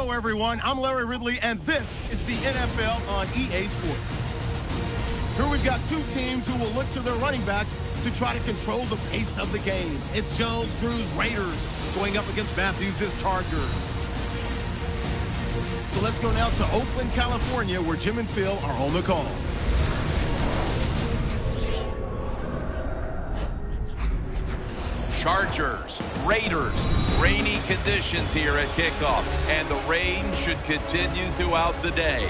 Hello, everyone. I'm Larry Ridley, and this is the NFL on EA Sports. Here we've got two teams who will look to their running backs to try to control the pace of the game. It's Jones, Drew's Raiders going up against Matthews' Chargers. So let's go now to Oakland, California, where Jim and Phil are on the call. Chargers, Raiders, rainy conditions here at kickoff, and the rain should continue throughout the day.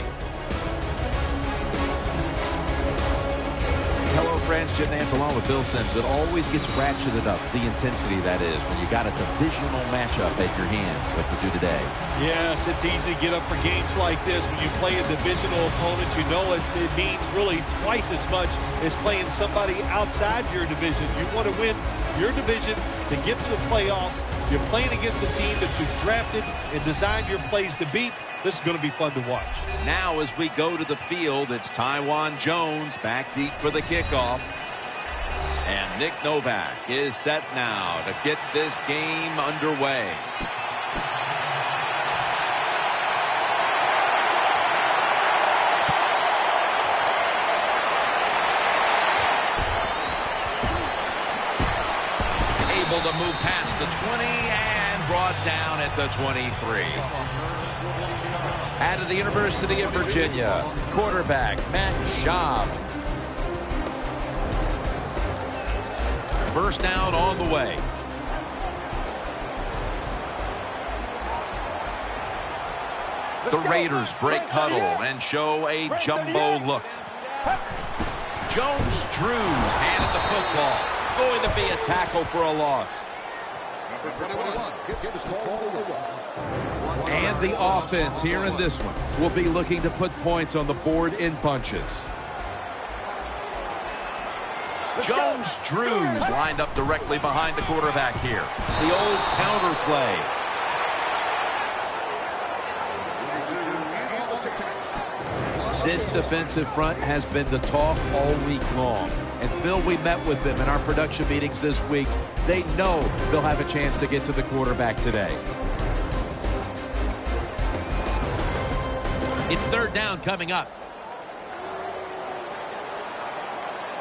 Hello, friends. Jim Nance along with Bill Sims. It always gets ratcheted up, the intensity that is, when you got a divisional matchup at your hands like we do today. Yes, it's easy to get up for games like this. When you play a divisional opponent, you know it means really twice as much as playing somebody outside your division. You want to win your division to get to the playoffs. You're playing against a team that you've drafted and designed your plays to beat. This is going to be fun to watch. Now as we go to the field, it's Taiwan Jones back deep for the kickoff. And Nick Novak is set now to get this game underway. Able to move past the 20 and brought down at the 23. Out of the University of Virginia, quarterback Matt Schaub. First down on the way. The Raiders break huddle and show a jumbo look. Jones-Drews handed the football. Going to be a tackle for a loss. And the offense here in this one will be looking to put points on the board in bunches. Jones-Drews lined up directly behind the quarterback here. It's the old counter play. This defensive front has been the talk all week long. And Phil, we met with them in our production meetings this week. They know they'll have a chance to get to the quarterback today. It's third down coming up.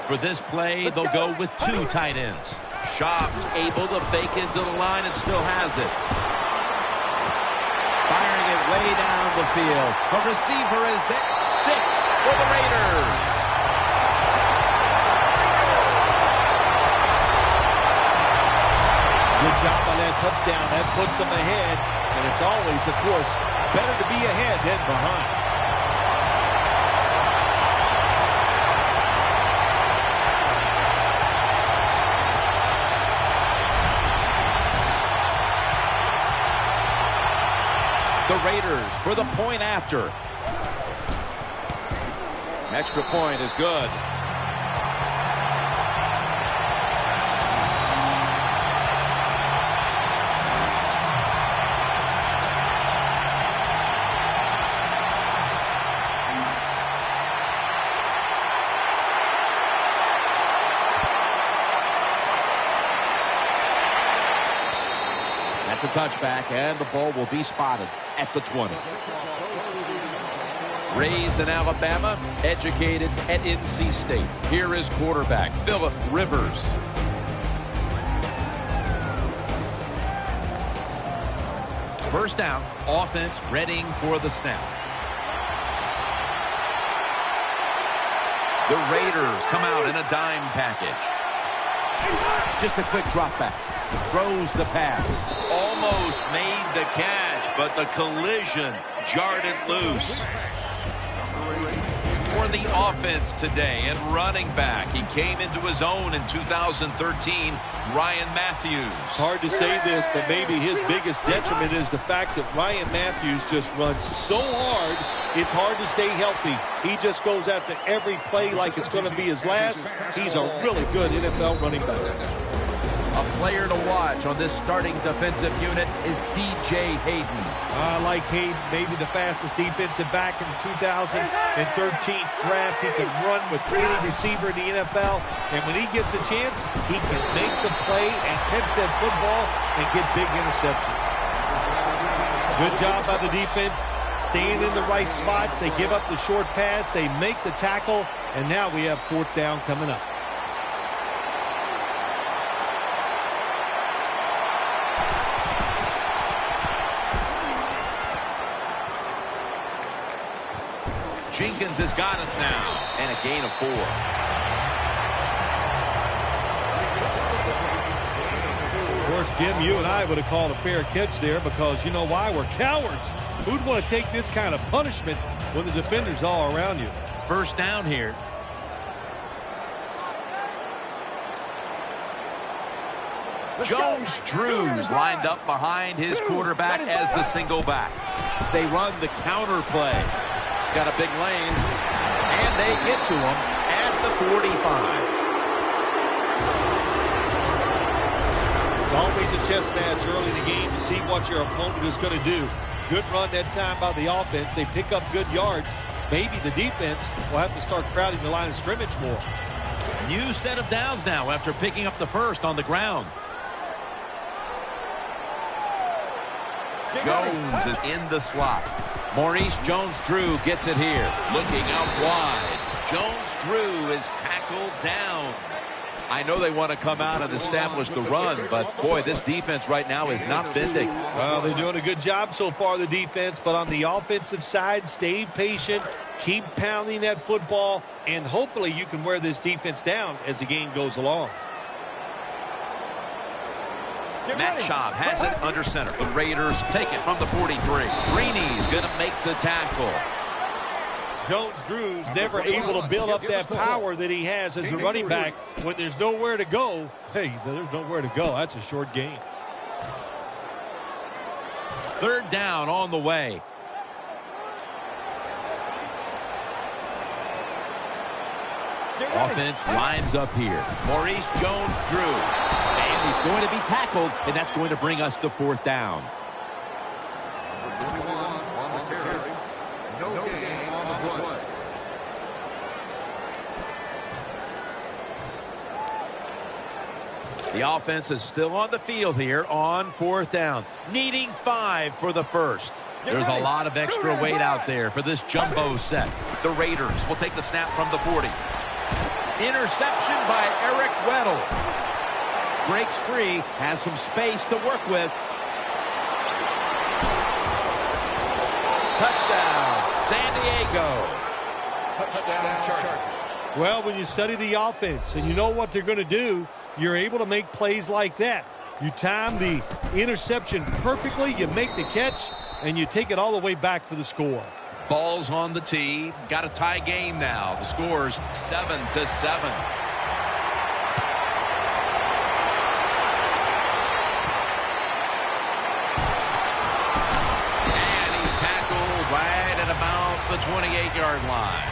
For this play, they'll go with two tight ends. Schaub's able to fake into the line and still has it. Firing it way down the field. The receiver is there. 6 for the Raiders. Good job on that touchdown. That puts them ahead. And it's always, of course, better to be ahead than behind. The Raiders for the point after. Extra point is good. That's a touchback, and the ball will be spotted at the 20. Raised in Alabama, educated at NC State. Here is quarterback Phillip Rivers. First down, offense readying for the snap. The Raiders come out in a dime package. Just a quick drop back. Throws the pass. Almost made the catch, but the collision jarred it loose. For the offense today and running back, he came into his own in 2013, Ryan Matthews. Hard to say this, but maybe his biggest detriment is the fact that Ryan Matthews just runs so hard, it's hard to stay healthy. He just goes after every play like it's going to be his last. He's a really good NFL running back. A player to watch on this starting defensive unit is DJ Hayden. I like Hayden, maybe the fastest defensive back in the 2013 draft. He can run with any receiver in the NFL, and when he gets a chance, he can make the play and catch that football and get big interceptions. Good job by the defense, staying in the right spots. They give up the short pass. They make the tackle, and now we have 4th down coming up. Jenkins has got it now, and a gain of 4. Of course, Jim, you and I would have called a fair catch there because you know why? We're cowards. Who'd want to take this kind of punishment when the defender's all around you? 1st down here. Jones-Drews lined up behind his quarterback as the single back. They run the counter play. Got a big lane, and they get to him at the 45. It's always a chess match early in the game to see what your opponent is going to do. Good run that time by the offense. They pick up good yards. Maybe the defense will have to start crowding the line of scrimmage more. New set of downs now after picking up the 1st on the ground. Jones is in the slot. Maurice Jones-Drew gets it here. Looking out wide. Jones-Drew is tackled down. I know they want to come out and establish the run, but, boy, this defense right now is not bending. Well, they're doing a good job so far, the defense, but on the offensive side, stay patient, keep pounding that football, and hopefully you can wear this defense down as the game goes along. Matt Schaub has it under center. The Raiders take it from the 43. Greeny's going to make the tackle. Jones-Drew's never able to build up that power that he has as a running back. When there's nowhere to go, hey, there's nowhere to go. That's a short game. 3rd down on the way. Offense lines up here. Maurice Jones-Drew. And he's going to be tackled, and that's going to bring us to 4th down. The offense is still on the field here on 4th down, needing 5 for the 1st. There's a lot of extra weight out there for this jumbo set. The Raiders will take the snap from the 40. Interception by Eric Weddle. Breaks free, has some space to work with. Touchdown, San Diego. Touchdown, Chargers. Well, when you study the offense and you know what they're going to do, you're able to make plays like that. You time the interception perfectly, you make the catch, and you take it all the way back for the score. Ball's on the tee. Got a tie game now. The score's 7-7. And he's tackled right at about the 28-yard line.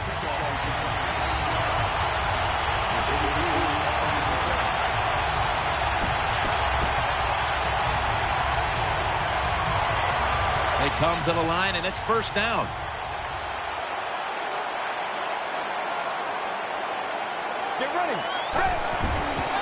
They come to the line, and it's 1st down.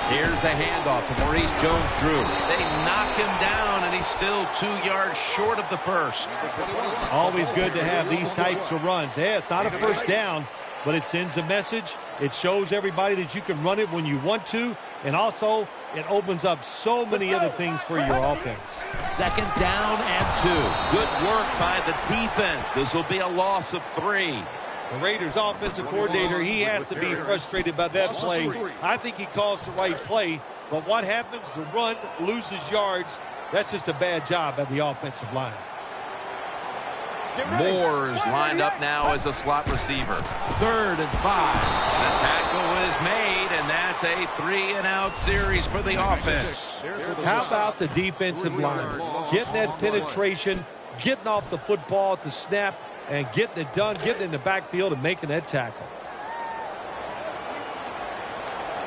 Here's the handoff to Maurice Jones-Drew. They knock him down, and he's still 2 yards short of the 1st. Always good to have these types of runs. Yeah, it's not a 1st down, but it sends a message. It shows everybody that you can run it when you want to, and also it opens up so many other things for your offense. 2nd down and 2. Good work by the defense. This will be a loss of 3. The Raiders offensive coordinator, he has to be frustrated by that play. I think he calls the right play, but what happens? The run loses yards. That's just a bad job by the offensive line. Moore's lined up now as a slot receiver. 3rd and 5. The tackle is made, and that's a 3-and-out series for the offense. How about the defensive line? Getting that penetration, getting off the football at the snap, and getting it done, getting in the backfield and making that tackle.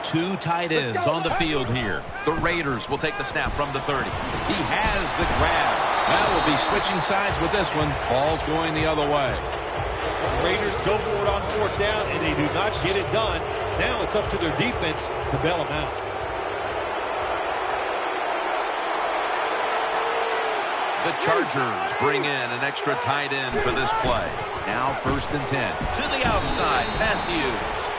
2 tight ends on the field here. The Raiders will take the snap from the 30. He has the grab. Well, we'll be switching sides with this one. Ball's going the other way. The Raiders go for it on 4th down, and they do not get it done. Now it's up to their defense to bail them out. The Chargers bring in an extra tight end for this play. Now 1st and 10. To the outside, Matthews.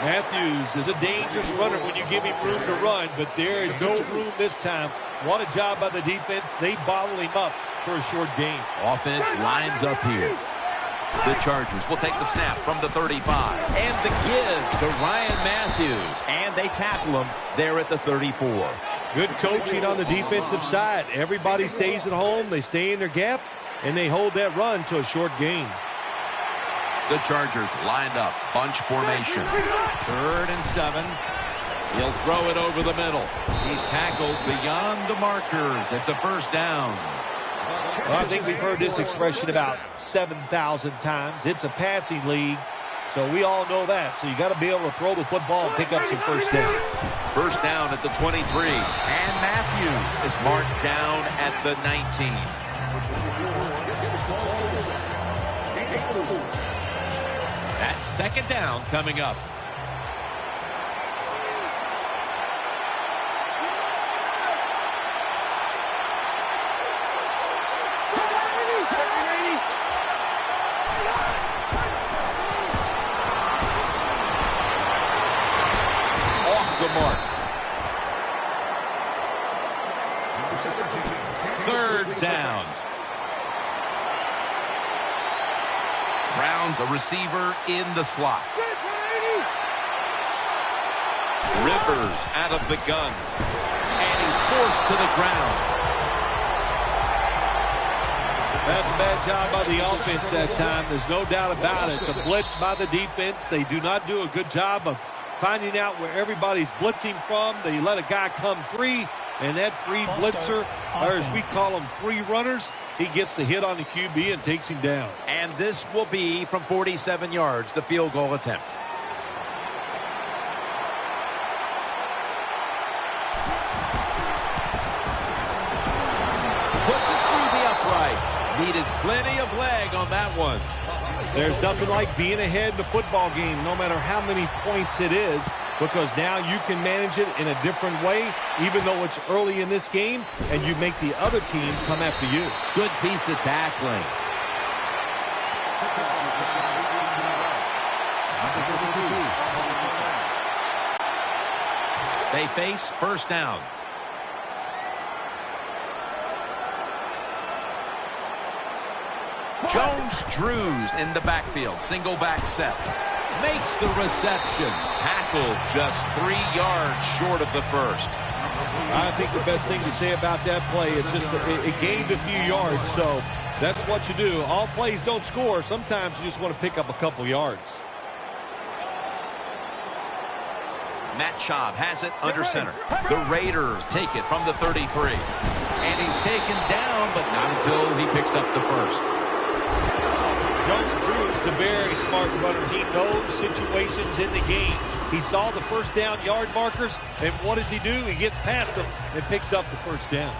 Matthews is a dangerous runner when you give him room to run, but there is no room this time. What a job by the defense. They bottle him up for a short gain. Offense lines up here. The Chargers will take the snap from the 35. And the give to Ryan Matthews. And they tackle him there at the 34. Good coaching on the defensive side. Everybody stays at home. They stay in their gap, and they hold that run to a short gain. The Chargers lined up, bunch formation. 3rd and 7. He'll throw it over the middle. He's tackled beyond the markers. It's a 1st down. Well, I think we've heard this expression about 7,000 times. It's a passing league, so we all know that. So you got to be able to throw the football and pick up some 1st downs. 1st down at the 23. And Matthews is marked down at the 19. That's 2nd down coming up. Off the mark. 3rd down. Brown's a receiver in the slot. Rivers out of the gun. And he's forced to the ground. That's a bad job by the offense that time. There's no doubt about it. The blitz by the defense, they do not do a good job of finding out where everybody's blitzing from. They let a guy come free, and that free blitzer, or as we call them, free runners, he gets the hit on the QB and takes him down. And this will be from 47 yards, the field goal attempt. Puts it through the uprights. Needed plenty of leg on that one. There's nothing like being ahead in the football game, no matter how many points it is, because now you can manage it in a different way, even though it's early in this game, and you make the other team come after you. Good piece of tackling. They face 1st down. Jones-Drews in the backfield. Single back set. Makes the reception. Tackled just 3 yards short of the 1st. I think the best thing to say about that play is just it gained a few yards, so that's what you do. All plays don't score. Sometimes you just want to pick up a couple yards. Matt Schaub has it under center. The Raiders take it from the 33. And he's taken down, but not until he picks up the 1st. Jones-Drews is a very smart runner. He knows situations in the game. He saw the 1st down yard markers, and what does he do? He gets past them and picks up the 1st down.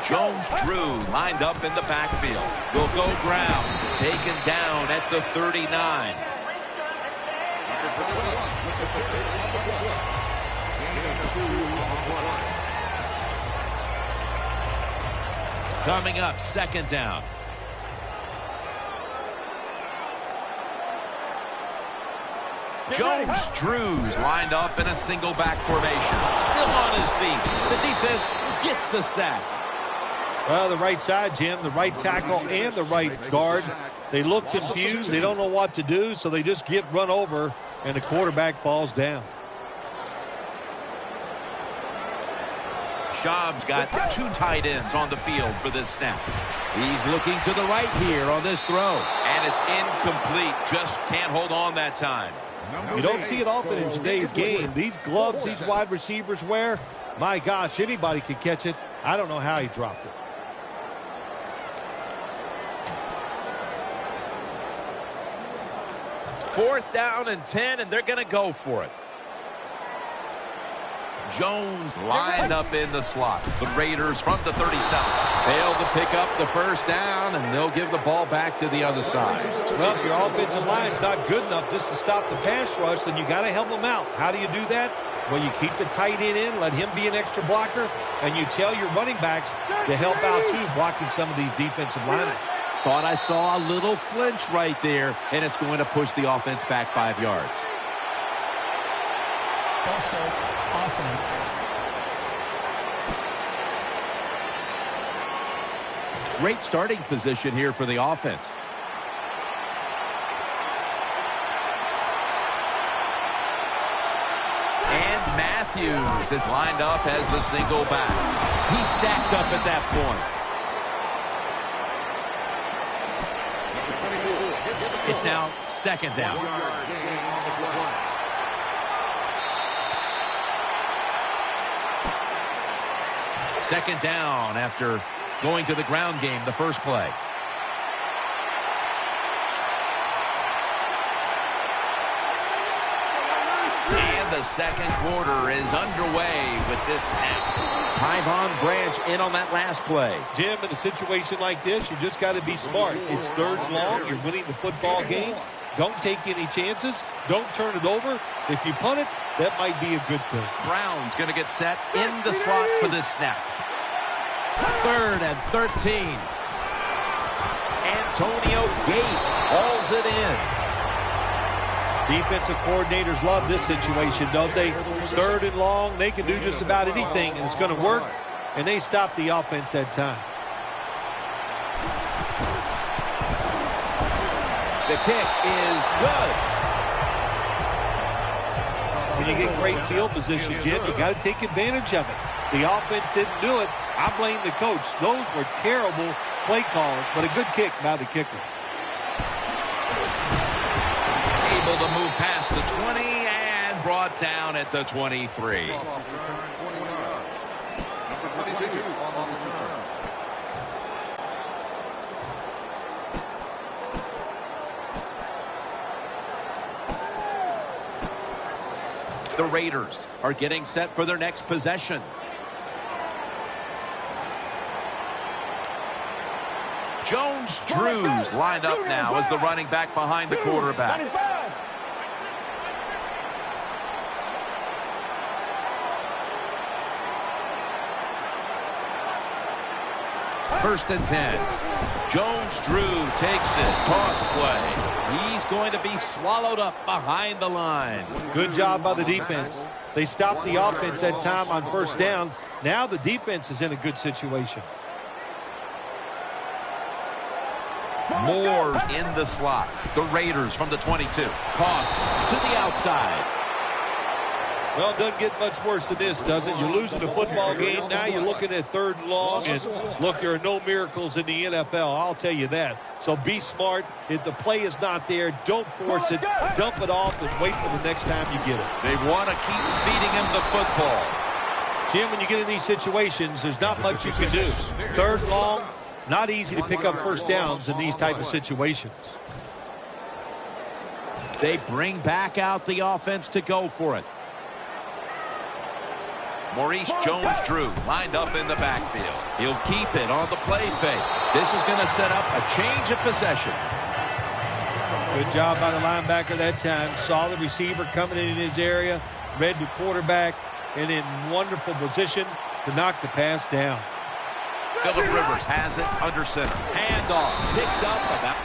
Jones-Drew lined up in the backfield. Will go ground. Taken down at the 39. Coming up, 2nd down. Jones-Drews lined up in a single back formation. Still on his feet. The defense gets the sack. Well, the right side, Jim, the right tackle and the right guard. They look confused. They don't know what to do, so they just get run over, and the quarterback falls down. Schaub's got 2 tight ends on the field for this snap. He's looking to the right here on this throw. And it's incomplete. Just can't hold on that time. You don't see it often in today's game. These gloves these wide receivers wear, my gosh, anybody could catch it. I don't know how he dropped it. Fourth down and 10, and they're going to go for it. Jones lined up in the slot. The Raiders from the 37. Failed to pick up the 1st down, and they'll give the ball back to the other side. Well, if your offensive line's not good enough just to stop the pass rush, then you got to help them out. How do you do that? Well, you keep the tight end in, let him be an extra blocker, and you tell your running backs to help out, too, blocking some of these defensive linemen. Thought I saw a little flinch right there, and it's going to push the offense back 5 yards. First offense. Great starting position here for the offense. And Matthews is lined up as the single back. He's stacked up at that point. It's now second down. Second down after going to the ground game the first play. And the second quarter is underway with this snap. Tyvon Branch in on that last play. Jim, in a situation like this, you just got to be smart. It's third and long. You're winning the football game. Don't take any chances. Don't turn it over. If you punt it, that might be a good thing. Brown's going to get set in the slot for this snap. 3rd and 13. Antonio Gates hauls it in. Defensive coordinators love this situation, don't they? 3rd and long, they can do just about anything, and it's going to work, and they stop the offense that time. The kick is good. When you get great field position, Jim, you got to take advantage of it. The offense didn't do it. I blame the coach. Those were terrible play calls, but a good kick by the kicker. Able to move past the 20 and brought down at the 23. The Raiders are getting set for their next possession. Jones-Drews lined up now as the running back behind the quarterback. First and 10. Jones-Drew takes it. Toss play. He's going to be swallowed up behind the line. Good job by the defense. They stopped the offense that time on first down. Now the defense is in a good situation. Moore in the slot. The Raiders from the 22. Toss to the outside. Well, it doesn't get much worse than this, does it? You're losing the football game. Now you're looking at 3rd and long. And look, there are no miracles in the NFL. I'll tell you that. So be smart. If the play is not there, don't force it. Dump it off and wait for the next time you get it. They want to keep feeding him the football. Jim, when you get in these situations, there's not much you can do. 3rd and long, not easy to pick up first downs in these type of situations. They bring back out the offense to go for it. Maurice Jones-Drew lined up in the backfield. He'll keep it on the play fake. This is going to set up a change of possession. Good job by the linebacker that time. Saw the receiver coming in his area, read the quarterback, and in wonderful position to knock the pass down. Phillip Rivers has it under center. Handoff. Picks up about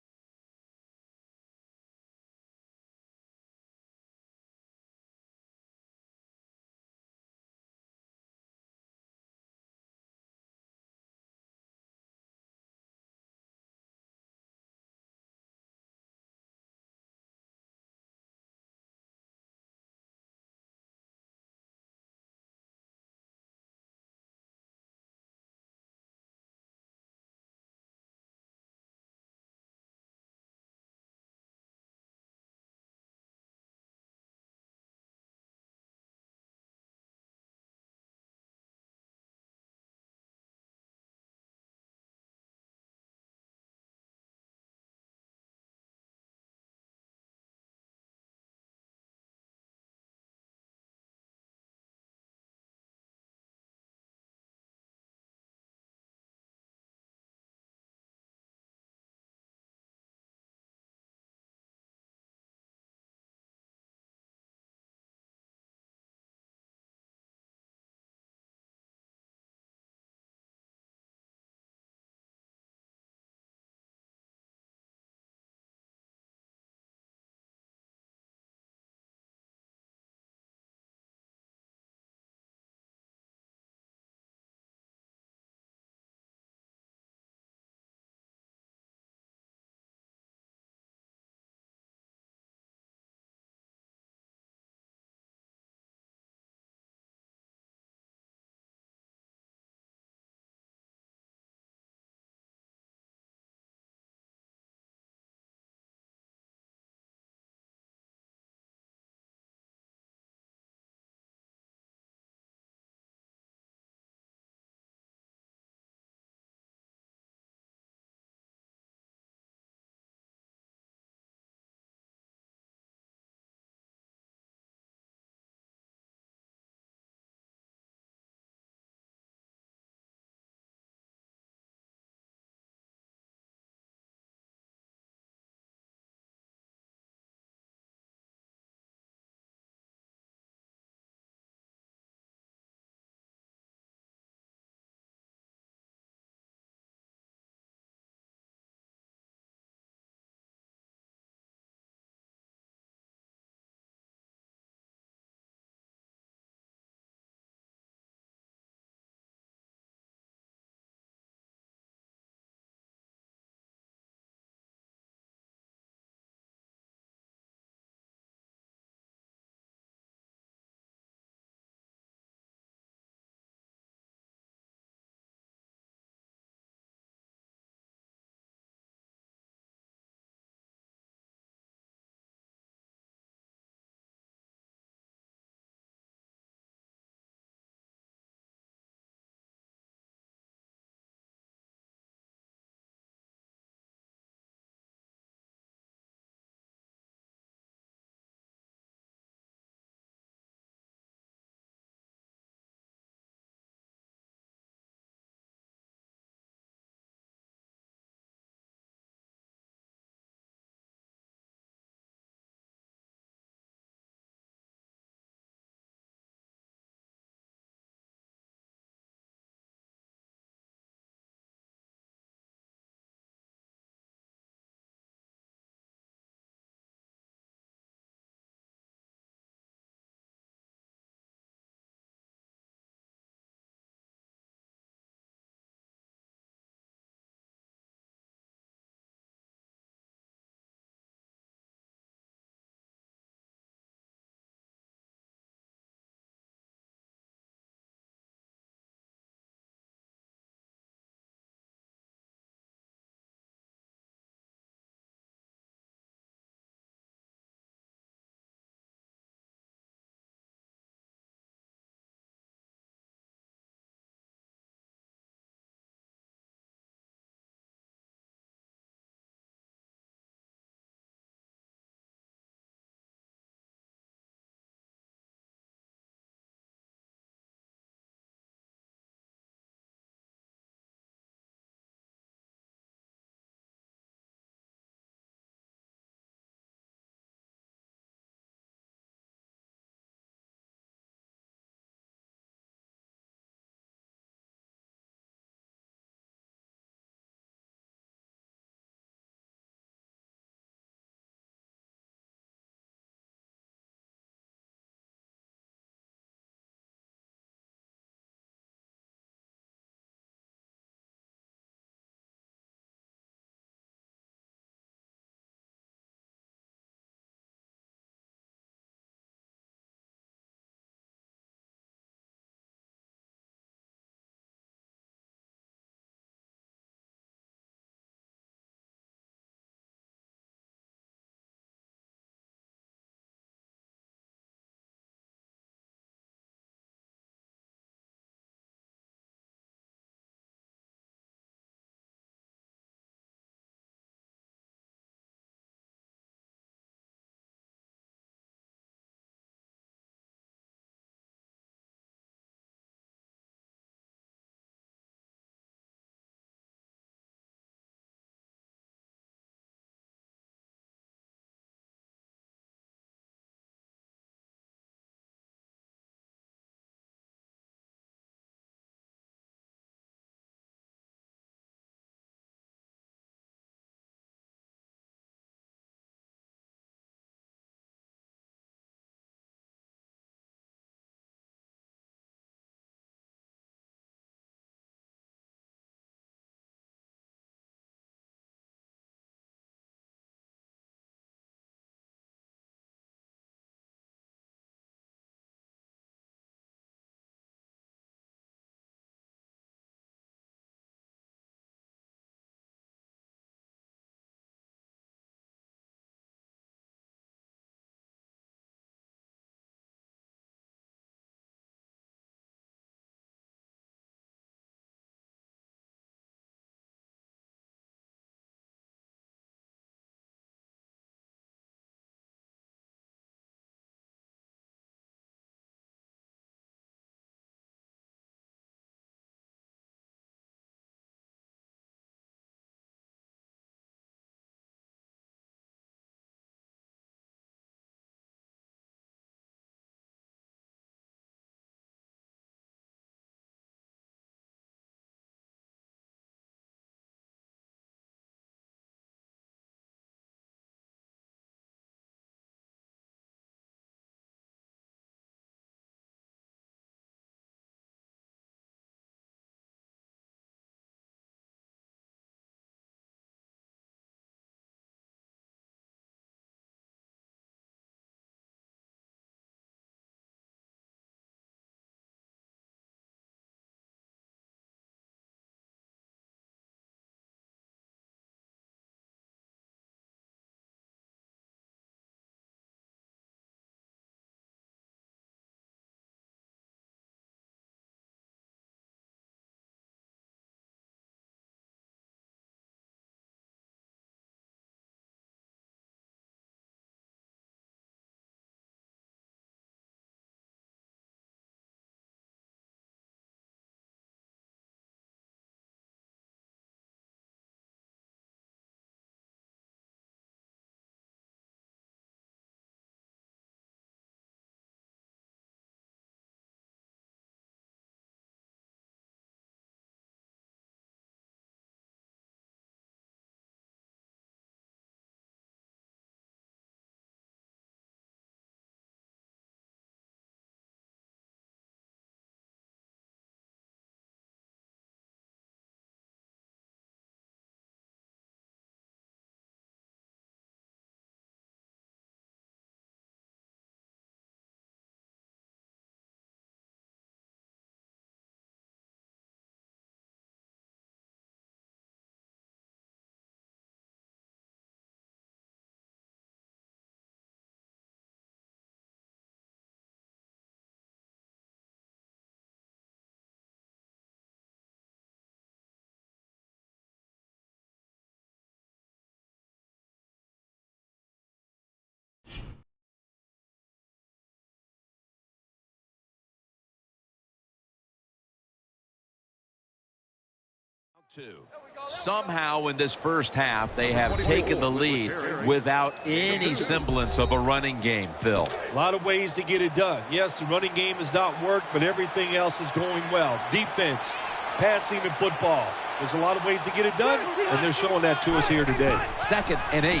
Somehow in this first half, they have taken the lead without any semblance of a running game, Phil. A lot of ways to get it done. Yes, the running game has not worked, but everything else is going well. Defense, passing, and football. There's a lot of ways to get it done, and they're showing that to us here today. 2nd and 8.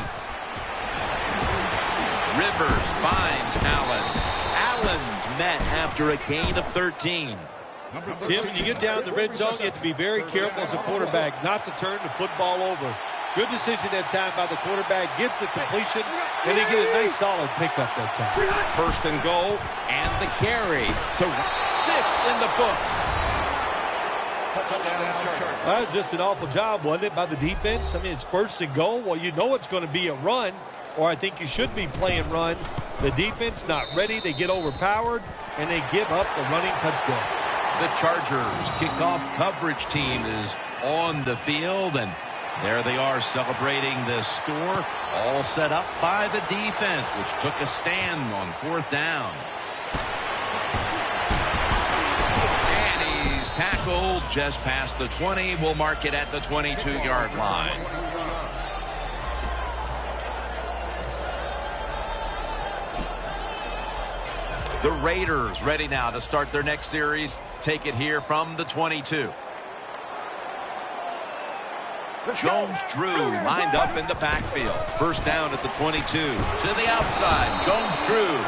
Rivers finds Allen. Allen's met after a gain of 13. Tim, when you get down the red zone, you have to be very careful as a quarterback not to turn the football over. Good decision that time by the quarterback. Gets the completion, and they get a nice solid pickup that time. 1st and goal, and the carry to 6 in the books. That was just an awful job, wasn't it, by the defense? I mean, it's 1st and goal. Well, you know it's going to be a run, or I think you should be playing run. The defense not ready. They get overpowered, and they give up the running touchdown. The Chargers kickoff coverage team is on the field, and there they are celebrating the score, all set up by the defense, which took a stand on 4th down. And he's tackled just past the 20. We'll mark it at the 22-yard line. The Raiders ready now to start their next series. Take it here from the 22. Jones-Drew lined up in the backfield. 1st down at the 22. To the outside, Jones-Drew.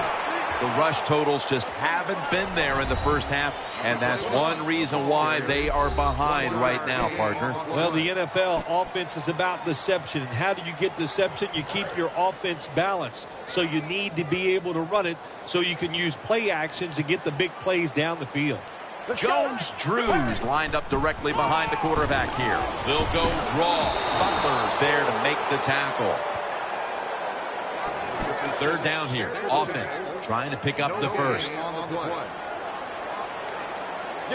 The rush totals just haven't been there in the first half, and that's one reason why they are behind right now, partner. Well, the NFL offense is about deception. And how do you get deception? You keep your offense balanced. So you need to be able to run it so you can use play actions and get the big plays down the field. Jones-Drew's lined up directly behind the quarterback here. They'll go draw. Butler's there to make the tackle. 3rd down here. Offense trying to pick up the 1st.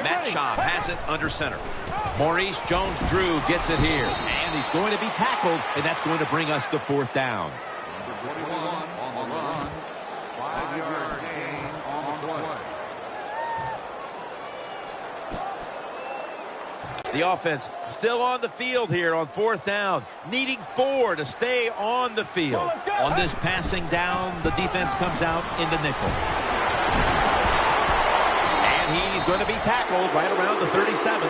Matt Schaub has it under center. Maurice Jones-Drew gets it here. And he's going to be tackled, and that's going to bring us to 4th down. The offense still on the field here on 4th down, needing 4 to stay on the field. On this passing down, the defense comes out in the nickel. And he's going to be tackled right around the 37.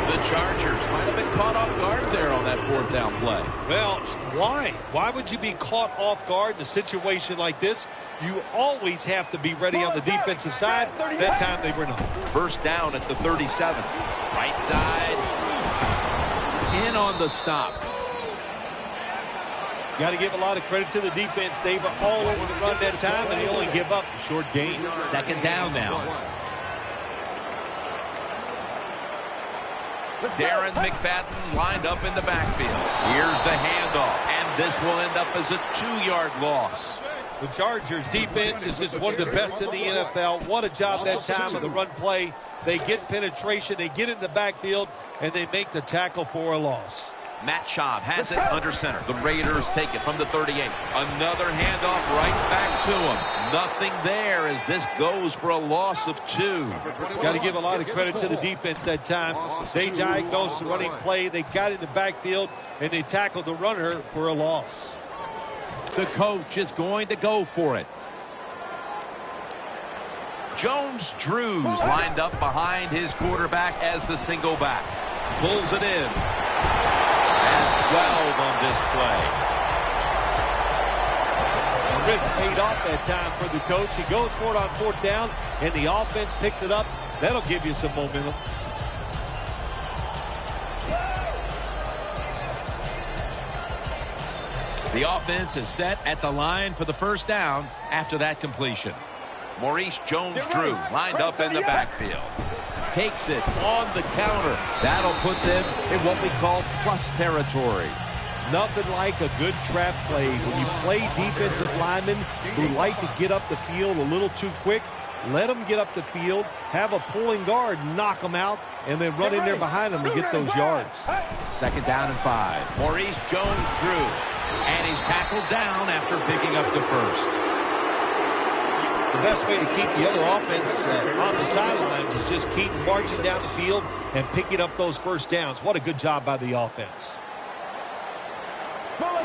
The Chargers might have been caught off guard there on that 4th down play. Well, why? Why would you be caught off guard in a situation like this? You always have to be ready on the defensive side. That time they were not. 1st down at the 37. Right side. In on the stop. Got to give a lot of credit to the defense. They were all over the run that time, and they only give up a short gain. 2nd down now. Darren McFadden lined up in the backfield. Here's the handoff, and this will end up as a 2-yard loss. The Chargers defense is just one of the best in the NFL. What a job that time of the run play. They get penetration, they get in the backfield, and they make the tackle for a loss. Matt Schaub has it under center. The Raiders take it from the 38. Another handoff right back to him. Nothing there as this goes for a loss of 2. Got to give a lot of credit to the defense that time. They diagnosed the running play. They got in the backfield, and they tackled the runner for a loss. The coach is going to go for it. Jones-Drew's lined up behind his quarterback as the single back. Pulls it in. Has 12 on this play. The risk paid off that time for the coach. He goes for it on 4th down, and the offense picks it up. That'll give you some momentum. The offense is set at the line for the 1st down after that completion. Maurice Jones-Drew lined up in the backfield. Takes it on the counter. That'll put them in what we call plus territory. Nothing like a good trap play. When you play defensive linemen who like to get up the field a little too quick, let them get up the field, have a pulling guard, knock them out, and then run in there behind them to get those yards. 2nd down and 5. Maurice Jones-Drew. And he's tackled down after picking up the 1st. the best way to keep the other offense on the sidelines is just keep marching down the field and picking up those first downs. What a good job by the offense.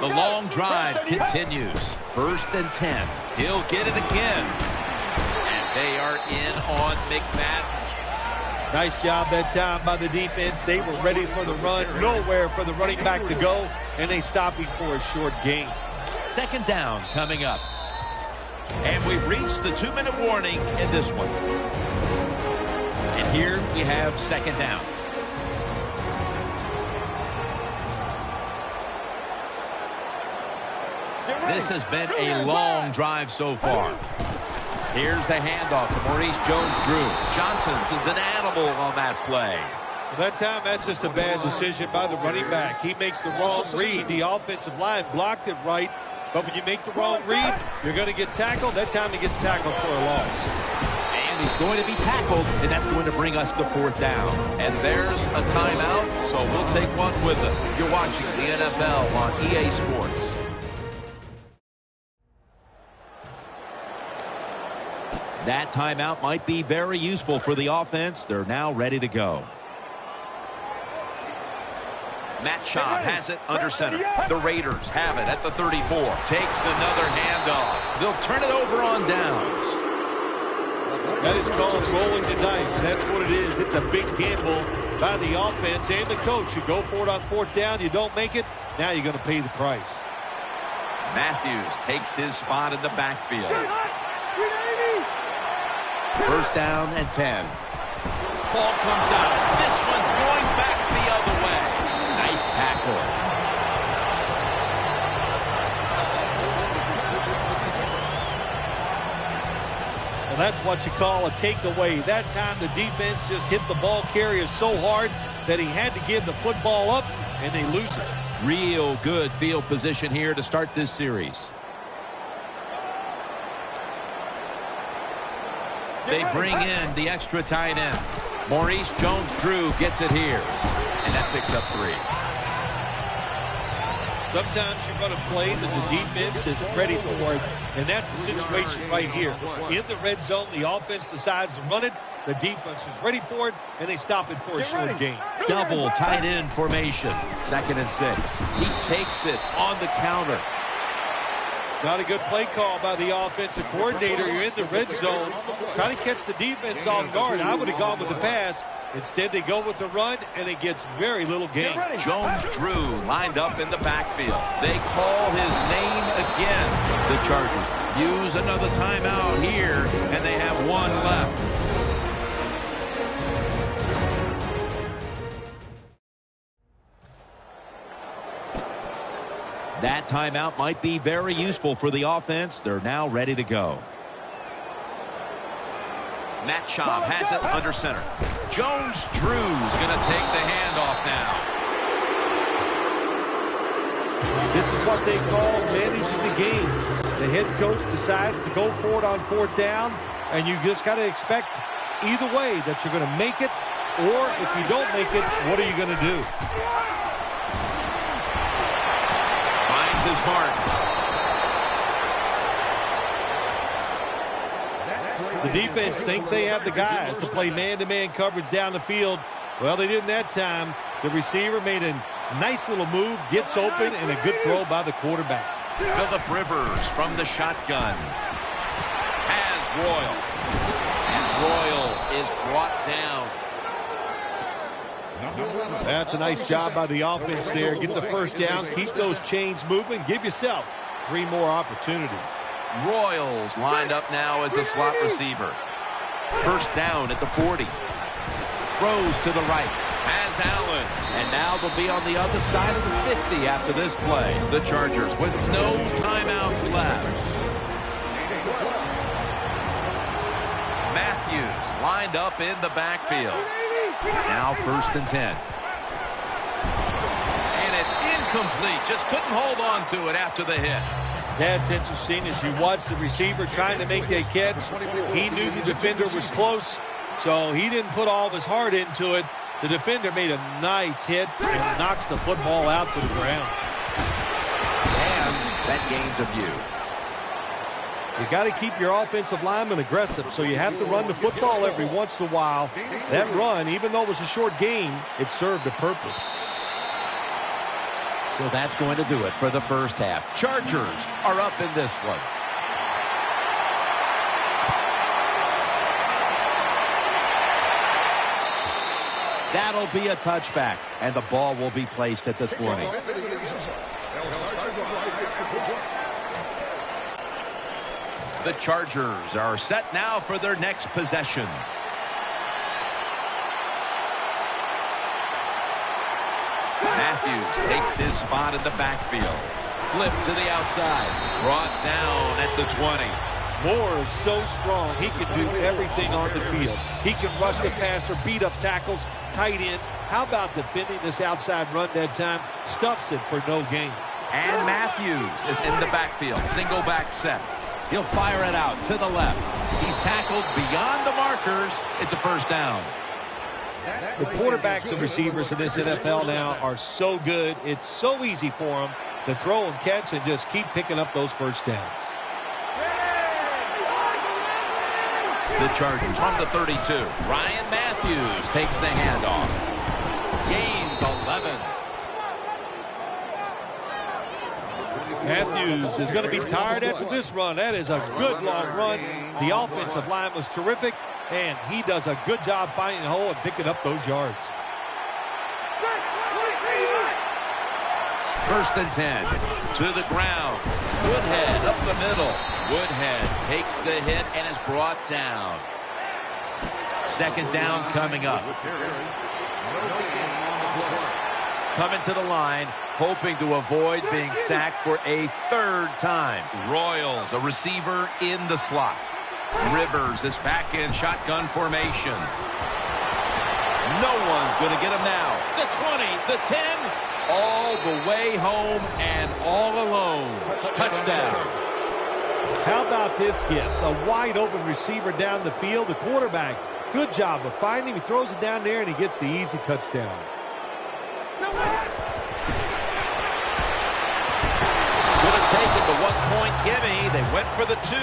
The long drive continues. 1st and 10. He'll get it again. And they are in on McMadden. Nice job that time by the defense. They were ready for the run. Nowhere for the running back to go. And they stopped him for a short gain. 2nd down coming up. And we've reached the 2-minute warning in this one. And here we have 2nd down. This has been a long drive so far. Here's the handoff to Maurice Jones-Drew. Johnson's an animal on that play. That time, that's just a bad decision by the running back. He makes the wrong read. The offensive line blocked it right. But when you make the wrong read, you're going to get tackled. That time he gets tackled for a loss. And he's going to be tackled, and that's going to bring us to 4th down. And there's a timeout, so we'll take one with them. You're watching the NFL on EA Sports. That timeout might be very useful for the offense. They're now ready to go. Matt Schaub has it under center. The Raiders have it at the 34. Takes another handoff. They'll turn it over on downs. That is called rolling the dice, and that's what it is. It's a big gamble by the offense and the coach. You go for it on 4th down, you don't make it, now you're going to pay the price. Matthews takes his spot in the backfield. 1st down and 10. Ball comes out. This one's going back the other way. Nice tackle. Well, that's what you call a takeaway. That time the defense just hit the ball carrier so hard that he had to give the football up, and they lose it. Real good field position here to start this series. They bring in the extra tight end. Maurice Jones-Drew gets it here. And that picks up 3. Sometimes you're going to play that the defense is ready for it, and that's the situation right here. In the red zone, the offense decides to run it. The defense is ready for it, and they stop it for a short gain. Double tight end formation. 2nd and 6. He takes it on the counter. Not a good play call by the offensive coordinator. You're in the red zone, trying to catch the defense off guard. I would have gone with the pass. Instead, they go with the run, and it gets very little gain. Jones-Drew lined up in the backfield. They call his name again. The Chargers use another timeout here, and they have 1 left. That timeout might be very useful for the offense. They're now ready to go. Matt Schaub has it under center. Jones-Drew's going to take the handoff now. This is what they call managing the game. The head coach decides to go for it on 4th down, and you just got to expect either way that you're going to make it, or if you don't make it, what are you going to do? Finds his mark. The defense thinks they have the guys to play man-to-man coverage down the field. Well, they didn't that time. The receiver made a nice little move, gets open, and a good throw by the quarterback. Philip Rivers from the shotgun. Has Royal. And Royal is brought down. That's a nice job by the offense there. Get the first down, keep those chains moving, give yourself 3 more opportunities. Royals lined up now as a slot receiver. 1st down at the 40. Throws to the right. Has Allen. And now they'll be on the other side of the 50 after this play. The Chargers with no timeouts left. Matthews lined up in the backfield. Now 1st and 10. And it's incomplete. Just couldn't hold on to it after the hit. That's interesting. As you watch the receiver trying to make that catch, he knew the defender was close, so he didn't put all of his heart into it. The defender made a nice hit and knocks the football out to the ground. And that gains a few. You got to keep your offensive lineman aggressive, so you have to run the football every once in a while. That run, even though it was a short game, it served a purpose. So that's going to do it for the first half. Chargers are up in this one. That'll be a touchback, and the ball will be placed at the 20. The Chargers are set now for their next possession. Matthews takes his spot in the backfield. Flip to the outside. Brought down at the 20. Moore is so strong, he can do everything on the field. He can rush the passer, beat up tackles, tight ends. How about defending this outside run that time? Stuffs it for no gain. And Matthews is in the backfield. Single back set. He'll fire it out to the left. He's tackled beyond the markers. It's a first down. The quarterbacks and receivers in this NFL now are so good. It's so easy for them to throw and catch and just keep picking up those first downs. The Chargers from the 32. Ryan Matthews takes the handoff. Gains 11. Matthews is going to be tired after this run. That is a good long run. The offensive line was terrific, and he does a good job finding a hole and picking up those yards. First and 10. To the ground. Woodhead up the middle. Woodhead takes the hit and is brought down. Second down coming up. Coming to the line, hoping to avoid being sacked for a third time. Royals, a receiver in the slot. Rivers is back in shotgun formation. No one's going to get him now. The 20, the 10, all the way home and all alone. Touchdown. How about this gift? A wide open receiver down the field. The quarterback, good job of finding him. He throws it down there and he gets the easy touchdown. Could have taken the 1-point gimme. They went for the 2,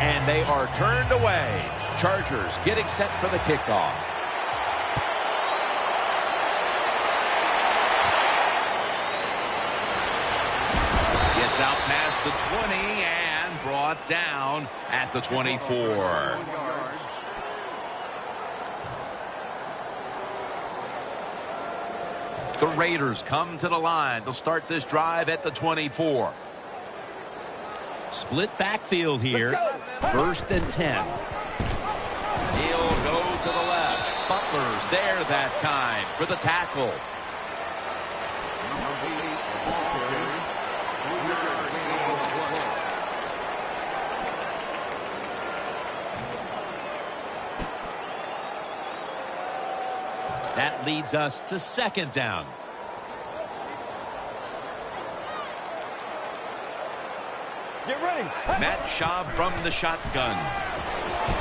and they are turned away. Chargers getting set for the kickoff. Gets out past the 20 and brought down at the 24. The Raiders come to the line. They'll start this drive at the 24. Split backfield here. First and 10. He'll go to the left. Butler's there that time for the tackle. That leads us to second down. Get ready. Matt Schaub from the shotgun.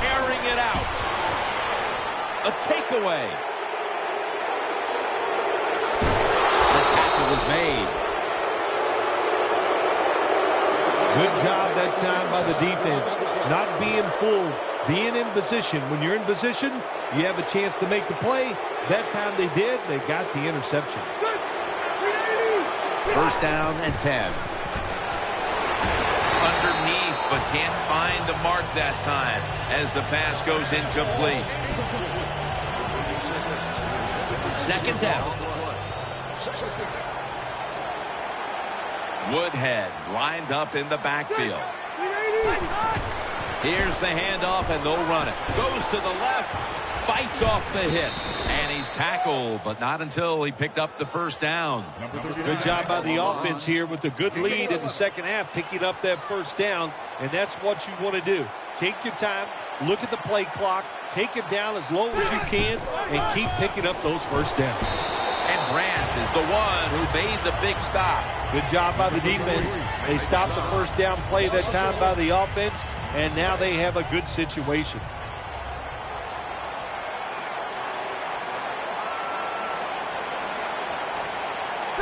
Airing it out. A takeaway. The tackle was made. Good job that time by the defense. Not being fooled. Being in position. When you're in position, you have a chance to make the play. That time they did. They got the interception. First down and 10. Underneath, but can't find the mark that time as the pass goes incomplete. Second down. Woodhead lined up in the backfield. Here's the handoff, and they'll run it. Goes to the left, bites off the hit, and he's tackled, but not until he picked up the first down. Good job by the offense here with a good lead in the second half, picking up that first down, and that's what you want to do. Take your time, look at the play clock, take it down as low as you can, and keep picking up those first downs. And Branch is the one who made the big stop. Good job by the defense. They stopped the first down play that time by the offense, and now they have a good situation.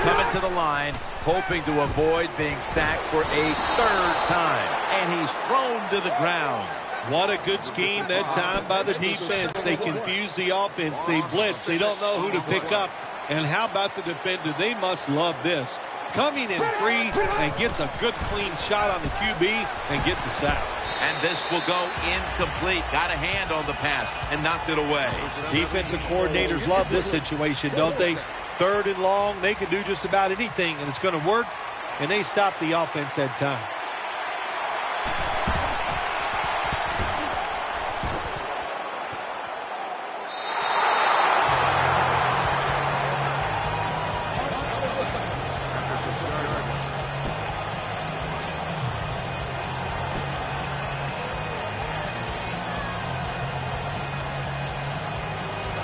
Coming coming to the line, hoping to avoid being sacked for a third time. And he's thrown to the ground. What a good scheme that time by the defense. They confuse the offense. They blitz. They don't know who to pick up. And how about the defender? They must love this. Coming in free and gets a good clean shot on the QB and gets a sack. And this will go incomplete. Got a hand on the pass and knocked it away. Defensive coordinators love this situation, don't they? Third and long, they can do just about anything, and it's going to work. And they stop the offense that time.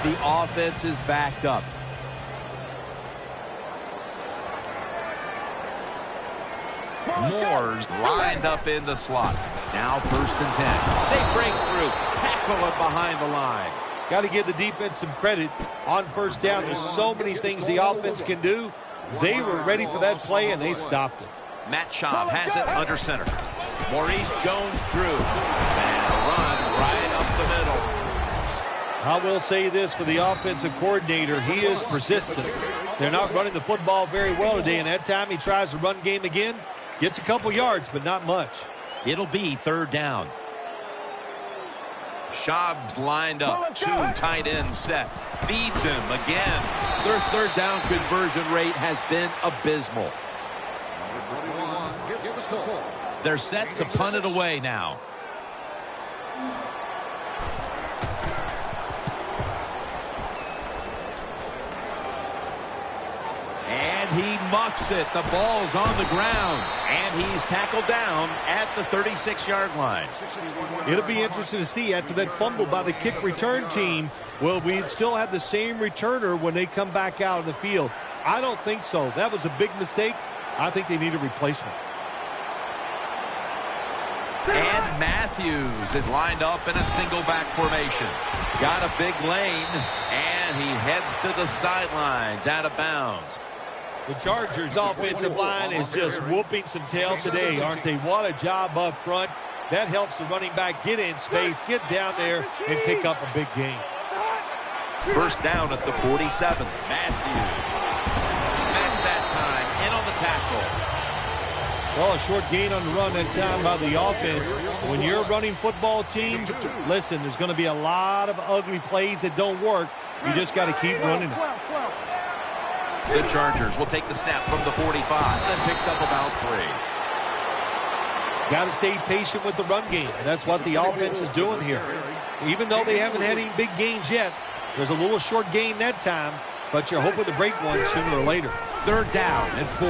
The offense is backed up. Moore's lined up in the slot. Now 1st and 10. They break through. Tackle it behind the line. Got to give the defense some credit on 1st down. There's so many things the offense can do. They were ready for that play, and they stopped it. Matt Schaub has it under center. Maurice Jones-Drew. And a run right up the middle. I will say this for the offensive coordinator. He is persistent. They're not running the football very well today, and that time he tries to run game again. Gets a couple yards, but not much. It'll be 3rd down. Schaub's lined up. 2 tight ends set. Feeds him again. Their 3rd down conversion rate has been abysmal. They're set to punt it away now. And he muffs it. The ball's on the ground. And he's tackled down at the 36-yard line. It'll be interesting to see after that fumble by the kick return team, will we still have the same returner when they come back out of the field? I don't think so. That was a big mistake. I think they need a replacement. And Matthews is lined up in a single back formation. Got a big lane. And he heads to the sidelines out of bounds. The Chargers offensive line is just whooping some tail today, aren't they? What a job up front. That helps the running back get in space, get down there, and pick up a big gain. 1st down at the 47. Matthews. Missed that time. In on the tackle. Well, a short gain on the run that time by the offense. When you're a running football team, listen, there's going to be a lot of ugly plays that don't work. You just got to keep running it. The Chargers will take the snap from the 45 and picks up about 3. Got to stay patient with the run game. That's what the offense is doing here. Even though they haven't had any big gains yet, there's a little short gain that time, but you're hoping to break one sooner or later. 3rd down and 4.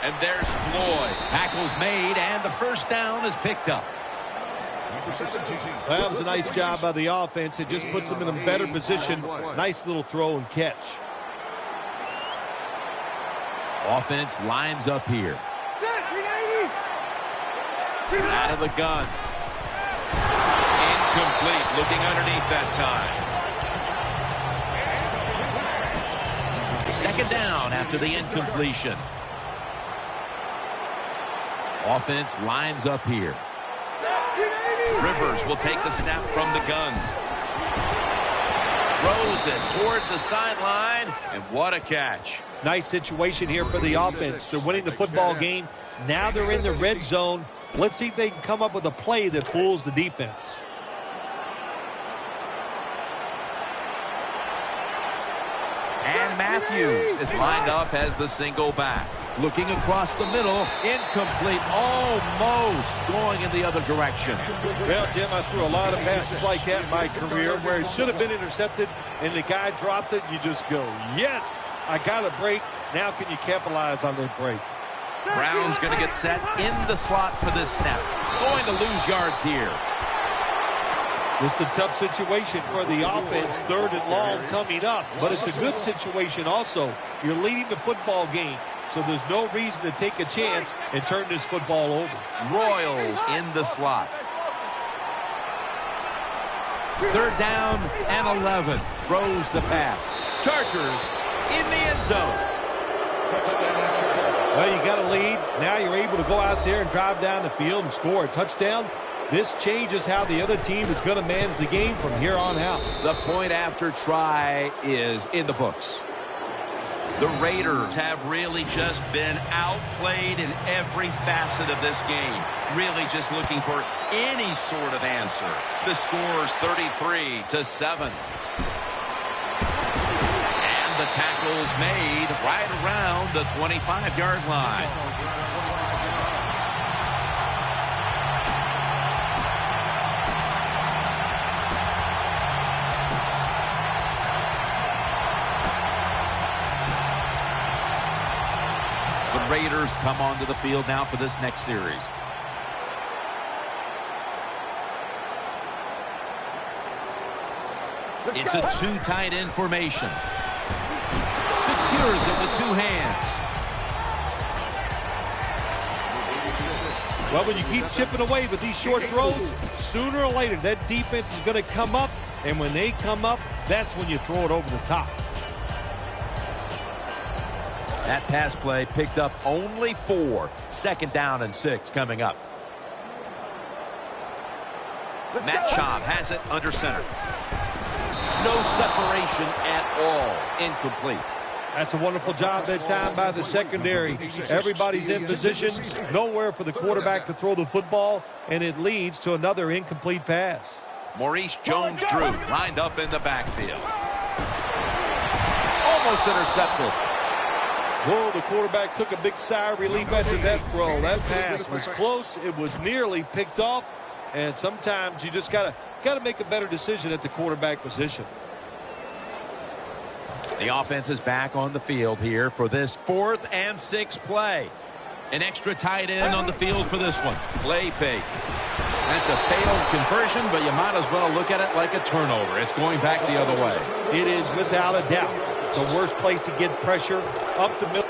And there's Floyd. Tackle's made, and the 1st down is picked up. Well, that was a nice job by the offense. It just puts them in a better position. Nice little throw and catch. Offense lines up here. Out of the gun. Incomplete. Looking underneath that time. 2nd down after the incompletion. Offense lines up here. Rivers will take the snap from the gun. Throws it toward the sideline, and what a catch. Nice situation here for the offense. They're winning the football game. Now they're in the red zone. Let's see if they can come up with a play that fools the defense. And Matthews is lined up as the single back. Looking across the middle. Incomplete. Almost going in the other direction. Well, Jim, I threw a lot of passes like that in my career where it should have been intercepted and the guy dropped it. You just go, yes, I got a break. Now can you capitalize on that break? Brown's going to get set in the slot for this snap. Going to lose yards here. This is a tough situation for the offense. 3rd and long coming up. But it's a good situation also. You're leading the football game. So there's no reason to take a chance and turn this football over. Royals in the slot. 3rd down and 11. Throws the pass. Chargers in the end zone. Well, you got a lead. Now you're able to go out there and drive down the field and score a touchdown. This changes how the other team is going to manage the game from here on out. The point after try is in the books. The Raiders have really just been outplayed in every facet of this game. Really just looking for any sort of answer. The score's 33-7. And the tackle's made right around the 25-yard line. The Raiders come onto the field now for this next series. It's a two tight end formation. Secures it with two hands. Well, when you keep chipping away with these short throws, sooner or later that defense is going to come up, and when they come up, that's when you throw it over the top. That pass play picked up only 4. 2nd down and 6 coming up. Matt Schaub has it under center. No separation at all. Incomplete. That's a wonderful job that time by the secondary. Everybody's in position, nowhere for the quarterback to throw the football, and it leads to another incomplete pass. Maurice Jones-Drew lined up in the backfield. Almost intercepted. Whoa, the quarterback took a big sigh of relief after that throw. That pass was close. It was nearly picked off, and sometimes you just gotta make a better decision at the quarterback position. The offense is back on the field here for this 4th and 6 play. An extra tight end on the field for this one. Play fake. That's a failed conversion, but you might as well look at it like a turnover. It's going back the other way. It is without a doubt the worst place to get pressure up the middle.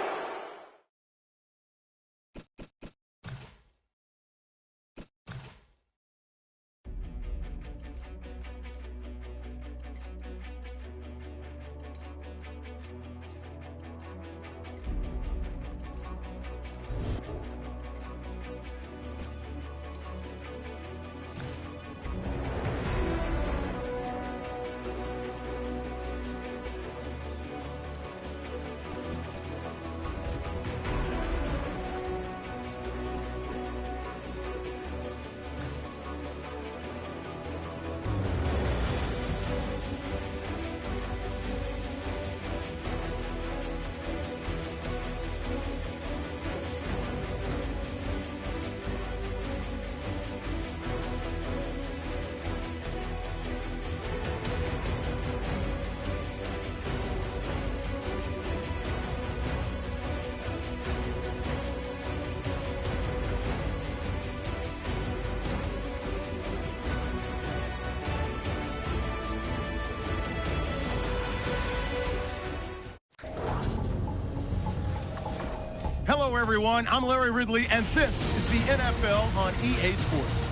Hello, everyone. I'm Larry Ridley, and this is the NFL on EA Sports.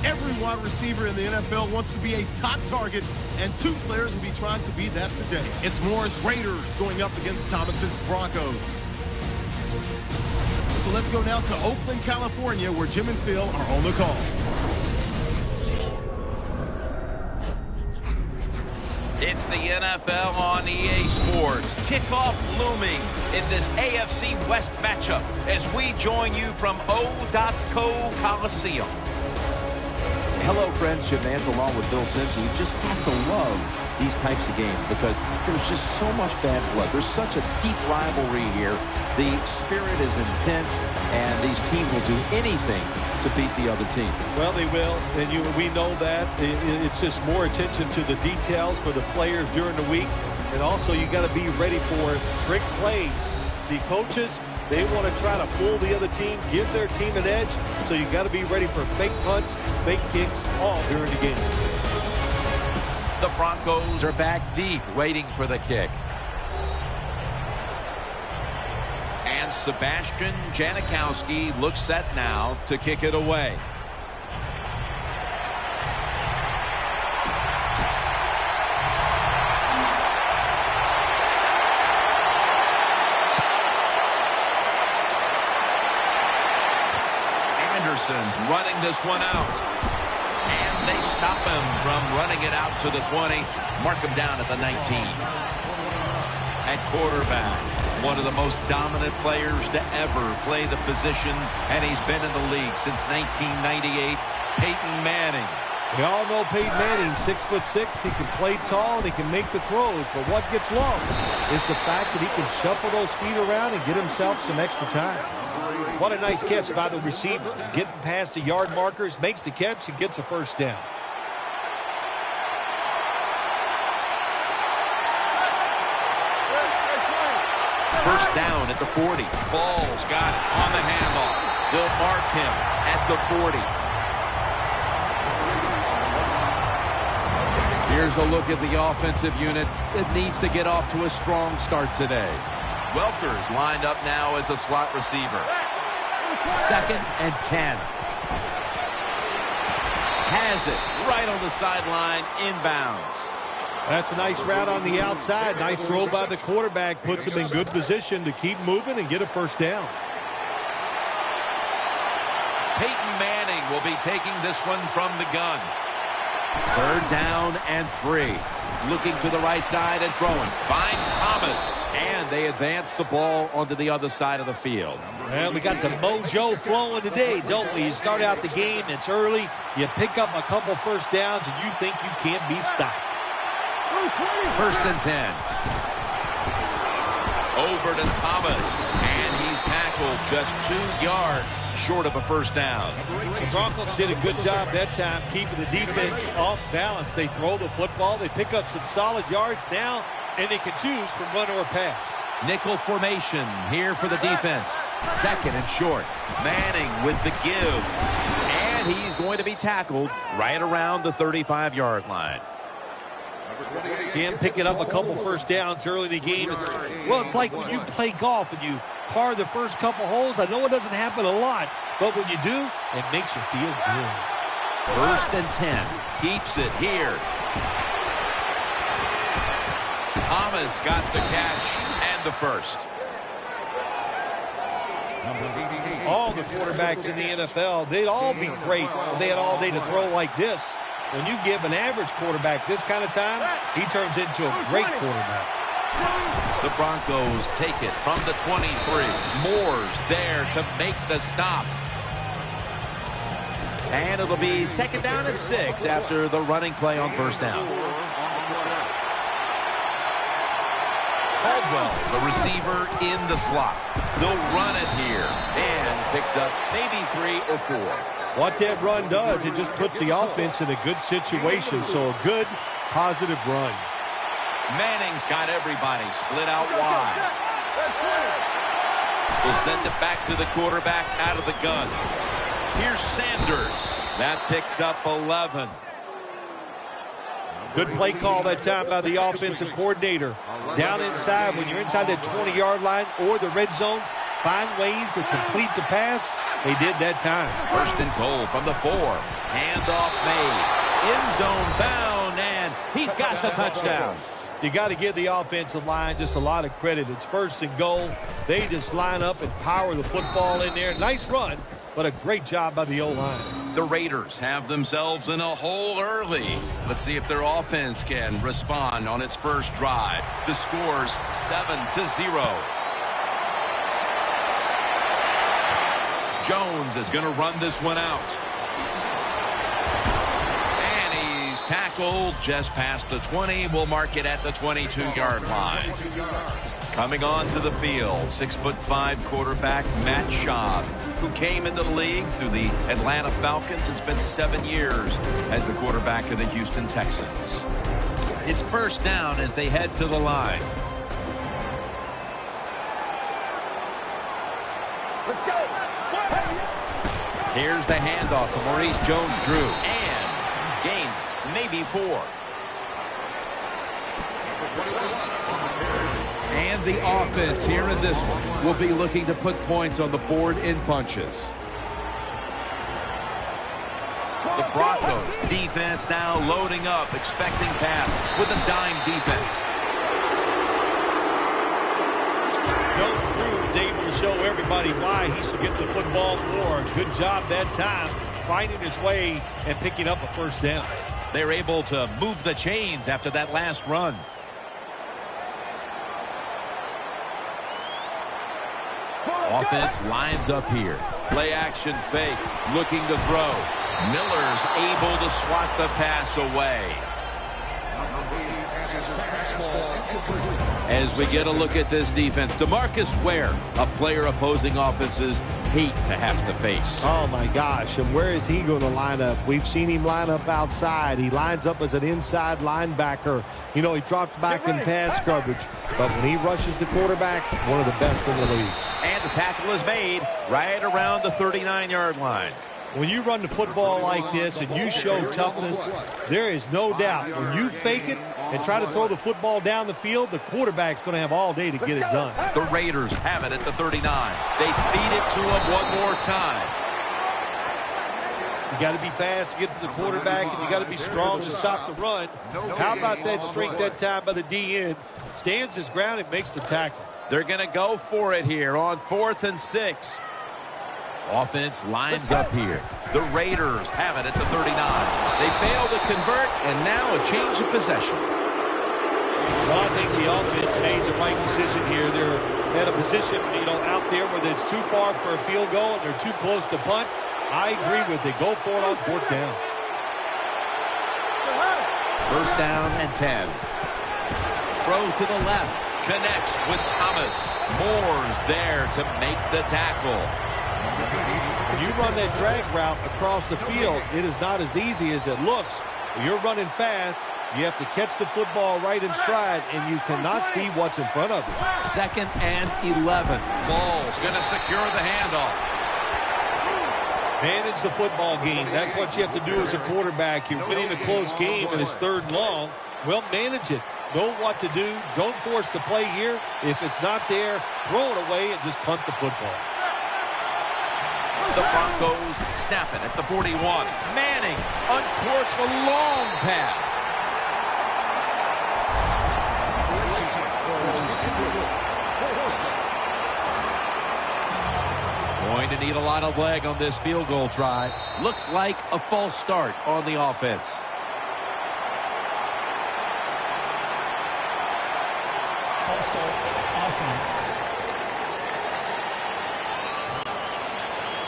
Every wide receiver in the NFL wants to be a top target, and 2 players will be trying to be that today. It's Morris Raiders going up against Thomas's Broncos. So let's go now to Oakland, California, where Jim and Phil are on the call. It's the NFL on EA Sports. Kickoff looming in this AFC West matchup as we join you from O.Co Coliseum. Hello, friends. Jim Nance along with Bill Simpson. You just have to love these types of games because there's just so much bad blood. There's such a deep rivalry here. The spirit is intense, and these teams will do anything to beat the other team. Well, they will, and we know that. It's just more attention to the details for the players during the week, and also you got to be ready for trick plays. The coaches, they want to try to fool the other team, give their team an edge, so you got to be ready for fake punts, fake kicks, all during the game. The Broncos are back deep, waiting for the kick. And Sebastian Janikowski looks set now to kick it away. Jefferson's running this one out. And they stop him from running it out to the 20. Mark him down at the 19. At quarterback, one of the most dominant players to ever play the position, and he's been in the league since 1998, Peyton Manning. We all know Peyton Manning, 6'6". He can play tall and he can make the throws, but what gets lost is the fact that he can shuffle those feet around and get himself some extra time. What a nice catch by the receiver. Getting past the yard markers, makes the catch, and gets a first down. First down at the 40. Ball's got it on the handoff. They'll mark him at the 40. Here's a look at the offensive unit that needs to get off to a strong start today. Welker's lined up now as a slot receiver. 2nd and 10. Has it right on the sideline, inbounds. That's a nice route on the outside. Nice throw by the quarterback. Puts him in good position to keep moving and get a first down. Peyton Manning will be taking this one from the gun. 3rd down and 3. Looking to the right side and throwing. Finds Thomas. And they advance the ball onto the other side of the field. Well, we got the mojo flowing today, don't we? You start out the game, it's early. You pick up a couple first downs, and you think you can't be stopped. 1st and 10. Over to Thomas. And he's tackled just 2 yards short of a first down. The Broncos did a good job that time keeping the defense off balance. They throw the football. They pick up some solid yards now, and they can choose from run or pass. Nickel formation here for the defense. 2nd and short. Manning with the give. And he's going to be tackled right around the 35-yard line. Can pick it up a couple first downs early in the game. It's like when you play golf and you par the first couple holes. I know it doesn't happen a lot, but when you do, it makes you feel good. 1st and 10. Keeps it here. Thomas got the catch and the first. All the quarterbacks in the NFL, they'd all be great if they had all day to throw like this. When you give an average quarterback this kind of time, he turns into a great quarterback. The Broncos take it from the 23. Moore's there to make the stop. And it'll be 2nd down and 6 after the running play on 1st down. Caldwell's a receiver in the slot. They'll run it here. And picks up maybe 3 or 4. What that run does, it just puts the offense in a good situation. So a good, positive run. Manning's got everybody split out wide. We'll send it back to the quarterback out of the gun. Here's Sanders. That picks up 11. Good play call that time by the offensive coordinator. Down inside, when you're inside that 20-yard line or the red zone, find ways to complete the pass. They did that time. 1st and goal from the 4. Handoff made. End zone bound, and he's got the touchdown. You got to give the offensive line just a lot of credit. It's 1st and goal. They just line up and power the football in there. Nice run, but a great job by the O-line. The Raiders have themselves in a hole early. Let's see if their offense can respond on its first drive. The score's 7-0. Jones is going to run this one out. And he's tackled just past the 20. We'll mark it at the 22-yard line. Coming onto the field, 6'5" quarterback Matt Schaub, who came into the league through the Atlanta Falcons and spent 7 years as the quarterback of the Houston Texans. It's 1st down as they head to the line. Let's go. Here's the handoff to Maurice Jones-Drew. And gains maybe 4. And the offense here in this one will be looking to put points on the board in bunches. The Broncos defense now loading up, expecting pass with a dime defense. Jones-Drew was able to show everybody why he should get the football more. Good job that time, finding his way and picking up a first down. They're able to move the chains after that last run. Offense lines up here. Play action fake. Looking to throw. Miller's able to swat the pass away. As we get a look at this defense, DeMarcus Ware, a player opposing offenses hate to have to face. Oh, my gosh. And where is he going to line up? We've seen him line up outside. He lines up as an inside linebacker. You know, he drops back in pass coverage. But when he rushes the quarterback, one of the best in the league. And the tackle is made right around the 39-yard line. When you run the football like this and you show toughness, there is no doubt when you fake it and try to throw the football down the field, the quarterback's going to have all day to get it done. The Raiders have it at the 39. They feed it to him one more time. You got to be fast to get to the quarterback, and you got to be strong to stop the run. How about that strength that time by the DN? Stands his ground and makes the tackle. They're going to go for it here on 4th and 6. Offense lines up here. The Raiders have it at the 39. They fail to convert, and now a change of possession. Well, I think the offense made the right decision here. They're at a position, you know, out there where it's too far for a field goal and they're too close to punt. I agree with it. Go for it on 4th down. First down and 10. Throw to the left. Connects with Thomas. Moore's there to make the tackle. When you run that drag route across the field, it is not as easy as it looks. When you're running fast, you have to catch the football right in stride, and you cannot see what's in front of you. 2nd and 11. Ball's going to secure the handoff. Manage the football game. That's what you have to do as a quarterback. You're winning a close game and it's 3rd and long. Well, manage it. Know what to do. Don't force the play here. If it's not there, throw it away and just punt the football. The Broncos snap it at the 41. Manning uncorks a long pass. Going to need a lot of leg on this field goal try. Looks like a false start on the offense. False start, offense.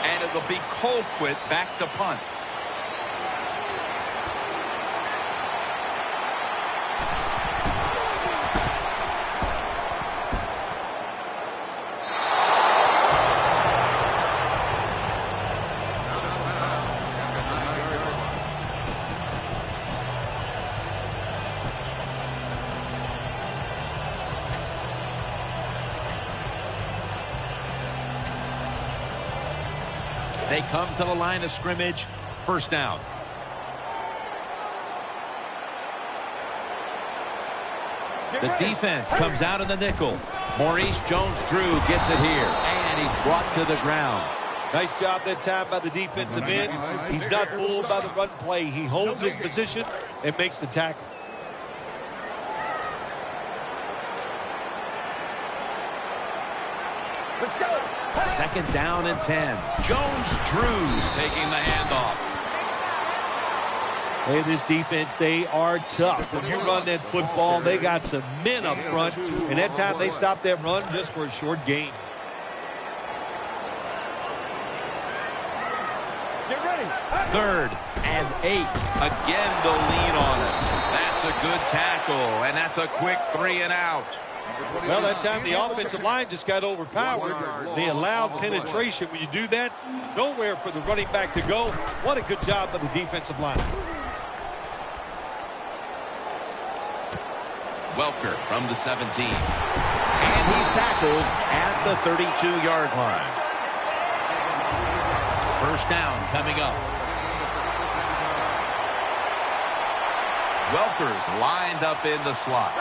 And it'll be Colquitt back to punt. They come to the line of scrimmage. First down. The defense comes out in the nickel. Maurice Jones-Drew gets it here, and he's brought to the ground. Nice job that time by the defensive end. He's not fooled by the run play. He holds his position and makes the tackle. Let's go. 2nd down and 10. Jones-Drew's taking the handoff. Hey, this defense, they are tough. When you run that football, they got some men up front, and that time they stopped that run just for a short gain. Get ready. 3rd and 8. Again, the lean on it. That's a good tackle, and that's a quick 3 and out. Well, that time the offensive line just got overpowered. They allowed penetration. When you do that, nowhere for the running back to go. What a good job by the defensive line. Welker from the 17. And he's tackled at the 32-yard line. First down coming up. Welker's lined up in the slot.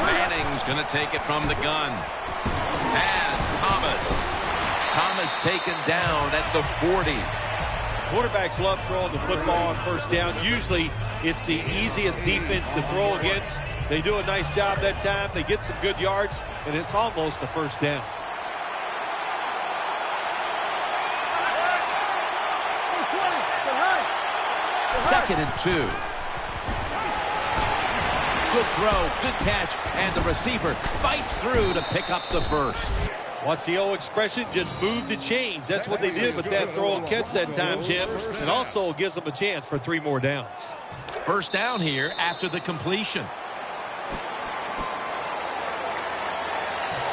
Manning's going to take it from the gun. Has Thomas. Thomas taken down at the 40. Quarterbacks love throwing the football on first down. Usually it's the easiest defense to throw against. They do a nice job that time. They get some good yards, and it's almost a first down. 2nd and 2. Good throw, good catch, and the receiver fights through to pick up the first. What's the old expression? Just move the chains. That's what they did with that throw and catch that time, Jim. And also gives them a chance for 3 more downs. First down here after the completion.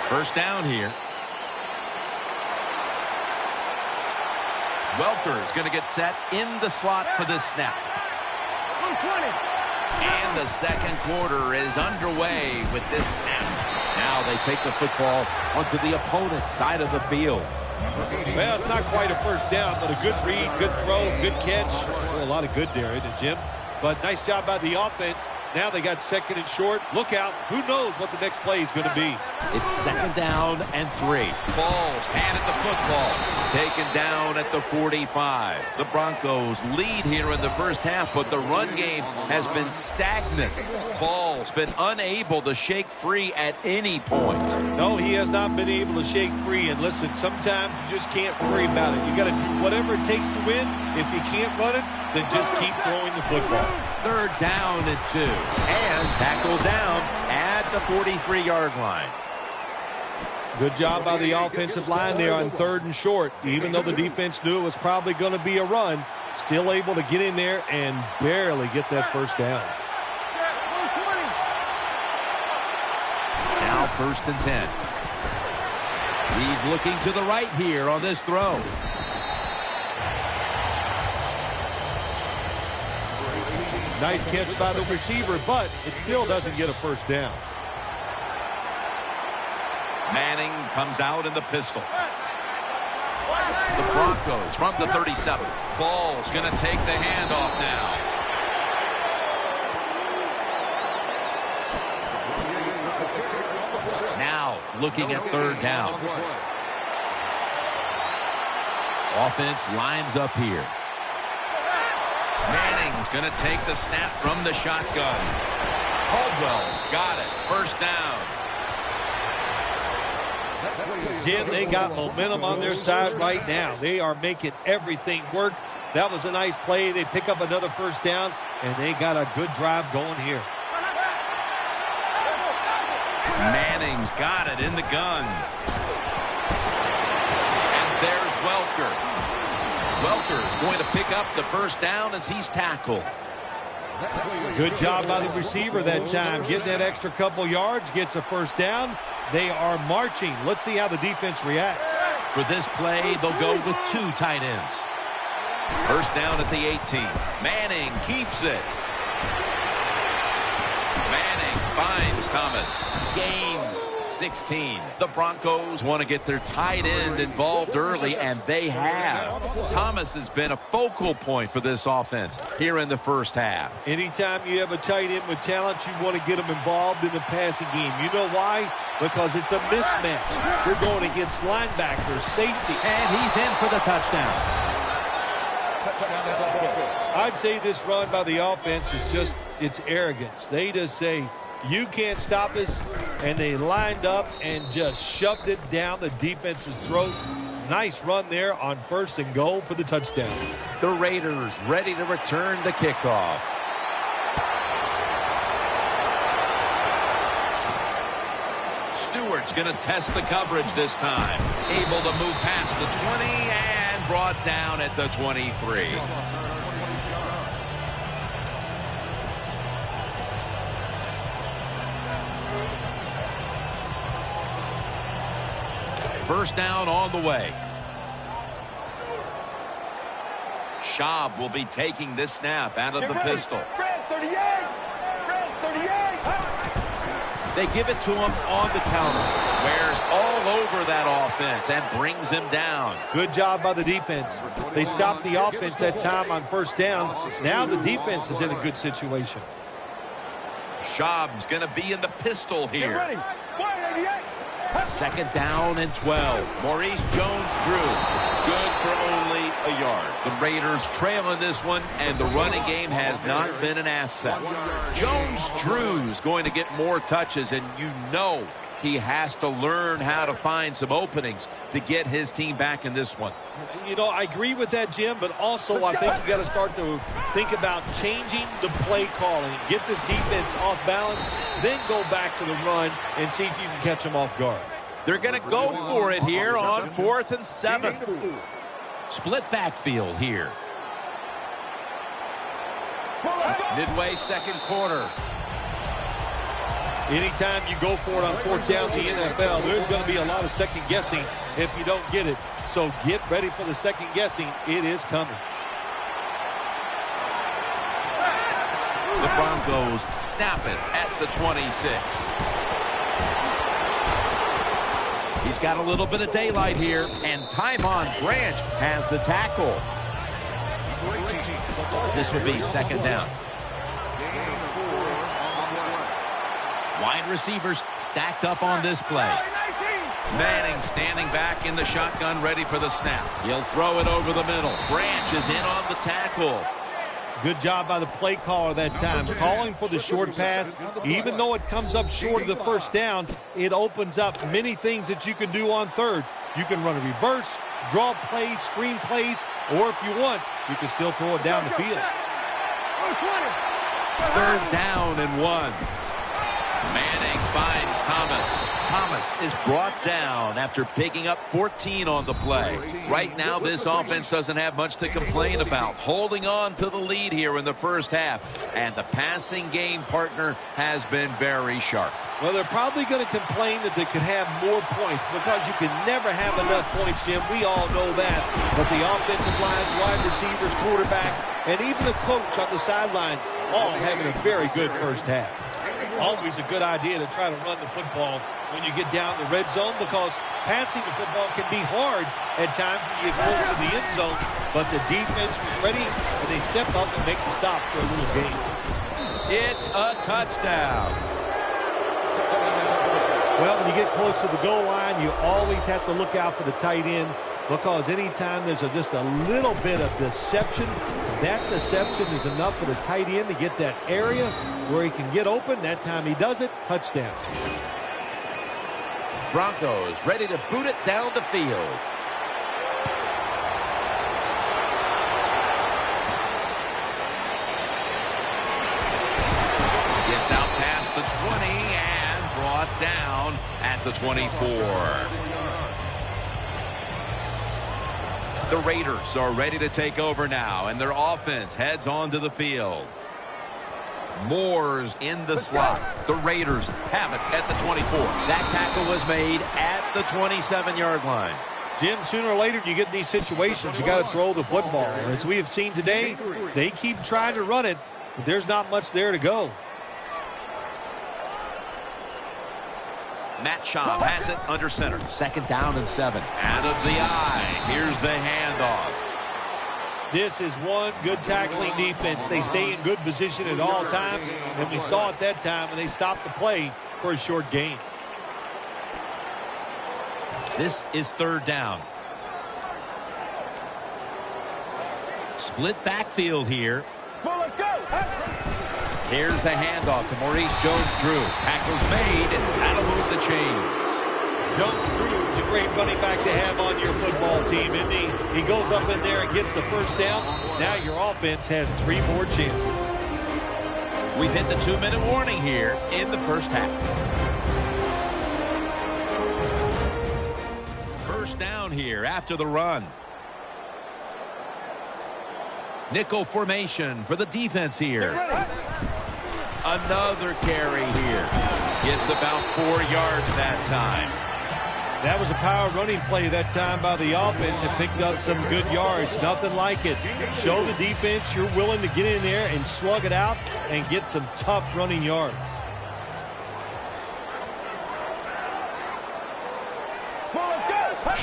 First down here. Welker's going to get set in the slot for this snap. 120. And the second quarter is underway with this snap. Now they take the football onto the opponent's side of the field. Well, it's not quite a first down, but a good read, good throw, good catch. Oh, a lot of good there, isn't it, Jim? But nice job by the offense. Now they got 2nd and short. Look out. Who knows what the next play is going to be. It's 2nd down and 3. Balls handed the football. Taken down at the 45. The Broncos lead here in the first half, but the run game has been stagnant. Ball's been unable to shake free at any point. No, he has not been able to shake free. And listen, sometimes you just can't worry about it. You got to do whatever it takes to win. If you can't run it, then just keep throwing the football. 3rd down and 2. And tackled down at the 43-yard line. Good job by the offensive line there on 3rd and short. Even though the defense knew it was probably going to be a run, still able to get in there and barely get that first down. Now 1st and 10. He's looking to the right here on this throw. Nice catch by the receiver, but it still doesn't get a first down. Manning comes out in the pistol. The Broncos from the 37. Ball's going to take the handoff now. Now looking at 3rd down. Offense lines up here. Manning's going to take the snap from the shotgun. Caldwell's got it. First down. Jim, they got momentum on their side right now. They are making everything work. That was a nice play. They pick up another first down, and they got a good drive going here. Manning's got it in the gun. And there's Welker. Welker's going to pick up the first down as he's tackled. Good job by the receiver that time. Getting that extra couple yards, gets a first down. They are marching. Let's see how the defense reacts. For this play, they'll go with 2 tight ends. First down at the 18. Manning keeps it. Manning finds Thomas. Gains 16. The Broncos want to get their tight end involved early, and they have. Thomas has been a focal point for this offense here in the first half. Anytime you have a tight end with talent, you want to get them involved in the passing game. You know why? Because it's a mismatch. They're going against linebackers, safety. And he's in for the touchdown. I'd say this run by the offense is just, it's arrogance. They just say, you can't stop us, and they lined up and just shoved it down the defense's throat. Nice run there on 1st and goal for the touchdown. The Raiders ready to return the kickoff. Stewart's going to test the coverage this time. Able to move past the 20 and brought down at the 23. First down on the way. Schaub will be taking this snap out of the pistol. Brad, 38. Brad, 38. They give it to him on the counter. Wears all over that offense and brings him down. Good job by the defense. They stopped the offense that time on 1st down. Now the defense is in a good situation. Schaub's going to be in the pistol Get here. ready. 188. 2nd down and 12. Maurice Jones-Drew, good for only a yard. The Raiders trail in this one, and the running game has not been an asset. Jones-Drew's going to get more touches, and you know He has to learn how to find some openings to get his team back in this one. You know, I agree with that, Jim, but also I think you got to start to think about changing the play calling. Get this defense off balance, then go back to the run and see if you can catch them off guard. They're going to go for it here on 4th and 7. Split backfield here. Midway second quarter. Anytime you go for it on 4th down in the NFL, there's going to be a lot of second guessing if you don't get it. So get ready for the second guessing. It is coming. The Broncos snap it at the 26. He's got a little bit of daylight here, and Tyvon Branch has the tackle. This will be second down. Wide receivers stacked up on this play. Manning standing back in the shotgun, ready for the snap. He'll throw it over the middle. Branch is in on the tackle. Good job by the play caller that time, calling for the short pass. Even though it comes up short of the first down, it opens up many things that you can do on third. You can run a reverse, draw plays, screen plays, or if you want, you can still throw it down the field. 3rd down and 1. Manning finds Thomas. Thomas is brought down after picking up 14 on the play. Right now, this offense doesn't have much to complain about. Holding on to the lead here in the first half. And the passing game partner has been very sharp. Well, they're probably going to complain that they could have more points because you can never have enough points, Jim. We all know that. But the offensive line, wide receivers, quarterback, and even the coach on the sideline all having a very good first half. Always a good idea to try to run the football when you get down the red zone because passing the football can be hard at times when you get close to the end zone. But the defense was ready, and they step up and make the stop for a little gain. It's a touchdown. Well, when you get close to the goal line, you always have to look out for the tight end because anytime there's just a little bit of deception, that deception is enough for the tight end to get that area where he can get open. That time he does it. Touchdown. Broncos ready to boot it down the field. Gets out past the 20 and brought down at the 24. The Raiders are ready to take over now, and their offense heads onto the field. Moore's in the slot. The Raiders have it at the 24. That tackle was made at the 27-yard line. Jim, sooner or later you get in these situations, you got to throw the football. As we have seen today, they keep trying to run it, but there's not much there to go. Matt Schaub has it under center. 2nd down and 7. Out of the eye. Here's the handoff. This is one good tackling defense. They stay in good position at all times, and we saw it that time, and they stopped the play for a short gain. This is 3rd down. Split backfield here. Let's go. Here's the handoff to Maurice Jones-Drew. Tackle's made, and that'll move the chains. Jones-Drew is a great running back to have on your football team, isn't he? He goes up in there and gets the first down. Now your offense has 3 more chances. We've hit the 2-minute warning here in the first half. First down here after the run. Nickel formation for the defense here. Another carry here. Gets about 4 yards that time. That was a power running play that time by the offense and picked up some good yards. Nothing like it. Show the defense you're willing to get in there and slug it out and get some tough running yards.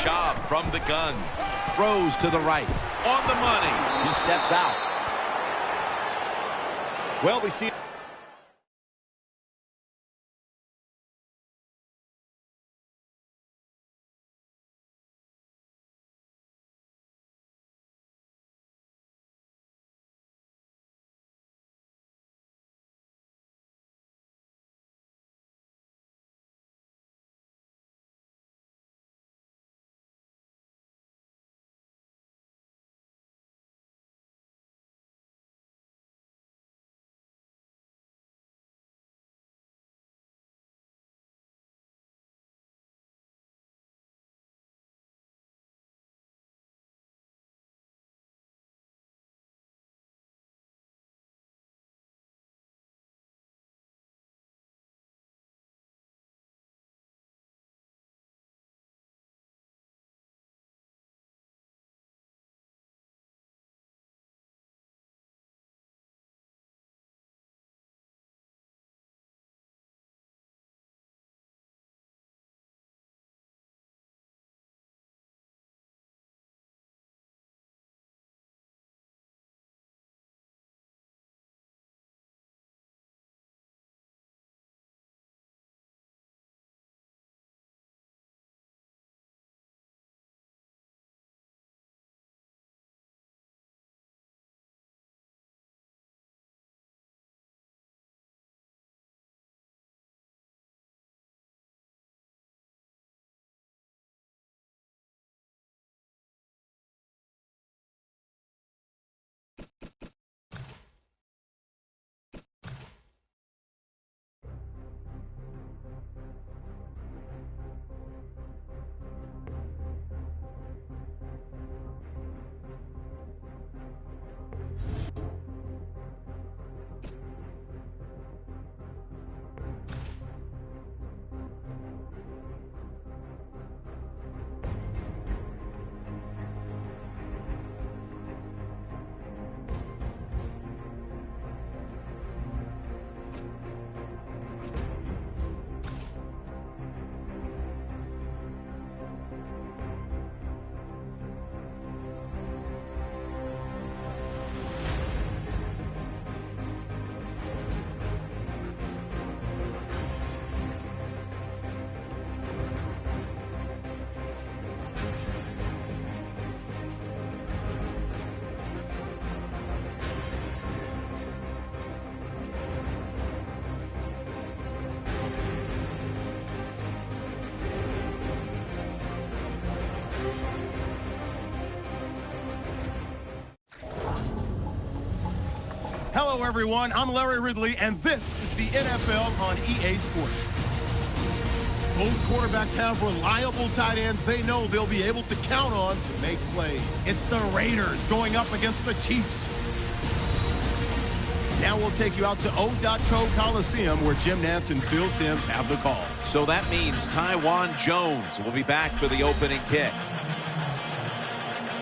Schaub from the gun. Throws to the right. On the money. He steps out. Well, we see Hello, everyone. I'm Larry Ridley, and this is the NFL on EA Sports. Both quarterbacks have reliable tight ends they know they'll be able to count on to make plays. It's the Raiders going up against the Chiefs. Now we'll take you out to O.Co Coliseum, where Jim Nantz and Phil Simms have the call. So that means Tywan Jones will be back for the opening kick.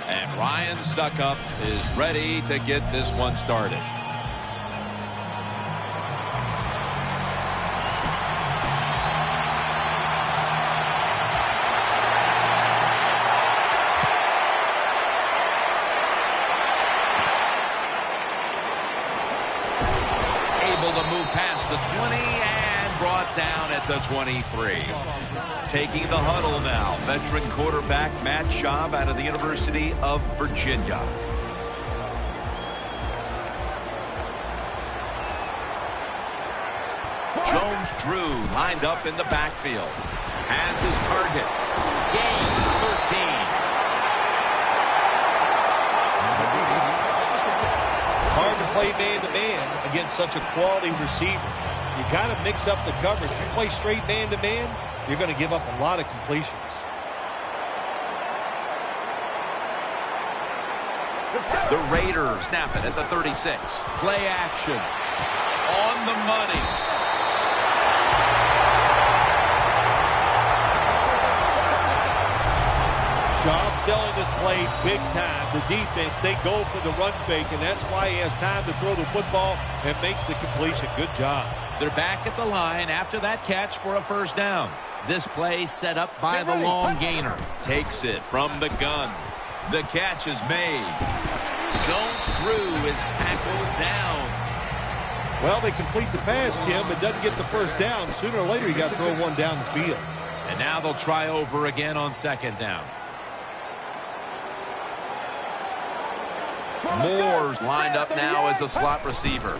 And Ryan Suckup is ready to get this one started. To move past the 20 and brought down at the 23. Taking the huddle now, veteran quarterback Matt Schaub out of the University of Virginia. Jones Drew lined up in the backfield. Has his target. Gain 13. Hard to play man-to-man against such a quality receiver. You got to mix up the coverage. You play straight man-to-man, you're going to give up a lot of completions. The Raiders snap it at the 36. Play action. On the money. Schaub selling this play big time. The defense, they go for the run fake, and that's why he has time to throw the football and makes the completion. Good job. They're back at the line after that catch for a first down. This play set up by the long gainer. Takes it from the gun. The catch is made. Jones Drew is tackled down. Well, they complete the pass, Jim, but doesn't get the first down. Sooner or later, you got to throw one down the field. And now they'll try over again on second down. Moore's lined up now as a slot receiver.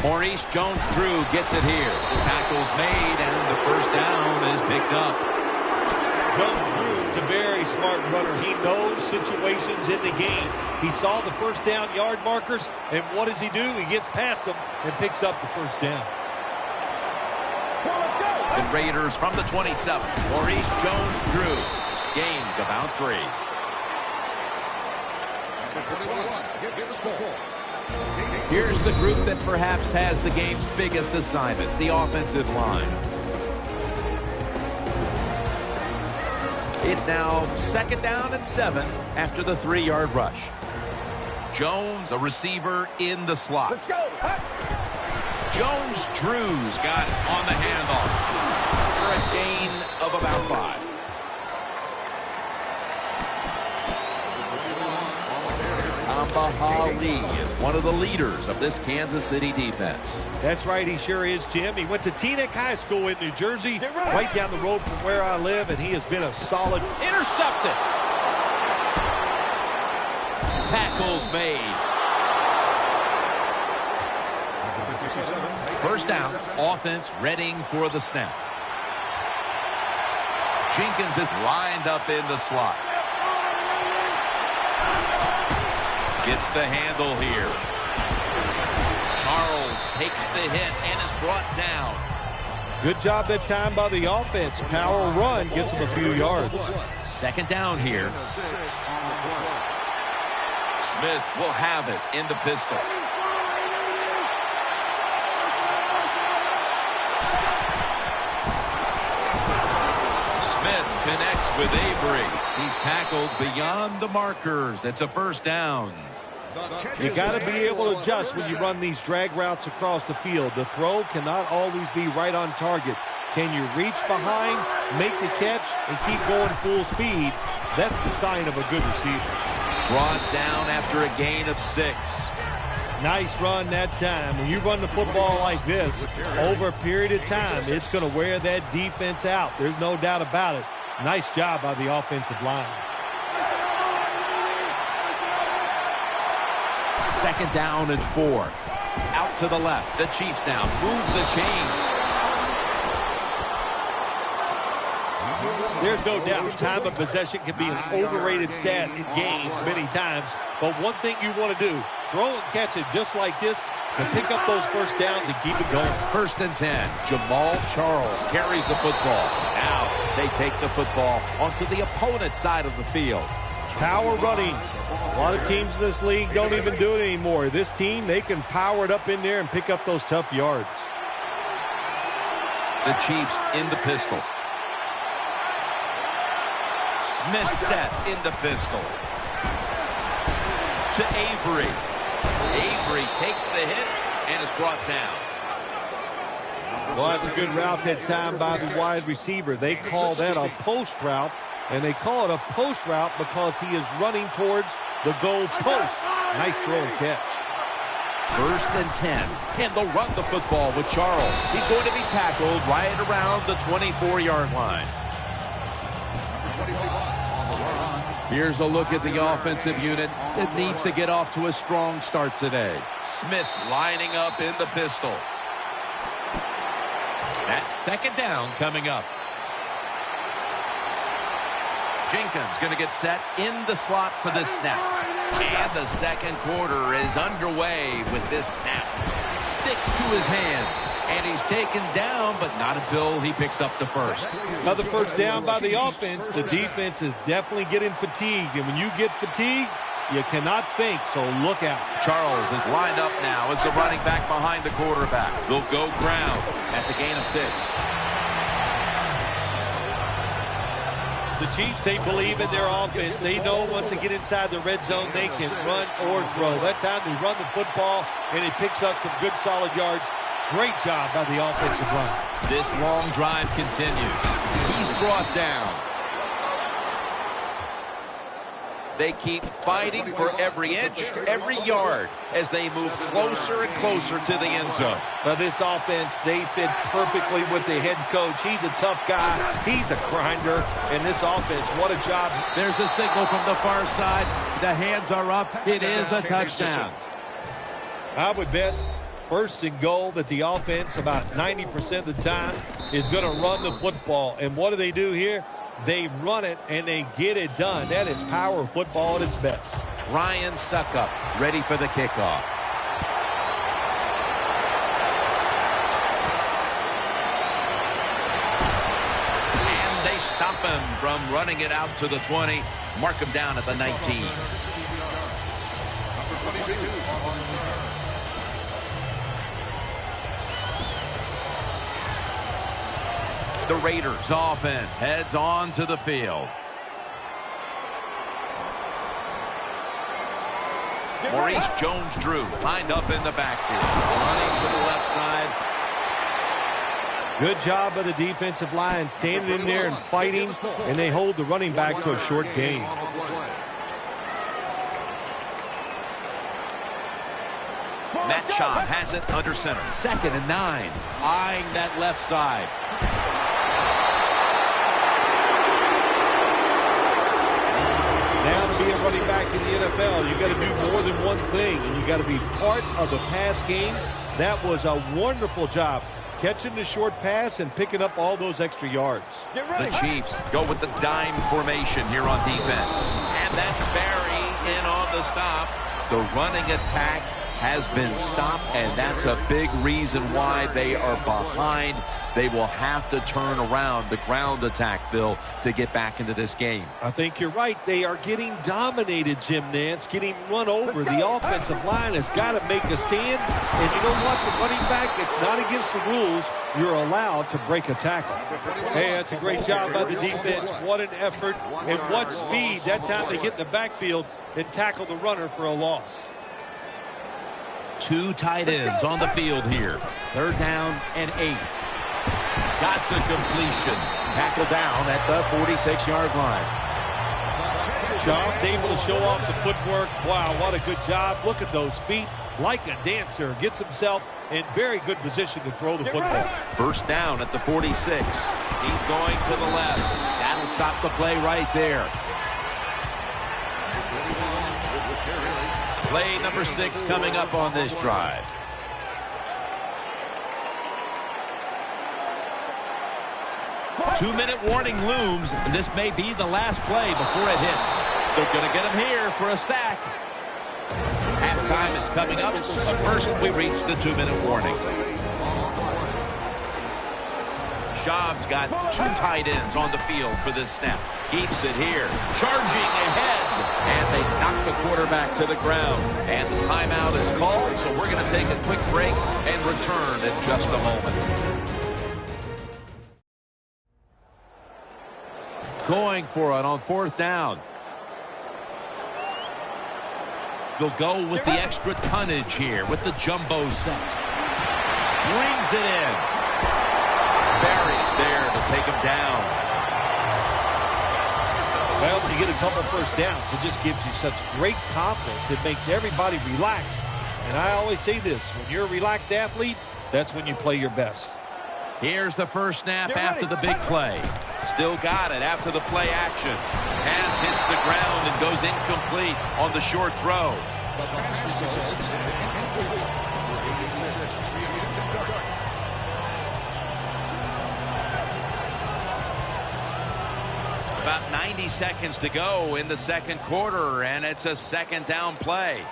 Maurice Jones-Drew gets it here. The tackle's made, and the first down is picked up. Jones-Drew is a very smart runner. He knows situations in the game. He saw the first down yard markers, and what does he do? He gets past them and picks up the first down. The Raiders from the 27. Maurice Jones-Drew gains about 3. Here's the group that perhaps has the game's biggest assignment, the offensive line. It's now second down and 7 after the 3-yard rush. Jones, a receiver in the slot. Let's go. Jones-Drew's got it on the handoff for a gain of about 5. Ali is one of the leaders of this Kansas City defense. That's right, he sure is, Jim. He went to Teaneck High School in New Jersey, right down the road from where I live, and he has been a solid. Intercepted. Tackles made. First down, offense readying for the snap. Jenkins is lined up in the slot. Gets the handle here. Charles takes the hit and is brought down. Good job that time by the offense. Power run gets him a few yards. Second down here. Smith will have it in the pistol. Smith connects with Avery. He's tackled beyond the markers. That's a first down. You got to be able to adjust when you run these drag routes across the field. The throw cannot always be right on target. Can you reach behind, make the catch, and keep going full speed? That's the sign of a good receiver. Brought down after a gain of 6. Nice run that time. When you run the football like this, over a period of time, it's going to wear that defense out. There's no doubt about it. Nice job by the offensive line. Second down and 4. Out to the left. The Chiefs now move the chains. There's no doubt time of possession can be an overrated stat in games many times. But one thing you want to do, throw and catch it just like this and pick up those first downs and keep it going. First and 10. Jamal Charles carries the football. Now they take the football onto the opponent's side of the field. Power running. A lot of teams in this league don't even do it anymore. This team, they can power it up in there and pick up those tough yards. The Chiefs in the pistol. Smith set in the pistol. To Avery. Avery takes the hit and is brought down. Well, that's a good route that time by the wide receiver. They call that a post route, and they call it a post route because he is running towards the goal post. Nice throw and catch. First and 10. And they'll run the football with Charles. He's going to be tackled right around the 24-yard line. Here's a look at the offensive unit that needs to get off to a strong start today. Smith's lining up in the pistol. That's second down coming up. Jenkins going to get set in the slot for this snap. And the second quarter is underway with this snap. Sticks to his hands. And he's taken down, but not until he picks up the first. Another first down by the offense. The defense is definitely getting fatigued. And when you get fatigued, you cannot think, so look out. Charles is lined up now as the running back behind the quarterback. They'll go ground. That's a gain of 6. The Chiefs, they believe in their offense. They know once they get inside the red zone, they can run or throw. That time they run the football, and it picks up some good solid yards. Great job by the offensive line. This long drive continues. He's brought down. They keep fighting for every inch, every yard as they move closer and closer to the end zone. Now this offense, they fit perfectly with the head coach. He's a tough guy. He's a grinder. And this offense, what a job. There's a signal from the far side. The hands are up. It is a touchdown. I would bet first and goal that the offense about 90% of the time is going to run the football. And what do here? They run it and they get it done. That is power football at its best. Ryan Suckup ready for the kickoff. And they stop him from running it out to the 20. Mark him down at the 19. The Raiders offense heads on to the field. Maurice Jones-Drew lined up in the backfield. Running to the left side. Good job by the defensive line, standing in there and fighting, and they hold the running back to a short gain. Matt Schaub has it under center. Second and 9. Eyeing that left side. Now to be a running back in the NFL, you got to do more than one thing, and you got to be part of the pass game. That was a wonderful job, catching the short pass and picking up all those extra yards. The Chiefs go with the dime formation here on defense. And that's Barry in on the stop. The running attack has been stopped, and that's a big reason why they are behind. They will have to turn around the ground attack, Phil, to get back into this game. I think you're right. They are getting dominated, Jim Nance, getting run over. The offensive line has got to make a stand. And you know what? The running back, it's not against the rules. You're allowed to break a tackle. Hey, that's a great job by the defense. What an effort and what speed. That time they get in the backfield and tackle the runner for a loss. 2 tight ends on the field here. 3rd down and 8. Got the completion. Tackle down at the 46-yard line. Jobs able to show off the footwork. Wow, what a good job. Look at those feet. Like a dancer. Gets himself in very good position to throw the football. 1st down at the 46. He's going to the left. That'll stop the play right there. Play number 6 coming up on this drive. Two-minute warning looms, and this may be the last play before it hits. They're going to get him here for a sack. Halftime is coming up, but first we reach the 2-minute warning. Schaub's got 2 tight ends on the field for this snap. Keeps it here, charging ahead, and they knock the quarterback to the ground. And the timeout is called, so we're going to take a quick break and return in just a moment. Going for it on 4th down. They'll go with the extra tonnage here with the jumbo set. Brings it in. Barry's there to take him down. Well, you get a couple 1st downs. It just gives you such great confidence. It makes everybody relax. And I always say this, when you're a relaxed athlete, that's when you play your best. Here's the first snap after the big play. Still got it after the play action. Pass hits the ground and goes incomplete on the short throw. About 90 seconds to go in the 2nd quarter, and it's a 2nd down play.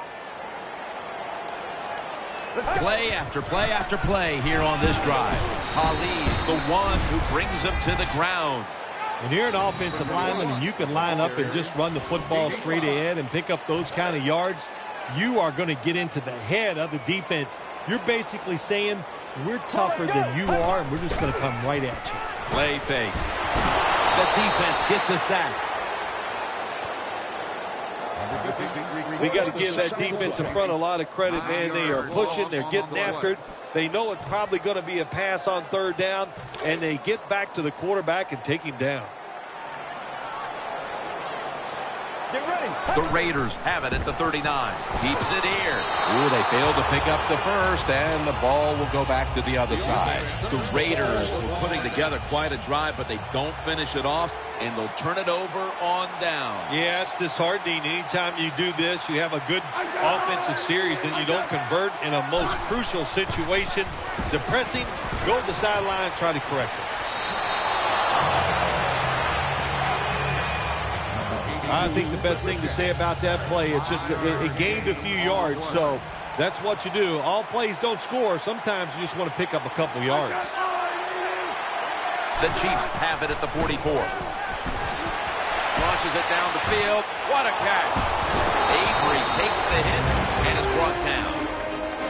Play after play after play here on this drive. Khalid's the one who brings him to the ground. When you're an offensive lineman and you can line up and just run the football straight ahead and pick up those kind of yards, you are going to get into the head of the defense. You're basically saying, we're tougher than you are, and we're just going to come right at you. Play fake. The defense gets a sack. We got to give that defensive front a lot of credit, man. They are pushing. They're getting after it. They know it's probably going to be a pass on 3rd down, and they get back to the quarterback and take him down. The Raiders have it at the 39. Keeps it here. Ooh, they failed to pick up the first, and the ball will go back to the other side. The Raiders were putting together quite a drive, but they don't finish it off, and they'll turn it over on down. Yeah, it's disheartening. Anytime you do this, you have a good offensive series, and you don't convert in a most crucial situation. Depressing. Go to the sideline and try to correct it. I think the best thing to say about that play, it's just it gained a few yards, so that's what you do. All plays don't score. Sometimes you just want to pick up a couple yards. The Chiefs have it at the 44. Launches it down the field. What a catch. Avery takes the hit and is brought down.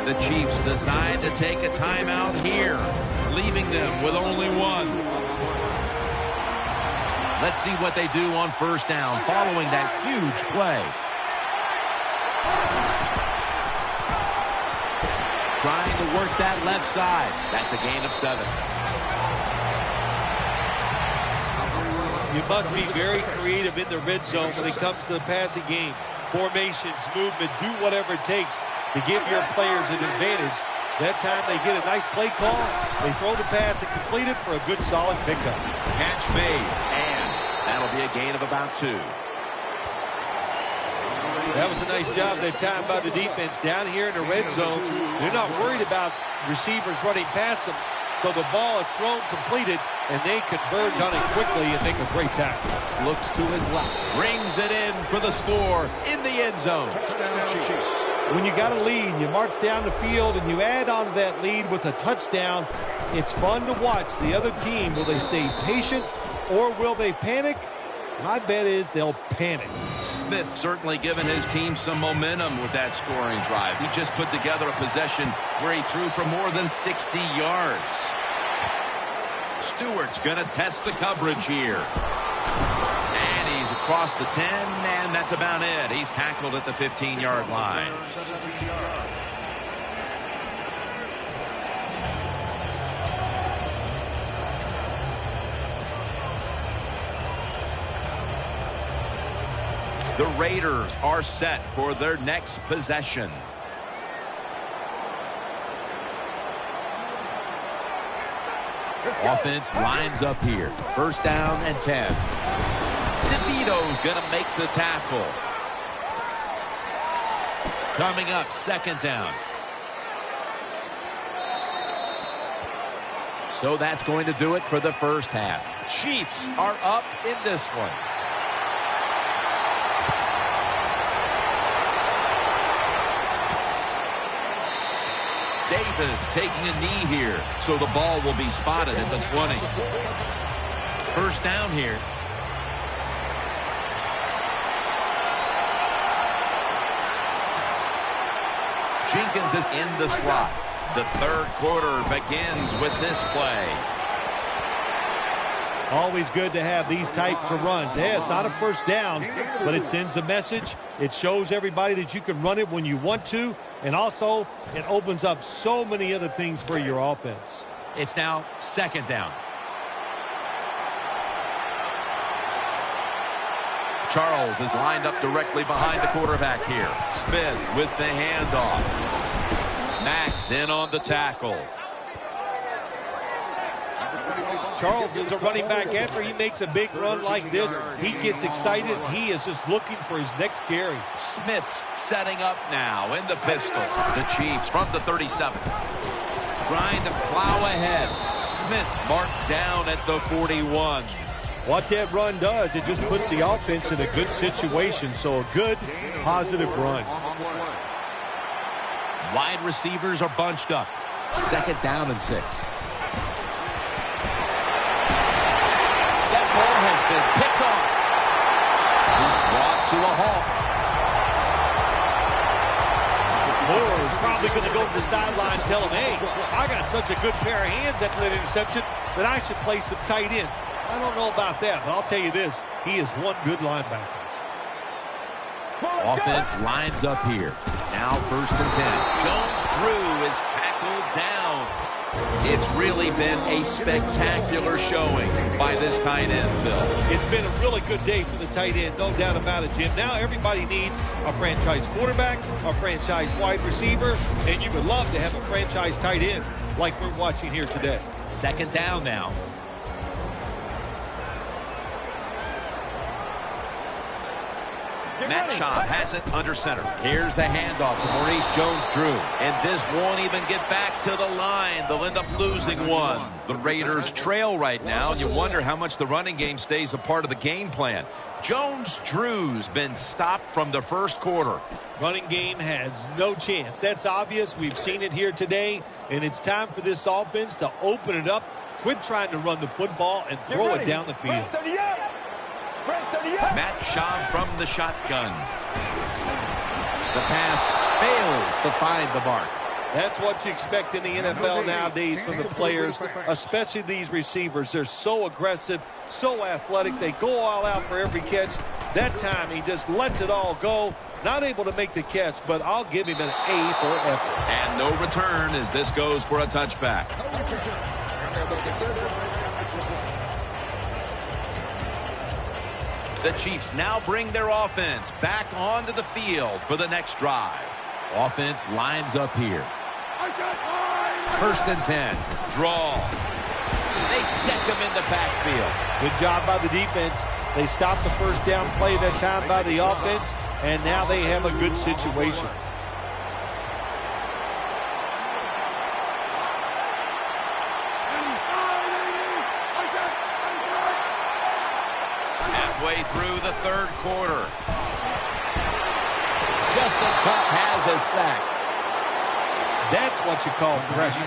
The Chiefs decide to take a timeout here, leaving them with only one. Let's see what they do on 1st down following that huge play. Trying to work that left side. That's a gain of 7. You must be very creative in the red zone when it comes to the passing game. Formations, movement, do whatever it takes to give your players an advantage. That time they get a nice play call. They throw the pass and complete it for a good, solid pickup. Catch made, and that'll be a gain of about 2. That was a nice job that time by the defense down here in the red zone. They're not worried about receivers running past them. So the ball is thrown, completed, and they converge on it quickly and make a great tackle. Looks to his left. Brings it in for the score in the end zone. When you got a lead and you march down the field and you add on to that lead with a touchdown, it's fun to watch the other team. Will they stay patient or will they panic? My bet is they'll panic. Smith certainly given his team some momentum with that scoring drive. He just put together a possession where he threw for more than 60 yards. Stewart's going to test the coverage here. And he's across the 10, and that's about it. He's tackled at the 15-yard line. The Raiders are set for their next possession. Offense lines up here. First down and 10. DeVito's going to make the tackle. Coming up, second down. So that's going to do it for the first half. Chiefs are up in this one. Davis taking a knee here, so the ball will be spotted at the 20. First down here. Jenkins is in the slot. The third quarter begins with this play. Always good to have these types of runs. Yeah, it's not a first down, but it sends a message. It shows everybody that you can run it when you want to, and also it opens up so many other things for your offense. It's now second down. Charles is lined up directly behind the quarterback here. Smith with the handoff. Max in on the tackle. Charles is a running back. After he makes a big run like this, he gets excited. He is just looking for his next carry. Smith's setting up now in the pistol. The Chiefs from the 37. Trying to plow ahead. Smith marked down at the 41. What that run does, it just puts the offense in a good situation. So a good, positive run. Wide receivers are bunched up. Second down and 6. That ball has been picked off. He's brought to a halt. Moore is probably going to go to the sideline and tell him, hey, I got such a good pair of hands after that interception that I should play some tight end. I don't know about that, but I'll tell you this, he is one good linebacker. Offense lines up here. Now first and 10. Jones-Drew is tackled down. It's really been a spectacular showing by this tight end, Phil. It's been a really good day for the tight end, no doubt about it, Jim. Now everybody needs a franchise quarterback, a franchise wide receiver, and you would love to have a franchise tight end like we're watching here today. Second down now. Matt Schaub has it under center. Here's the handoff to Maurice Jones-Drew. And this won't even get back to the line. They'll end up losing one. The Raiders trail right now, and you wonder how much the running game stays a part of the game plan. Jones-Drew's been stopped from the first quarter. Running game has no chance. That's obvious. We've seen it here today, and it's time for this offense to open it up, quit trying to run the football, and throw it down the field. Matt Schaub from the shotgun. The pass fails to find the mark. That's what you expect in the NFL nowadays from the players, especially these receivers. They're so aggressive, so athletic. They go all out for every catch. That time he just lets it all go. Not able to make the catch, but I'll give him an A for effort. And no return as this goes for a touchback. The Chiefs now bring their offense back onto the field for the next drive. Offense lines up here. First and 10. Draw. They deck him in the backfield. Good job by the defense. They stopped the first down play that time by the offense, and now they have a good situation. Halfway through the third quarter. Justin Tuck has a sack. That's what you call pressure.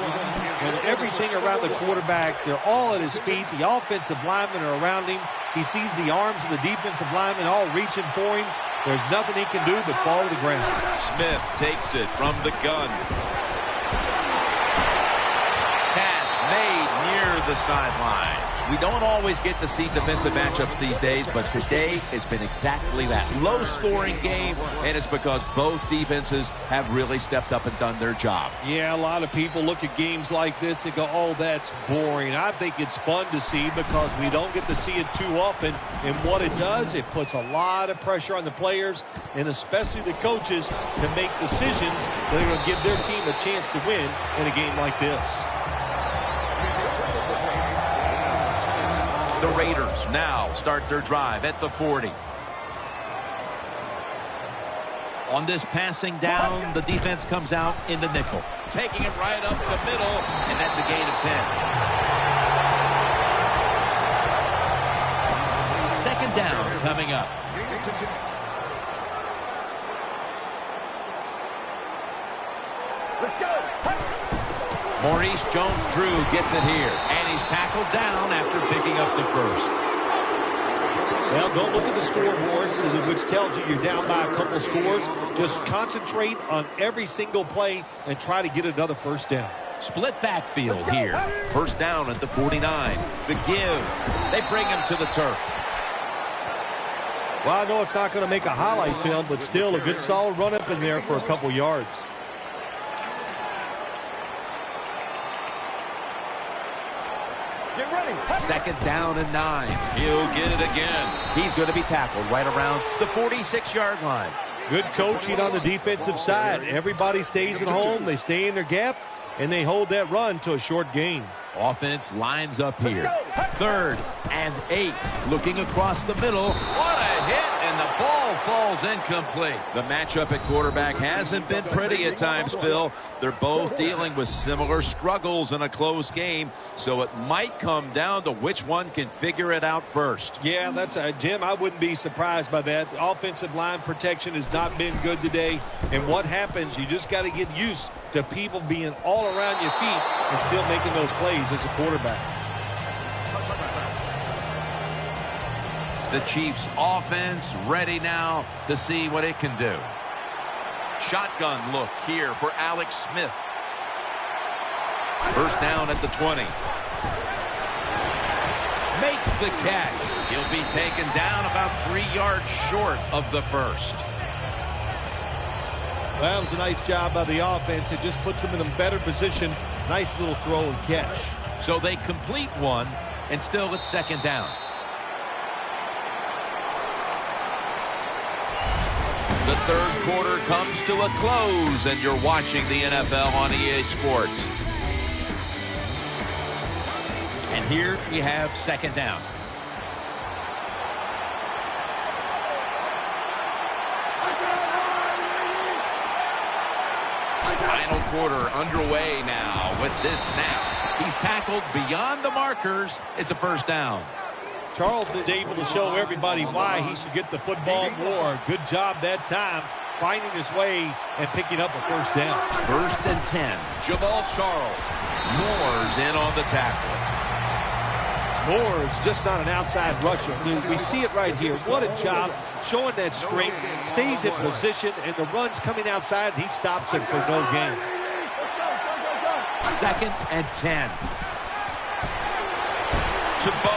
When everything around the quarterback, they're all at his feet. The offensive linemen are around him. He sees the arms of the defensive linemen all reaching for him. There's nothing he can do but fall to the ground. Smith takes it from the gun. Catch made near the sideline. We don't always get to see defensive matchups these days, but today it's been exactly that. Low-scoring game, and it's because both defenses have really stepped up and done their job. Yeah, a lot of people look at games like this and go, oh, that's boring. I think it's fun to see because we don't get to see it too often. And what it does, it puts a lot of pressure on the players and especially the coaches to make decisions that are going to give their team a chance to win in a game like this. The Raiders now start their drive at the 40. On this passing down, the defense comes out in the nickel. Taking it right up the middle, and that's a gain of 10. Second down coming up. Let's go. Maurice Jones-Drew gets it here, and he's tackled down after picking up the first. Well, don't look at the scoreboards, which tells you you're down by a couple scores. Just concentrate on every single play and try to get another first down. Split backfield here. First down at the 49. The give. They bring him to the turf. Well, I know it's not going to make a highlight film, but still a good solid run up in there for a couple yards. Get ready. Second down and 9. He'll get it again. He's going to be tackled right around the 46-yard line. Good coaching on the defensive side. Everybody stays at home. They stay in their gap, and they hold that run to a short gain. Offense lines up here. 3rd and 8. Looking across the middle. What a hit, and the ball falls incomplete. The matchup at quarterback hasn't been pretty at times, Phil. They're both dealing with similar struggles in a close game, so it might come down to which one can figure it out first. Yeah, that's Jim, I wouldn't be surprised by that. The offensive line protection has not been good today, and what happens, you just got to get used to people being all around your feet and still making those plays as a quarterback. The Chiefs offense ready now to see what it can do. Shotgun look here for Alex Smith. First down at the 20. Makes the catch. He'll be taken down about 3 yards short of the first. Well, that was a nice job by the offense. It just puts them in a better position. Nice little throw and catch. So they complete one, and still it's second down. The third quarter comes to a close, and you're watching the NFL on EA Sports. And here we have second down. Final quarter underway now with this snap. He's tackled beyond the markers. It's a first down. Charles is able to show everybody why he should get the football more. Good job that time, finding his way and picking up a first down. First and 10. Jamal Charles. Moore's in on the tackle. Moore is just not an outside rusher. We see it right here. What a job showing that strength. Stays in position, and the run's coming outside. He stops it for no gain. Second and 10. Chabot.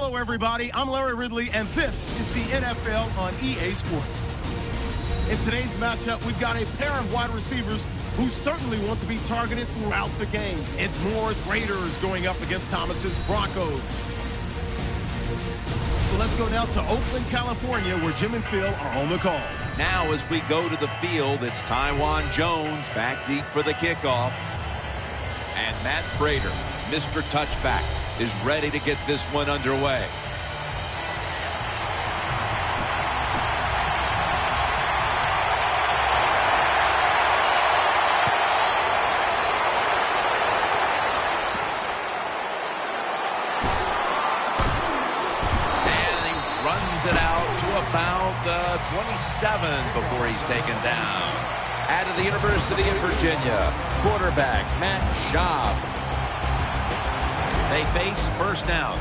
Hello, everybody. I'm Larry Ridley, and this is the NFL on EA Sports. In today's matchup, we've got a pair of wide receivers who certainly want to be targeted throughout the game. It's Moore's Raiders going up against Thomas's Broncos. So let's go now to Oakland, California, where Jim and Phil are on the call. Now as we go to the field, it's Tywan Jones back deep for the kickoff. And Matt Prater, Mr. Touchback, is ready to get this one underway. It out to about 27 before he's taken down. Out of the University of Virginia, quarterback Matt Schaub. They face first down.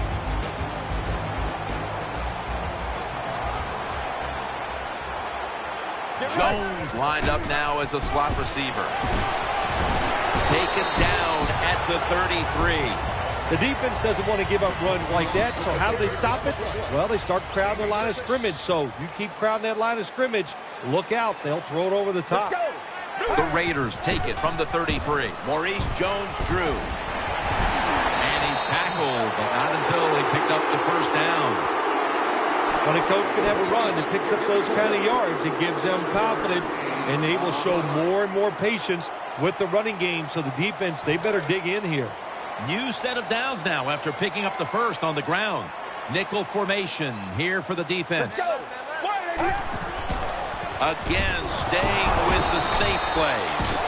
Jones lined up now as a slot receiver. Taken down at the 33. The defense doesn't want to give up runs like that, so how do they stop it? Well, they start crowding their line of scrimmage, so you keep crowding that line of scrimmage, look out, they'll throw it over the top. The Raiders take it from the 33. Maurice Jones-Drew. And he's tackled, but not until he picked up the first down. When a coach can have a run that picks up those kind of yards, it gives them confidence, and they will show more and more patience with the running game, so the defense, they better dig in here. New set of downs now after picking up the first on the ground. Nickel formation here for the defense. Again, staying with the safe plays.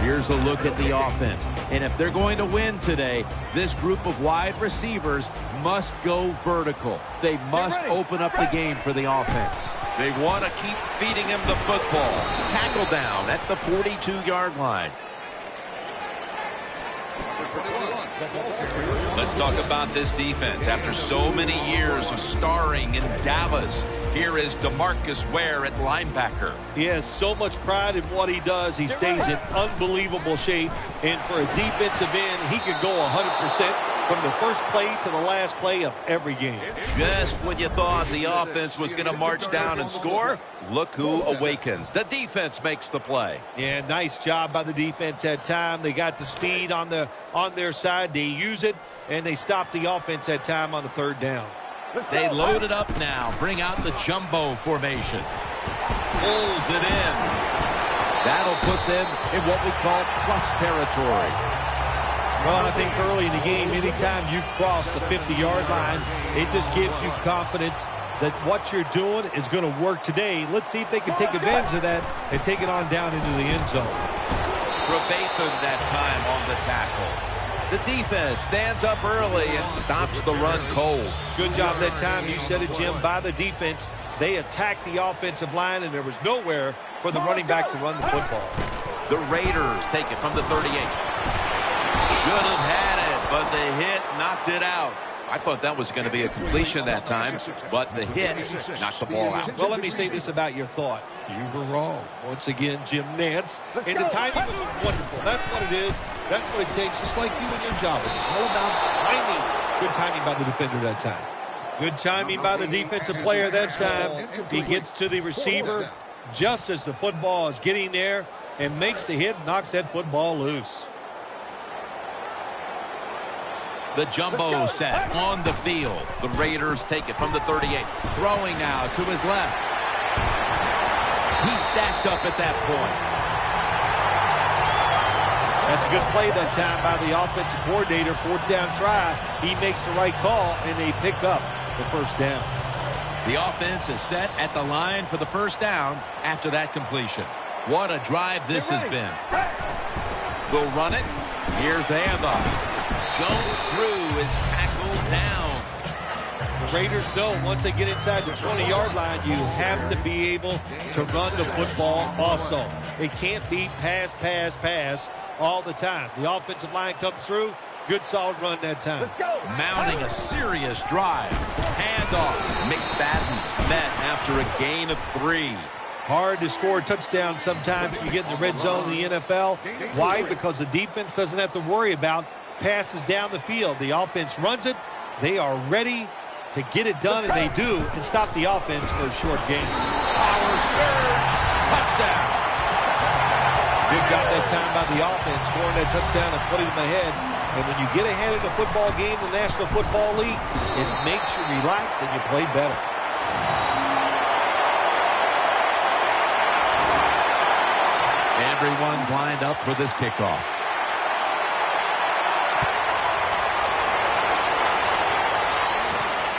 Here's a look at the offense. And if they're going to win today, this group of wide receivers must go vertical. They must open up the game for the offense. They want to keep feeding him the football. Tackle down at the 42-yard line. Let's talk about this defense. After so many years of starring in Dallas, here is DeMarcus Ware at linebacker. He has so much pride in what he does. He stays in unbelievable shape. And for a defensive end, he can go 100% from the first play to the last play of every game. Just when you thought the offense was going to march down and score, look who awakens. The defense makes the play. Yeah, nice job by the defense that time. They got the speed on their side. They use it, and they stop the offense that time on the third down. They load it up now. Bring out the jumbo formation. Pulls it in. That'll put them in what we call plus territory. Well, I think early in the game, anytime you cross the 50-yard line, it just gives you confidence that what you're doing is going to work today. Let's see if they can take advantage of that and take it on down into the end zone. Trevathan that time on the tackle. The defense stands up early and stops the run cold. Good job that time. You said it, Jim, by the defense. They attacked the offensive line, and there was nowhere for the running back to run the football. The Raiders take it from the 38. Should have had it, but the hit knocked it out. I thought that was going to be a completion that time, but the hit knocked the ball out. Well, let me say this about your thought. You were wrong. Once again, Jim Nance. And the timing was wonderful. That's what it is. That's what it takes, just like you and your job. It's all about timing. Good timing by the defender that time. Good timing by the defensive player that time. He gets to the receiver just as the football is getting there and makes the hit, knocks that football loose. The jumbo set on the field. The Raiders take it from the 38. Throwing now to his left. He's stacked up at that point. That's a good play that time by the offensive coordinator. Fourth down try. He makes the right call, and they pick up the first down. The offense is set at the line for the first down after that completion. What a drive this has been. They'll run it. Here's the handoff. Jones-Drew is tackled down. The Raiders know once they get inside the 20-yard line, you have to be able to run the football also. It can't be pass, pass, pass all the time. The offensive line comes through. Good solid run that time. Let's go. Mounting a serious drive. Handoff. McFadden's met after a gain of 3. Hard to score a touchdown sometimes when you get in the red zone in the NFL. Why? Because the defense doesn't have to worry about passes down the field. The offense runs it. They are ready to get it done, and they do, and stop the offense for a short gain. Power surge. Touchdown. Good job that time by the offense, scoring that touchdown and putting them ahead. And when you get ahead in a football game, the National Football League, it makes you relax and you play better. Everyone's lined up for this kickoff.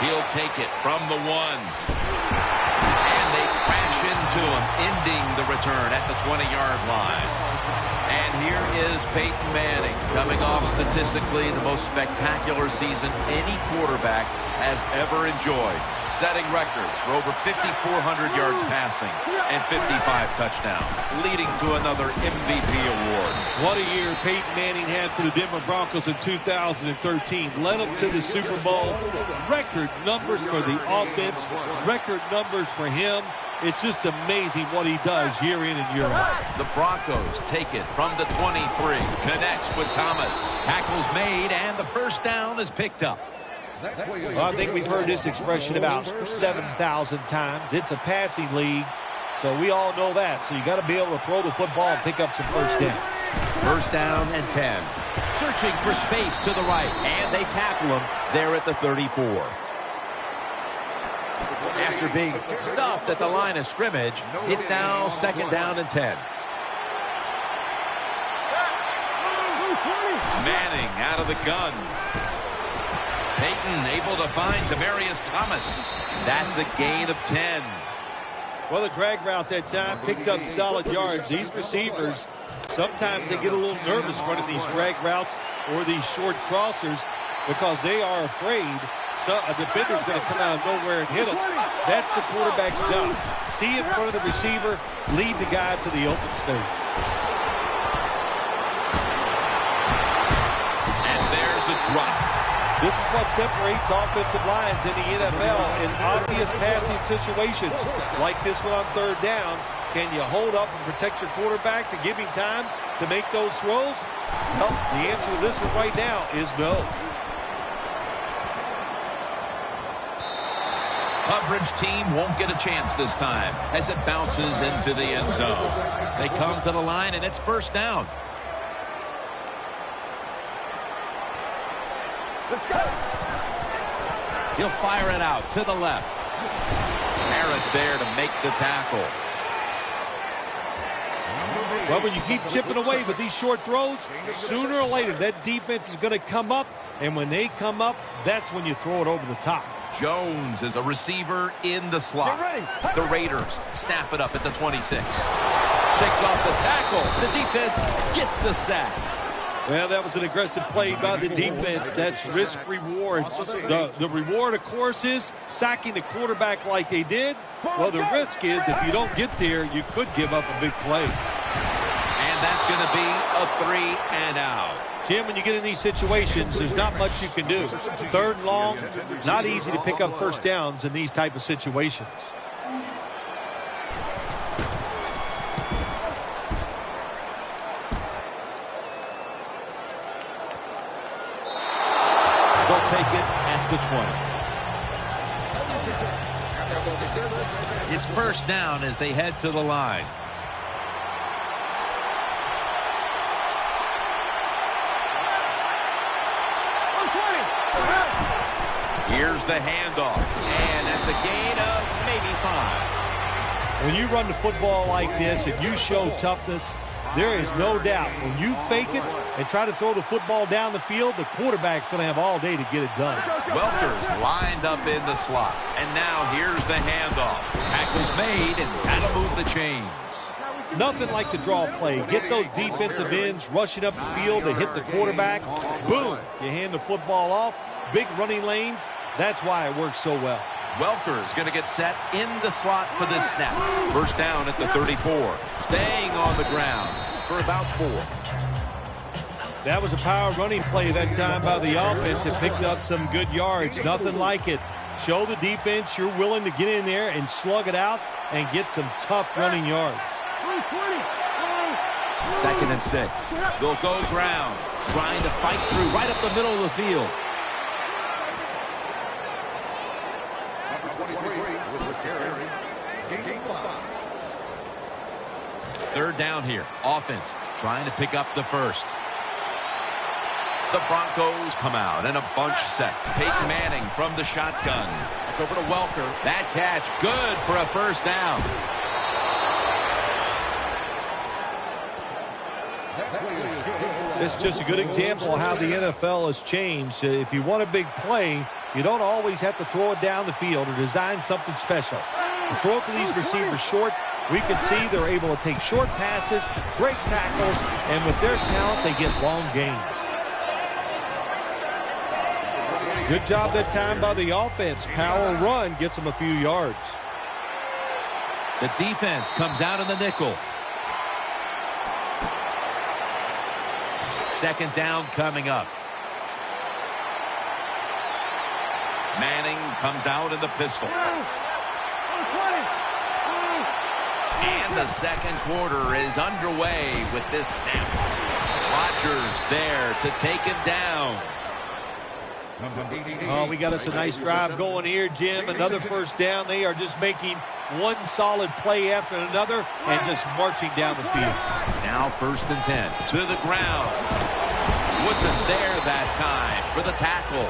He'll take it from the 1. And they crash into him, ending the return at the 20-yard line. And here is Peyton Manning, coming off statistically the most spectacular season any quarterback has ever enjoyed, setting records for over 5,400 yards passing and 55 touchdowns, leading to another MVP award. What a year Peyton Manning had for the Denver Broncos in 2013. Led them to the Super Bowl. Record numbers for the offense, record numbers for him. It's just amazing what he does year in and year out. The Broncos take it from the 23. Connects with Thomas. Tackles made, and the first down is picked up. Well, I think we've heard this expression about 7,000 times. It's a passing league, so we all know that. So you got to be able to throw the football and pick up some first downs. First down and 10. Searching for space to the right, and they tackle him there at the 34. After being stuffed at the line of scrimmage, it's now second down and 10. Manning out of the gun. Peyton able to find Demaryius Thomas. That's a gain of 10. Well, the drag route that time picked up solid yards. These receivers, sometimes they get a little nervous running these drag routes or these short crossers because they are afraid a defender's going to come out of nowhere and hit them. That's the quarterback's job. See in front of the receiver, lead the guy to the open space. And there's a drop. This is what separates offensive lines in the NFL in obvious passing situations. Like this one on third down, can you hold up and protect your quarterback to give him time to make those throws? Well, the answer to this one right now is no. Coverage team won't get a chance this time as it bounces into the end zone. They come to the line, and it's first down. Let's go. He'll fire it out to the left. Harris there to make the tackle. Well, when you keep chipping away with these short throws, sooner or later that defense is going to come up, and when they come up, that's when you throw it over the top. Jones is a receiver in the slot. The Raiders snap it up at the 26. Shakes off the tackle. The defense gets the sack. Well, that was an aggressive play by the defense. That's risk-reward. The reward, of course, is sacking the quarterback like they did. Well, the risk is if you don't get there, you could give up a big play. And that's going to be a 3 and out. Jim, when you get in these situations, there's not much you can do. Third and long, not easy to pick up first downs in these type of situations. They'll take it at the 20. It's first down as they head to the line. Here's the handoff, and that's a gain of maybe 5. When you run the football like this and you show toughness, there is no doubt when you fake it and try to throw the football down the field, the quarterback's going to have all day to get it done. Welker's lined up in the slot, and now here's the handoff. Tackle's made, and that'll move the chains. Nothing like the draw play. Get those defensive ends rushing up the field to hit the quarterback. Boom, you hand the football off. Big running lanes. That's why it works so well. Welker's going to get set in the slot for this snap. First down at the 34. Staying on the ground for about 4. That was a power running play that time by the offense. It picked up some good yards. Nothing like it. Show the defense you're willing to get in there and slug it out and get some tough running yards. 2nd and 6. They'll go ground, trying to fight through right up the middle of the field. Third down here. Offense trying to pick up the first. The Broncos come out in a bunch set. Peyton Manning from the shotgun. It's over to Welker. That catch good for a first down. This is just a good example of how the NFL has changed. If you want a big play, you don't always have to throw it down the field or design something special. To throw it to these receivers short, we can see they're able to take short passes, great tackles, and with their talent, they get long gains. Good job that time by the offense. Power run gets them a few yards. The defense comes out in the nickel. 2nd down coming up. Manning comes out in the pistol. And the second quarter is underway with this snap. Rodgers there to take him down. Oh, we got us a nice drive going here, Jim. Another first down. They are just making one solid play after another and just marching down the field. Now 1st and 10 to the ground. Woodson's there that time for the tackle.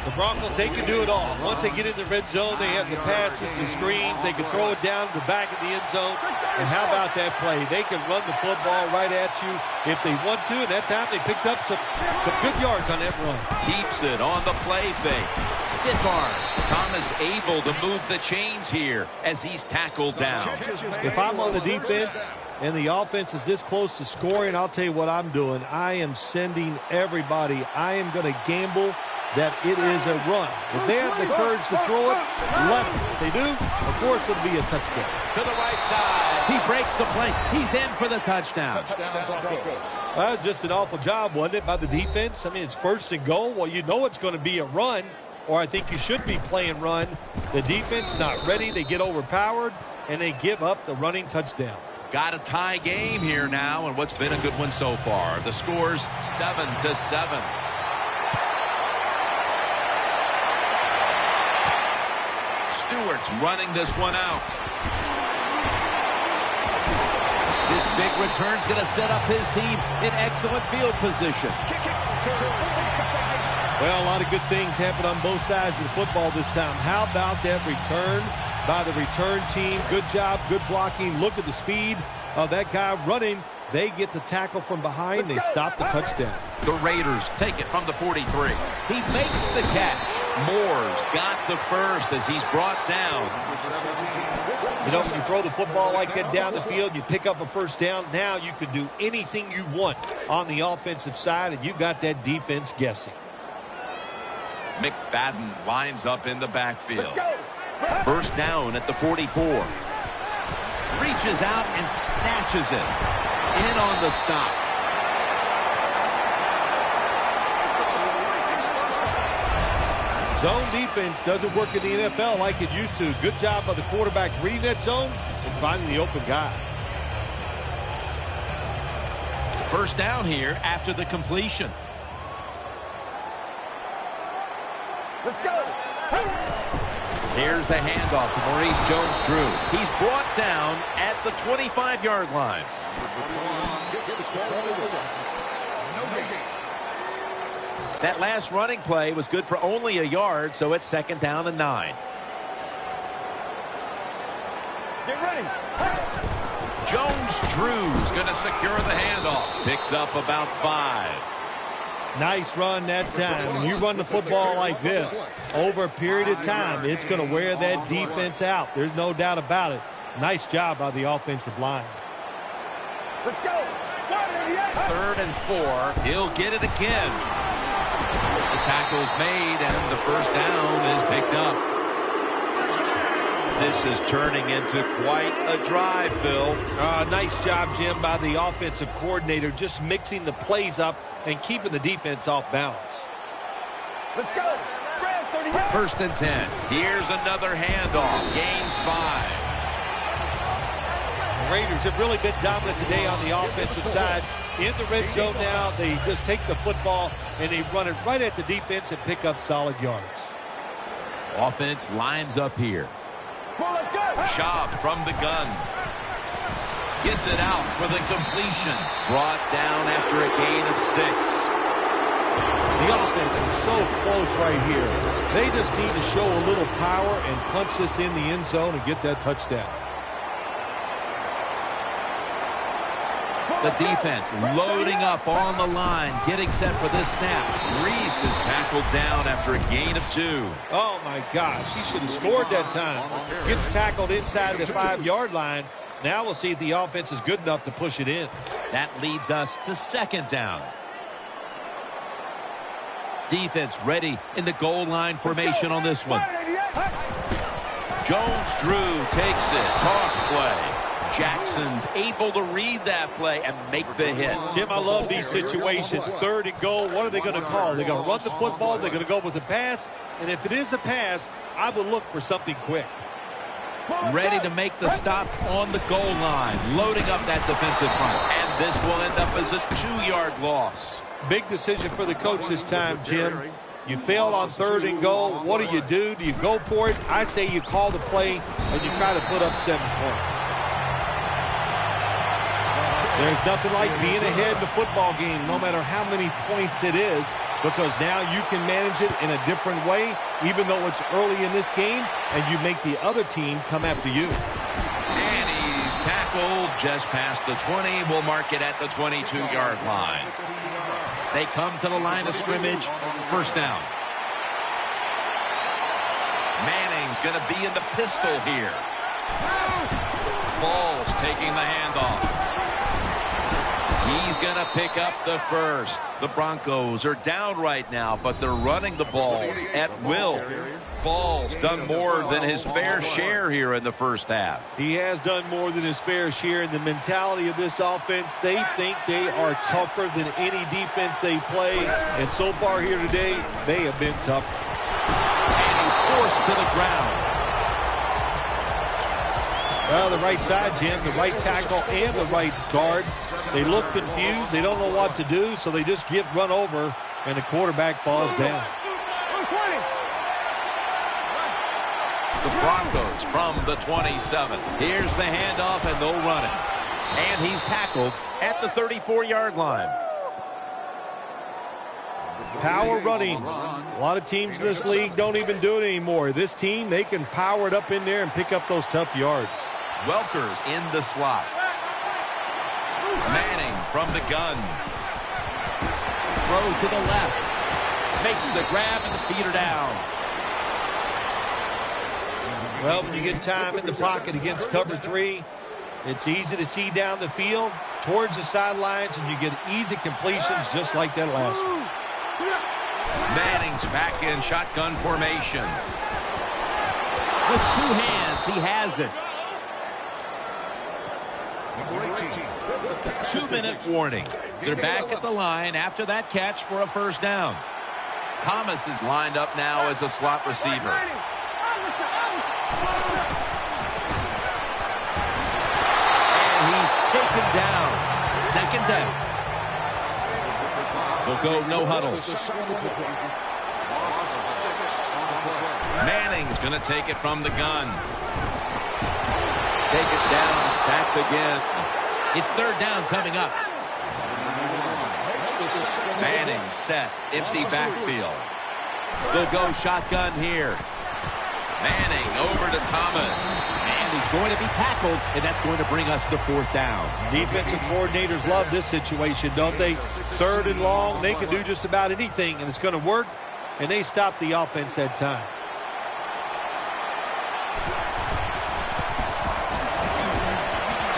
The Broncos, they can do it all. Once they get in the red zone, they have the passes, the screens. They can throw it down to the back of the end zone. And how about that play? They can run the football right at you if they want to. And that time they picked up some good yards on that run. Keeps it on the play fake. Stiff arm. Thomas able to move the chains here as he's tackled down. If I'm on the defense and the offense is this close to scoring, I'll tell you what I'm doing. I am sending everybody. I am going to gamble that it is a run. If they have the courage to throw it, let them. If they do, of course it'll be a touchdown. To the right side. He breaks the play. He's in for the touchdown. That was just an awful job, wasn't it, by the defense? I mean, it's 1st and goal. Well, you know it's going to be a run, or I think you should be playing run. The defense not ready. They get overpowered, and they give up the running touchdown. Got a tie game here now, and what's been a good one so far. The score's 7-7. Stewart's running this one out. This big return's going to set up his team in excellent field position. Well, a lot of good things happen on both sides of the football this time. How about that return by the return team? Good job, good blocking. Look at the speed of that guy running. They get the tackle from behind. They stop the touchdown. The Raiders take it from the 43. He makes the catch. Moore's got the first as he's brought down. You know, when you throw the football like that down the field, you pick up a first down. Now you can do anything you want on the offensive side, and you got that defense guessing. McFadden lines up in the backfield. 1st down at the 44. Reaches out and snatches it. In on the stop. Zone defense doesn't work in the NFL like it used to. Good job by the quarterback reading that zone and finding the open guy. 1st down here after the completion. Let's go. Here's the handoff to Maurice Jones-Drew. He's brought down at the 25-yard line. That last running play was good for only a yard, so it's 2nd down and 9. Get ready. Jones-Drew's going to secure the handoff. Picks up about 5. Nice run that time. When you run the football like this over a period of time, it's going to wear that defense out. There's no doubt about it. Nice job by the offensive line. Let's go. 3rd and 4. He'll get it again. The tackle's made, and the first down is picked up. This is turning into quite a drive, Phil. Nice job, Jim, by the offensive coordinator, just mixing the plays up and keeping the defense off balance. Let's go. Grab 30 yards. 1st and 10. Here's another handoff. Gains 5. The Raiders have really been dominant today on the offensive side. In the red zone now, they just take the football and they run it right at the defense and pick up solid yards. Offense lines up here. Schaub from the gun. Gets it out for the completion. Brought down after a gain of 6. The offense is so close right here. They just need to show a little power and punch this in the end zone and get that touchdown. The defense loading up on the line, getting set for this snap. Reese is tackled down after a gain of 2. Oh, my gosh. He should have scored that time. Gets tackled inside the 5-yard line. Now we'll see if the offense is good enough to push it in. That leads us to 2nd down. Defense ready in the goal line formation on this one. Jones-Drew takes it. Toss play. Jackson's able to read that play and make the hit. Jim, I love these situations. 3rd and goal. What are they going to call? They're going to run the football. They're going to go with the pass. And if it is a pass, I would look for something quick. Ready to make the stop on the goal line. Loading up that defensive front. And this will end up as a 2-yard loss. Big decision for the coach this time, Jim. You failed on 3rd and goal. What do? Do you go for it? I say you call the play and you try to put up 7 points. There's nothing like being ahead in the football game, no matter how many points it is, because now you can manage it in a different way, even though it's early in this game, and you make the other team come after you. And he's tackled just past the 20. We'll mark it at the 22-yard line. They come to the line of scrimmage. 1st down. Manning's going to be in the pistol here. Ball's taking the handoff. He's going to pick up the 1st. The Broncos are down right now, but they're running the ball at will. Ball's done more than his fair share here in the 1st half. He has done more than his fair share. In the mentality of this offense, they think they are tougher than any defense they play. And so far here today, they have been tough. And he's forced to the ground. Well, the right side, Jim, the right tackle and the right guard. They look confused. They don't know what to do, so they just get run over, and the quarterback falls down. The Broncos from the 27. Here's the handoff, and they'll run it. And he's tackled at the 34-yard line. Power running. A lot of teams in this league don't even do it anymore. This team, they can power it up in there and pick up those tough yards. Welker's in the slot. Manning from the gun. Throw to the left. Makes the grab, and the feet are down. Well, when you get time in the pocket against cover 3, it's easy to see down the field towards the sidelines, and you get easy completions just like that last one. Manning's back in shotgun formation. With 2 hands, he has it. 2-minute warning. They're back at the line after that catch for a 1st down. Thomas is lined up now as a slot receiver. And he's taken down. 2nd down. We'll go no huddle. Manning's going to take it from the gun. Take it down, sacked again. It's 3rd down coming up. Manning set, empty backfield. They'll go shotgun here. Manning over to Thomas. And he's going to be tackled, and that's going to bring us to 4th down. Defensive coordinators love this situation, don't they? 3rd and long, they can do just about anything, and it's going to work, and they stop the offense that time.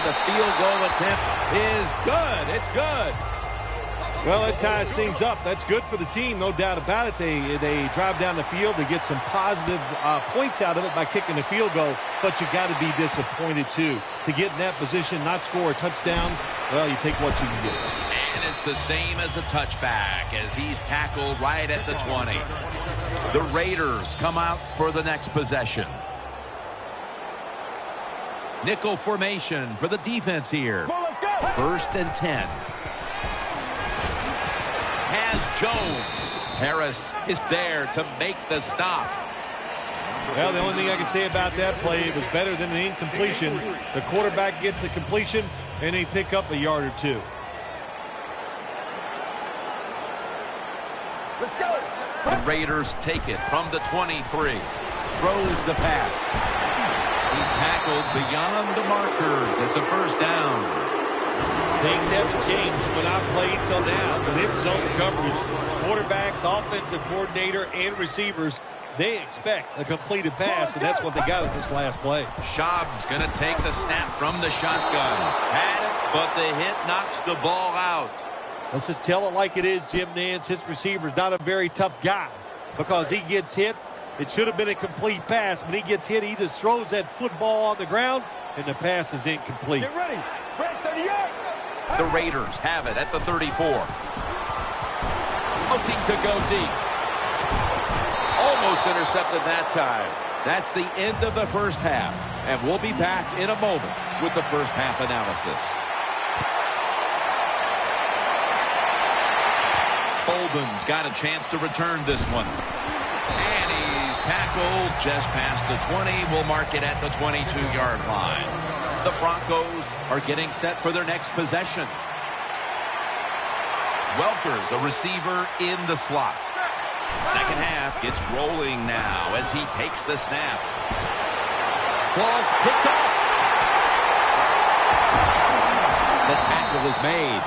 The field goal attempt is good. It's good. Well, it ties things up. That's good for the team, no doubt about it. They drive down the field. They get some positive points out of it by kicking the field goal, but you got to be disappointed, too. To get in that position, not score a touchdown, well, you take what you can get. And it's the same as a touchback as he's tackled right at the 20. The Raiders come out for the next possession. Nickel formation for the defense here. 1st and 10. Has Jones. Harris is there to make the stop. Well, the only thing I can say about that play, it was better than an incompletion. The quarterback gets the completion, and they pick up a yard or two. Let's go. The Raiders take it from the 23. Throws the pass. He's tackled beyond the markers. It's a 1st down. Things haven't changed when I played till now. With zone coverage, quarterbacks, offensive coordinator, and receivers, they expect a completed pass, and that's what they got at this last play. Schaub's going to take the snap from the shotgun. Had it, but the hit knocks the ball out. Let's just tell it like it is, Jim Nance. His receiver's not a very tough guy because he gets hit. It should have been a complete pass. When he gets hit, he just throws that football on the ground, and the pass is incomplete. Get ready. Fred, 30 yards. The Raiders have it at the 34. Looking to go deep. Almost intercepted that time. That's the end of the 1st half, and we'll be back in a moment with the 1st half analysis. Bolden's got a chance to return this one. And he's tackled just past the 20. We'll mark it at the 22-yard line. The Broncos are getting set for their next possession. Welker's a receiver in the slot. 2nd half gets rolling now as he takes the snap. Ball's picked up. The tackle is made.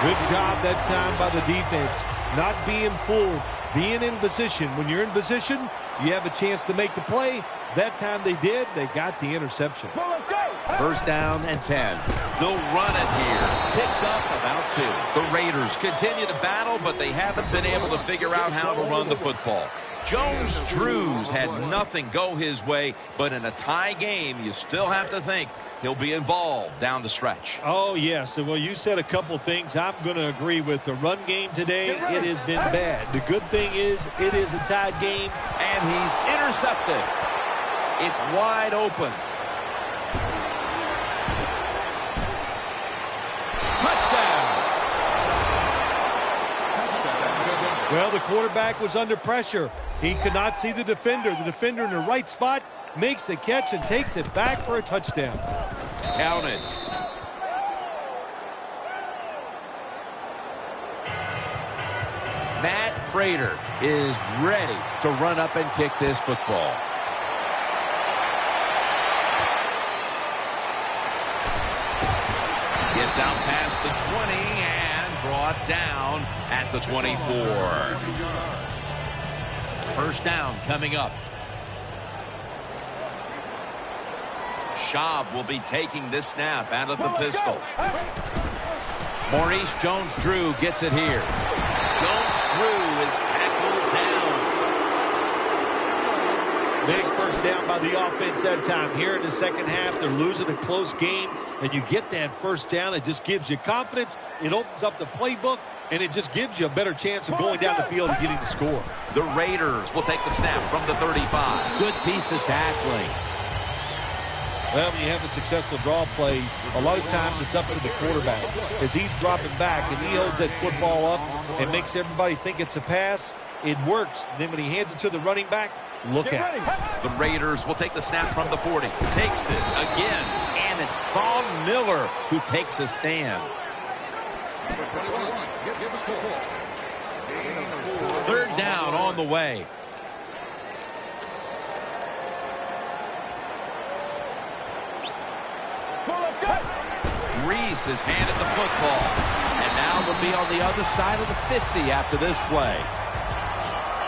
Good job that time by the defense. Not being fooled, being in position. When you're in position, you have a chance to make the play. That time they did. They got the interception. 1st down and 10. They'll run it here. Picks up about 2. The Raiders continue to battle, but they haven't been able to figure out how to run the football. Jones-Drews had nothing go his way, but in a tie game, you still have to think he'll be involved down the stretch. Oh, yes. Well, you said a couple things I'm going to agree with. The run game today, it has been bad. The good thing is it is a tied game. And he's intercepted. It's wide open. Touchdown. Well, the quarterback was under pressure. He could not see the defender. The defender in the right spot makes the catch and takes it back for a touchdown. Counted. Matt Prater is ready to run up and kick this football. Gets out past the 20 and brought down at the 24. 1st down coming up. Schaub will be taking this snap out of the pistol. Maurice Jones-Drew gets it here. Jones-Drew is tackled down. Big 1st down by the offense that time. Here in the 2nd half, they're losing a close game, and you get that 1st down. It just gives you confidence. It opens up the playbook, and it just gives you a better chance of going down the field and getting the score. The Raiders will take the snap from the 35. Good piece of tackling. Well, when you have a successful draw play, a lot of times it's up to the quarterback. As he's dropping back and he holds that football up and makes everybody think it's a pass, it works. Then when he hands it to the running back, look out. The Raiders will take the snap from the 40. Takes it again, and it's Von Miller who takes a stand. 3rd down on the way. Reese has handed the football, and now will be on the other side of the 50 after this play.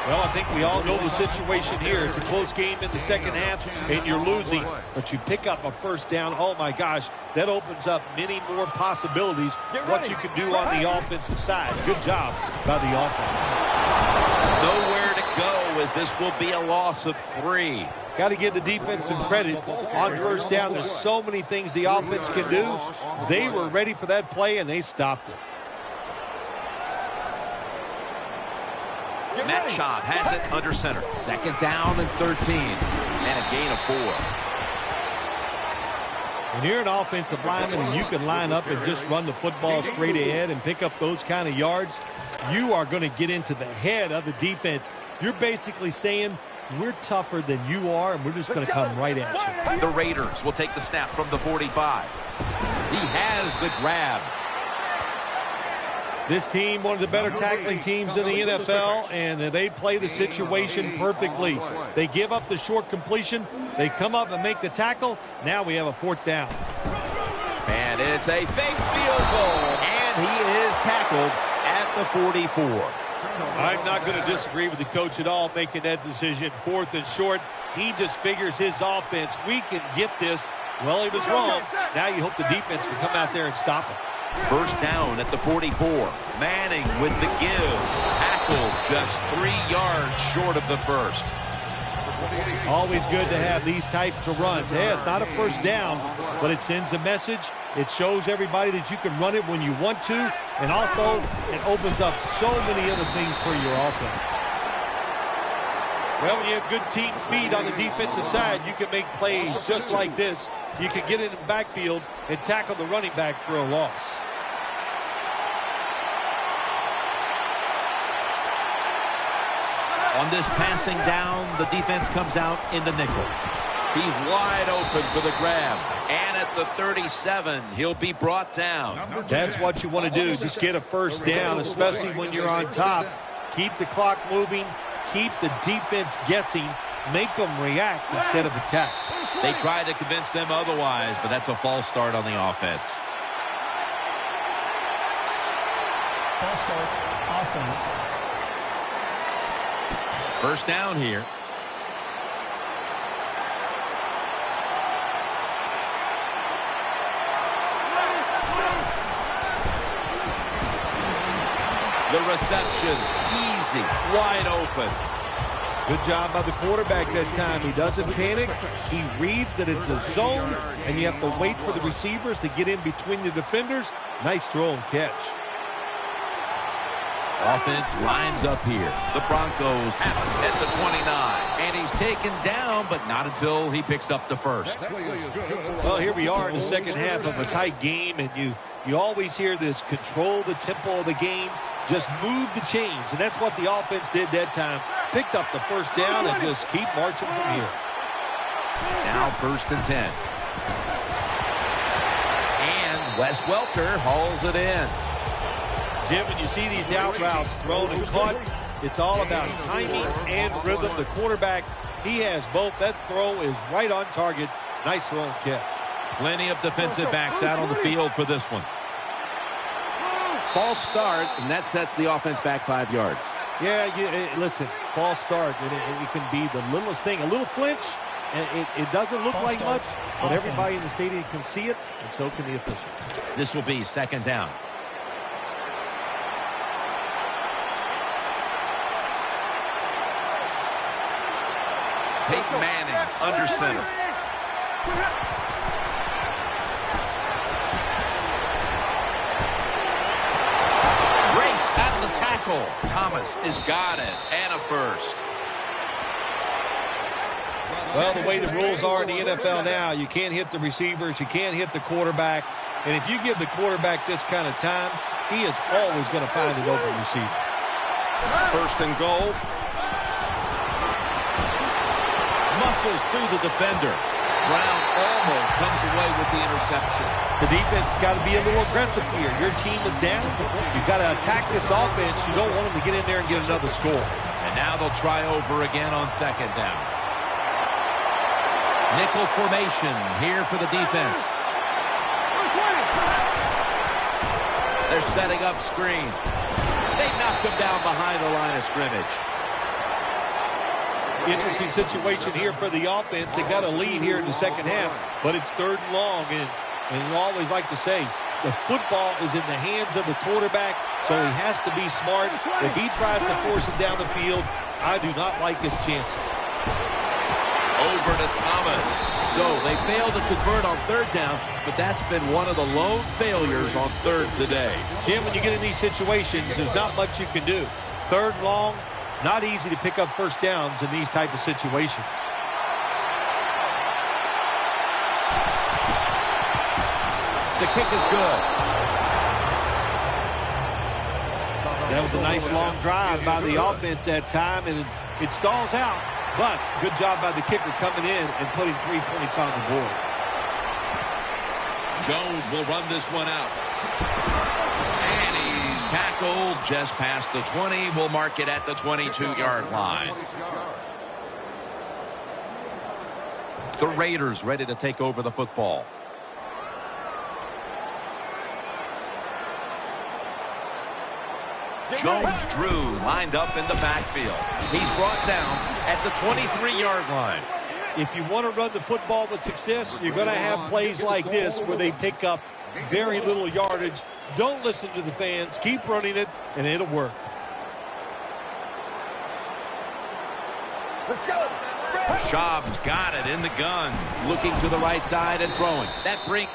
Well, I think we all know the situation here. It's a close game in the 2nd half, and you're losing, but you pick up a 1st down. Oh, my gosh, that opens up many more possibilities, what you can do on the offensive side. Good job by the offense. Nowhere to go as this will be a loss of 3. Got to give the defense some credit on 1st down. There's so many things the offense can do. They were ready for that play, and they stopped it. Metcalf has it under center. Second down and 13. And a gain of 4. When you're an offensive lineman and you can line up and just run the football straight ahead and pick up those kind of yards, you are going to get into the head of the defense. You're basically saying, we're tougher than you are, and we're just going to come right at you. The Raiders will take the snap from the 45. He has the grab. This team, one of the better tackling teams in the NFL, and they play the situation perfectly. They give up the short completion. They come up and make the tackle. Now we have a 4th down. And it's a fake field goal. And he is tackled at the 44. I'm not going to disagree with the coach at all making that decision. 4th and short. He just figures his offense, we can get this. Well, he was wrong. Now you hope the defense can come out there and stop him. First down at the 44. Manning with the give. Tackled just 3 yards short of the first. Always good to have these types of runs. Hey, it's not a first down, but it sends a message. It shows everybody that you can run it when you want to, and also it opens up so many other things for your offense. Well, when you have good team speed on the defensive side, you can make plays just like this. You can get in the backfield and tackle the running back for a loss. On this passing down, the defense comes out in the nickel. He's wide open for the grab. And at the 37, he'll be brought down. That's what you want to do. Just get a first down, especially when you're on top. Keep the clock moving. Keep the defense guessing. Make them react instead of attack. They tried to convince them otherwise, but that's a false start on the offense. False start, offense. First down here. The reception, easy, wide open. Good job by the quarterback that time. He doesn't panic. He reads that it's a zone, and you have to wait for the receivers to get in between the defenders. Nice throw and catch. Offense lines up here. The Broncos have it at the 29. And he's taken down, but not until he picks up the first. Well, here we are in the second half of a tight game, and you always hear this: control the tempo of the game, just move the chains, and that's what the offense did that time. Picked up the first down and just keep marching from here. Now 1st and 10. And Wes Welker hauls it in. Jim, when you see these out routes thrown and caught, it's all about timing and rhythm. The quarterback, he has both. That throw is right on target. Nice throw and catch. Plenty of defensive backs out on the field for this one. False start, and that sets the offense back 5 yards. Yeah, listen, false start, and it can be the littlest thing. A little flinch, and it doesn't look like much, but everybody in the stadium can see it, and so can the official. This will be 2nd down. Peyton Manning under center. Breaks out of the tackle. Thomas has got it, and a first. Well, the way the rules are in the NFL now, you can't hit the receivers, you can't hit the quarterback, and if you give the quarterback this kind of time, he is always going to find an open receiver. 1st and goal. Muscles through the defender. Brown almost comes away with the interception. The defense has got to be a little aggressive here. Your team is down. You've got to attack this offense. You don't want them to get in there and get another score. And now they'll try over again on 2nd down. Nickel formation here for the defense. They're setting up screen. They knocked him down behind the line of scrimmage. Interesting situation here for the offense. They got a lead here in the second half, but it's 3rd and long, and you always like to say the football is in the hands of the quarterback, so he has to be smart. If he tries to force it down the field, I do not like his chances. Over to Thomas. So they failed to convert on 3rd down, but that's been one of the lone failures on 3rd today. Jim, when you get in these situations, there's not much you can do. 3rd and long, Not easy to pick up first downs in these type of situations. The kick is good. That was a nice long drive by the offense that time, and it stalls out. But good job by the kicker coming in and putting 3 points on the board. Jones will run this one out. And he's tackled just past the 20. We'll mark it at the 22-yard line. The Raiders ready to take over the football. Jones-Drew lined up in the backfield. He's brought down at the 23-yard line. If you want to run the football with success, you're going to have plays like this where they pick up very little yardage. Don't listen to the fans. Keep running it, and it'll work. Let's go. Schaub's got it in the gun. Looking to the right side and throwing. That brings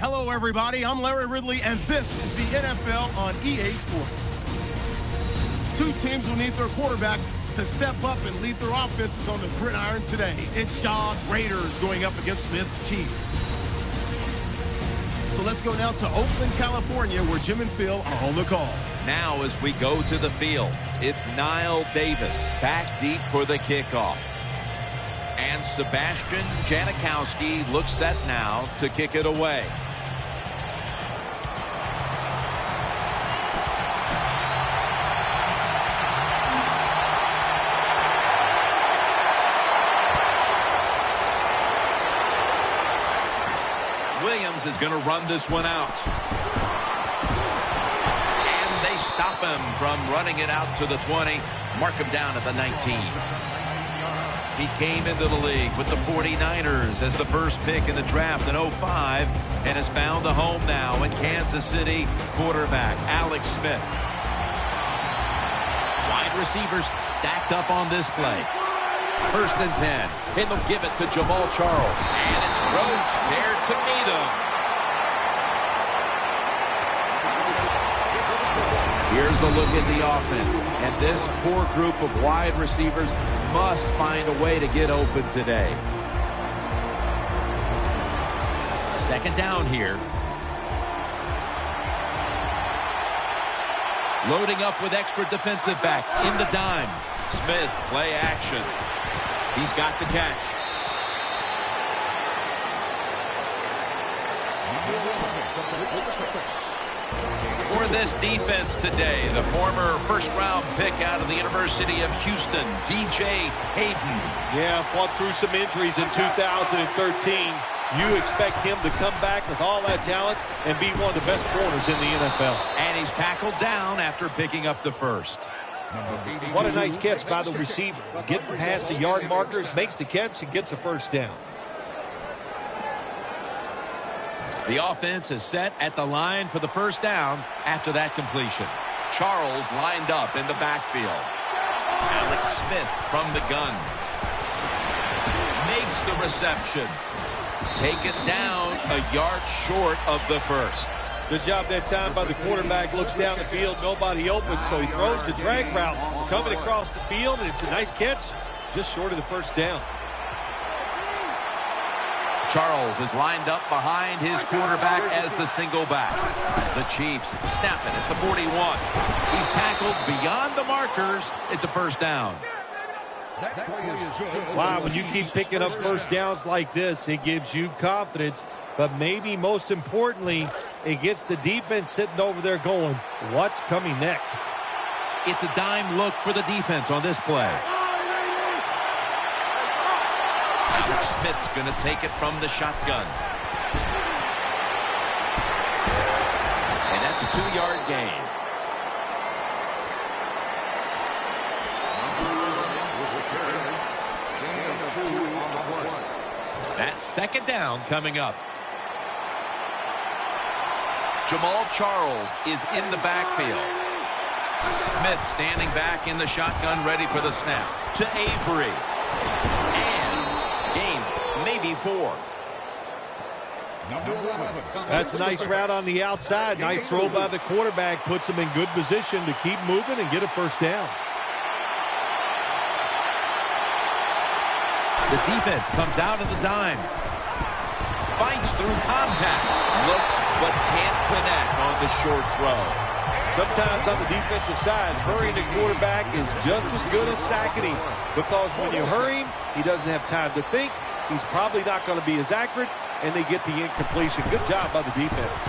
Hello, everybody. I'm Larry Ridley, and this is the NFL on EA Sports. Two teams will need their quarterbacks to step up and lead their offenses on the gridiron today. It's Shaw's Raiders going up against Smith's Chiefs. So let's go now to Oakland, California, where Jim and Phil are on the call. Now as we go to the field, it's Niall Davis back deep for the kickoff. And Sebastian Janikowski looks set now to kick it away. Williams is going to run this one out. And they stop him from running it out to the 20. Mark him down at the 19. He came into the league with the 49ers as the first pick in the draft in 05 and has found a home now in Kansas City. Quarterback Alex Smith. Wide receivers stacked up on this play. 1st and 10. And they'll give it to Jamal Charles. And it's Roach there to meet him. Here's a look at the offense. And this core group of wide receivers must find a way to get open today. 2nd down here. Loading up with extra defensive backs in the dime. Smith, play action. He's got the catch. For this defense today, the former first-round pick out of the University of Houston, DJ Hayden. Yeah, fought through some injuries in 2013. You expect him to come back with all that talent and be one of the best corners in the NFL. And he's tackled down after picking up the first. What a nice catch by the receiver. Getting past the yard markers, makes the catch, and gets a first down. The offense is set at the line for the first down after that completion. Charles lined up in the backfield. Alex Smith from the gun. Makes the reception. Taken down a yard short of the first. Good job that time by the quarterback. Looks down the field, nobody open, so he throws the drag route coming across the field, and it's a nice catch just short of the first down. Charles is lined up behind his quarterback as the single back. The Chiefs snap it at the 41. He's tackled beyond the markers. It's a first down. Wow, when you keep picking up first downs like this, it gives you confidence. But maybe most importantly, it gets the defense sitting over there going, what's coming next? It's a dime look for the defense on this play. Alex Smith's going to take it from the shotgun. And that's a 2-yard gain. That's 2nd down coming up. Jamal Charles is in the backfield. Smith standing back in the shotgun, ready for the snap. To Avery. And gains maybe 4. That's a nice route on the outside. Nice throw by the quarterback. Puts him in good position to keep moving and get a first down. The defense comes out of the dime. Fights through contact. Looks but can't connect on the short throw. Sometimes on the defensive side, hurrying the quarterback is just as good as sacking him, because when you hurry him, he doesn't have time to think. He's probably not going to be as accurate, and they get the incompletion. Good job by the defense.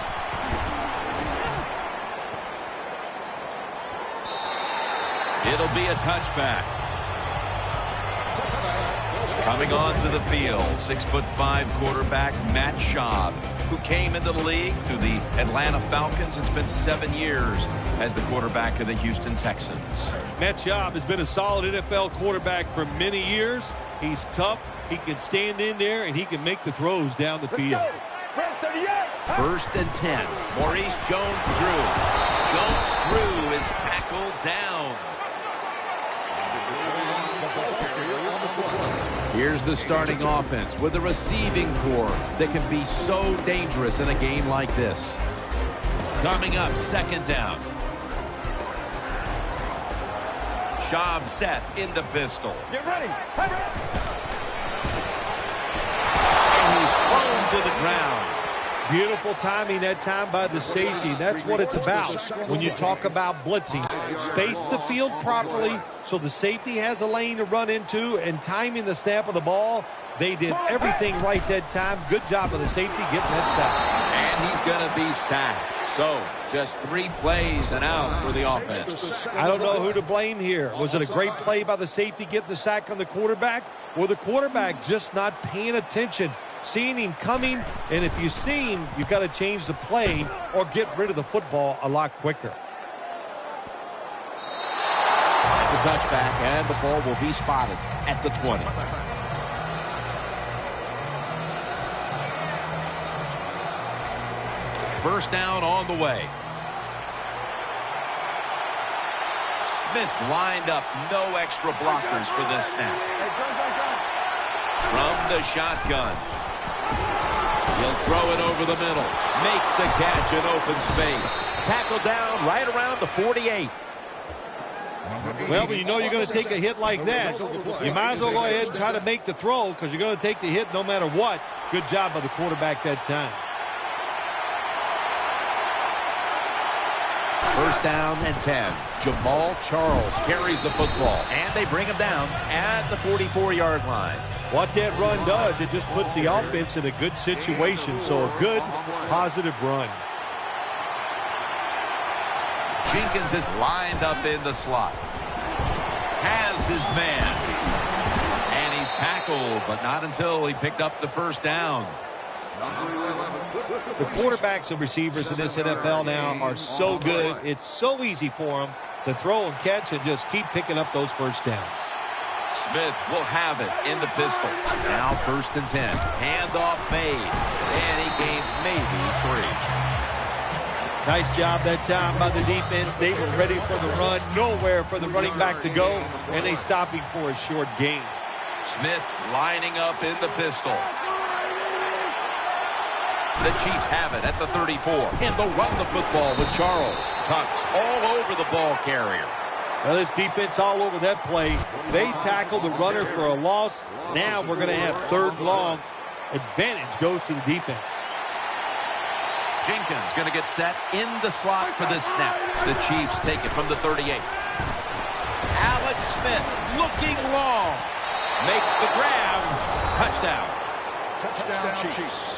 It'll be a touchback. Coming onto the field, 6'5" quarterback Matt Schaub, who came into the league through the Atlanta Falcons. It's been 7 years as the quarterback of the Houston Texans. Matt Schaub has been a solid NFL quarterback for many years. He's tough. He can stand in there, and he can make the throws down the field. 1st and 10. Maurice Jones-Drew. Jones-Drew is tackled down. Here's the starting offense with a receiving core that can be so dangerous in a game like this. Coming up, second down. Schaub set in the pistol. Get ready. And he's thrown to the ground. Beautiful timing that time by the safety. That's what it's about when you talk about blitzing. Space the field properly so the safety has a lane to run into, and timing the snap of the ball. They did everything right that time. Good job of the safety getting that sack. And he's going to be sacked. So, just 3 plays and out for the offense. I don't know who to blame here. Was it a great play by the safety getting the sack on the quarterback, or the quarterback just not paying attention, seeing him coming? And if you see him, you've got to change the play or get rid of the football a lot quicker. That's a touchback, and the ball will be spotted at the 20. First down on the way. Smith's lined up. No extra blockers for this snap. From the shotgun. He'll throw it over the middle. Makes the catch in open space. Tackled down right around the 48. Well, when you know you're going to take a hit like that, you might as well go ahead and try to make the throw because you're going to take the hit no matter what. Good job by the quarterback that time. First down and 10. Jamal Charles carries the football, and they bring him down at the 44-yard line. What that run does, it just puts the offense in a good situation. So a good, positive run. Jenkins is lined up in the slot. Has his man. And he's tackled, but not until he picked up the first down. The quarterbacks and receivers in this NFL now are so good. It's so easy for them to throw and catch and just keep picking up those first downs. Smith will have it in the pistol. Now first and 10. Handoff made. And he gains maybe 3. Nice job that time by the defense. They were ready for the run. Nowhere for the running back to go. And they stop him for a short gain. Smith's lining up in the pistol. The Chiefs have it at the 34. And they'll run the football with Charles. Tucks all over the ball carrier. Well, this defense all over that play. They tackle the runner for a loss. Now we're going to have third long. Advantage goes to the defense. Jenkins going to get set in the slot for this snap. The Chiefs take it from the 38. Alex Smith looking long. Makes the grab. Touchdown. Touchdown, Chiefs.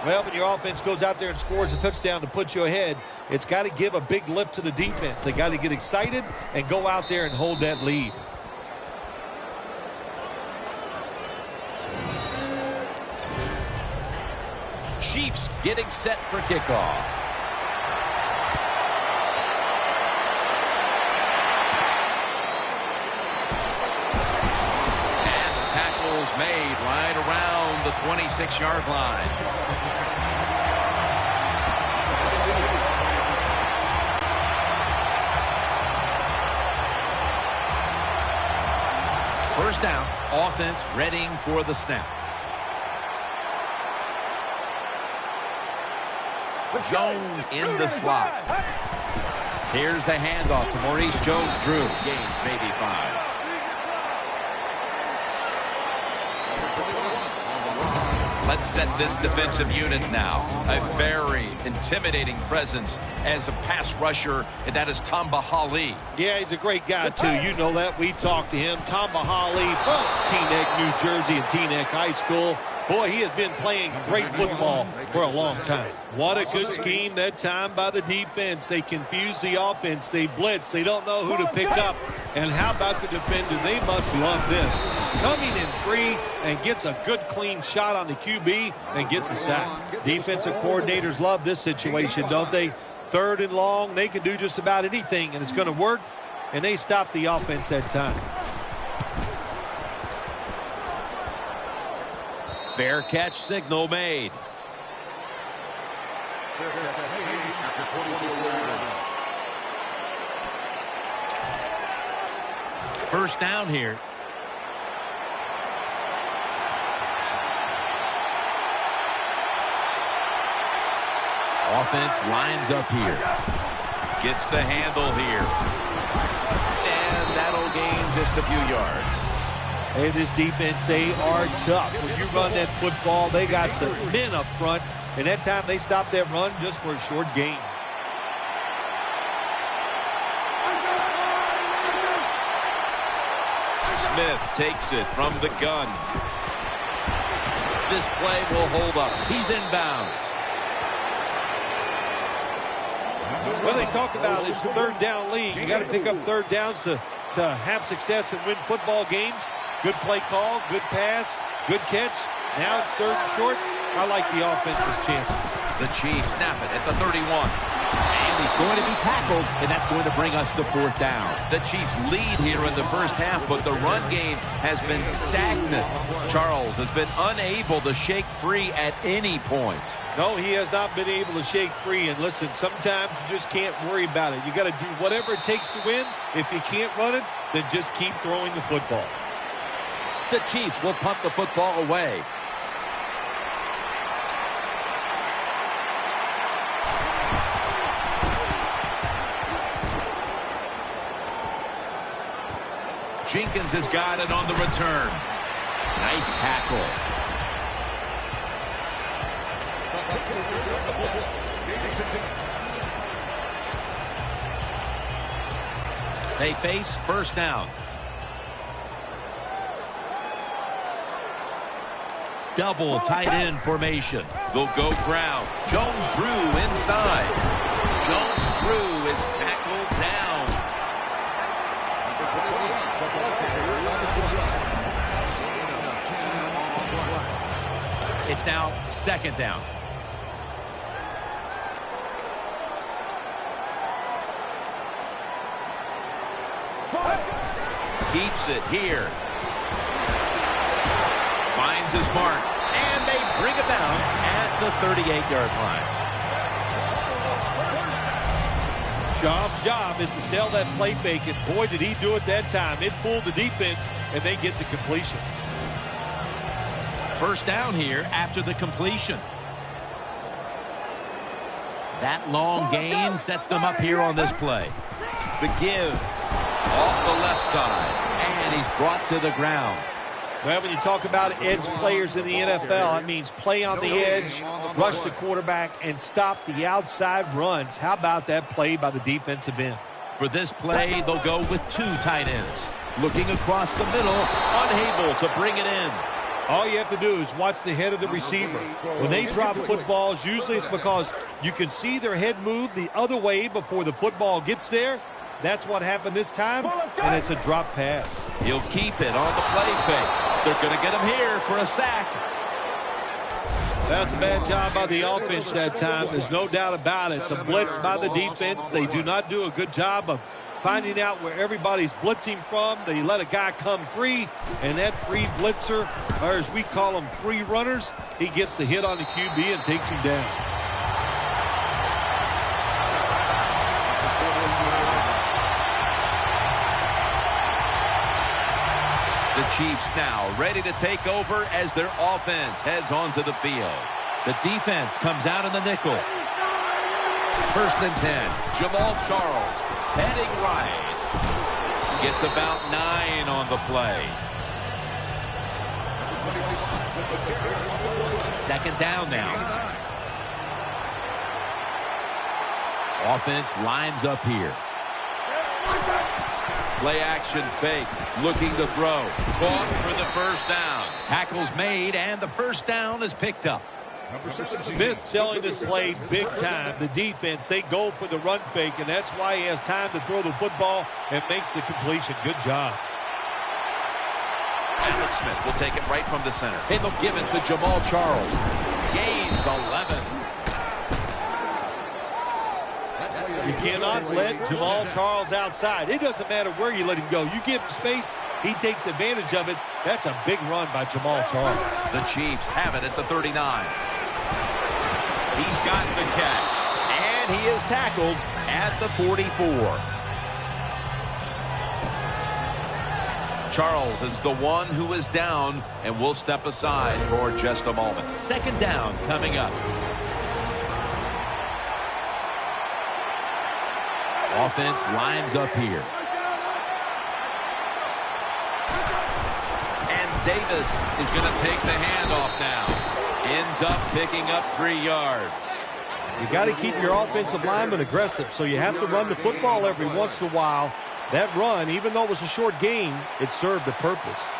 Well, when your offense goes out there and scores a touchdown to put you ahead, it's got to give a big lift to the defense. They got to get excited and go out there and hold that lead. Chiefs getting set for kickoff. And the tackle's made right around the 26-yard line. First down, offense readying for the snap. Jones in the slot. Here's the handoff to Maurice Jones-Drew. Gains maybe 5. Let's set this defensive unit now. A very intimidating presence as a pass rusher, and that is Tamba Hali. Yeah, he's a great guy, too. You know that. We talked to him. Tamba Hali from Teaneck, New Jersey, and Teaneck High School. Boy, he has been playing great football for a long time. What a good scheme that time by the defense. They confuse the offense. They blitz. They don't know who to pick up. And how about the defender? They must love this. Coming in free and gets a good clean shot on the QB and gets a sack. Defensive coordinators love this situation, don't they? Third and long, they can do just about anything, and it's going to work. And they stop the offense that time. Fair catch signal made. First down here. Offense lines up here. Gets the handle here. And that'll gain just a few yards. Hey, this defense, they are tough. When you run that football, they got some men up front. And that time they stopped that run just for a short gain. Smith takes it from the gun. This play will hold up. He's inbounds. Well, they talk about this third down league. You got to pick up third downs to have success and win football games. Good play call, good pass, good catch. Now it's third and short. I like the offense's chances. The Chiefs snap it at the 31. And he's going to be tackled, and that's going to bring us to fourth down. The Chiefs lead here in the first half, but the run game has been stagnant. Charles has been unable to shake free at any point. No, he has not been able to shake free. And listen, sometimes you just can't worry about it. You got to do whatever it takes to win. If you can't run it, then just keep throwing the football. The Chiefs will punt the football away. Jenkins has got it on the return. Nice tackle. They face first down. Double tight end formation. They'll go ground. Jones-Drew inside. Jones-Drew is tackled down. It's now second down. Keeps it here. Finds his mark. And they bring it down at the 38-yard line. Schaub's job is to sell that play fake, and boy, did he do it that time. It fooled the defense, and they get the completion. First down here after the completion. That long gain sets them up here on this play. The give off the left side. And he's brought to the ground. Well, when you talk about edge players in the NFL, it means play on the edge, rush the quarterback, and stop the outside runs. How about that play by the defensive end? For this play, they'll go with two tight ends. Looking across the middle, unable to bring it in. All you have to do is watch the head of the receiver. When they drop footballs, usually it's because you can see their head move the other way before the football gets there. That's what happened this time, and it's a drop pass. He'll keep it on the play fake. They're going to get him here for a sack. That's a bad job by the offense that time. There's no doubt about it. The blitz by the defense, they do not do a good job of finding out where everybody's blitzing from. They let a guy come free, and that free blitzer, or as we call them, free runners, he gets the hit on the QB and takes him down. The Chiefs now ready to take over as their offense heads onto the field. The defense comes out in the nickel. First and 10. Jamal Charles heading right. Gets about 9 on the play. Second down now. Offense lines up here. Play action fake. Looking to throw. Caught for the first down. Tackles made, and the first down is picked up. Smith selling this play big time. The defense, they go for the run fake, and that's why he has time to throw the football and makes the completion. Good job. Alex Smith will take it right from the center. And they'll give it to Jamal Charles. Gains 11. You cannot let Jamal Charles outside. It doesn't matter where you let him go. You give him space, he takes advantage of it. That's a big run by Jamal Charles. The Chiefs have it at the 39. He's got the catch. And he is tackled at the 44. Charles is the one who is down and will step aside for just a moment. Second down coming up. Offense lines up here. And Davis is going to take the handoff now. Ends up picking up 3 yards. You got to keep your offensive lineman aggressive, so you have to run the football every once in a while. That run, even though it was a short game, it served a purpose.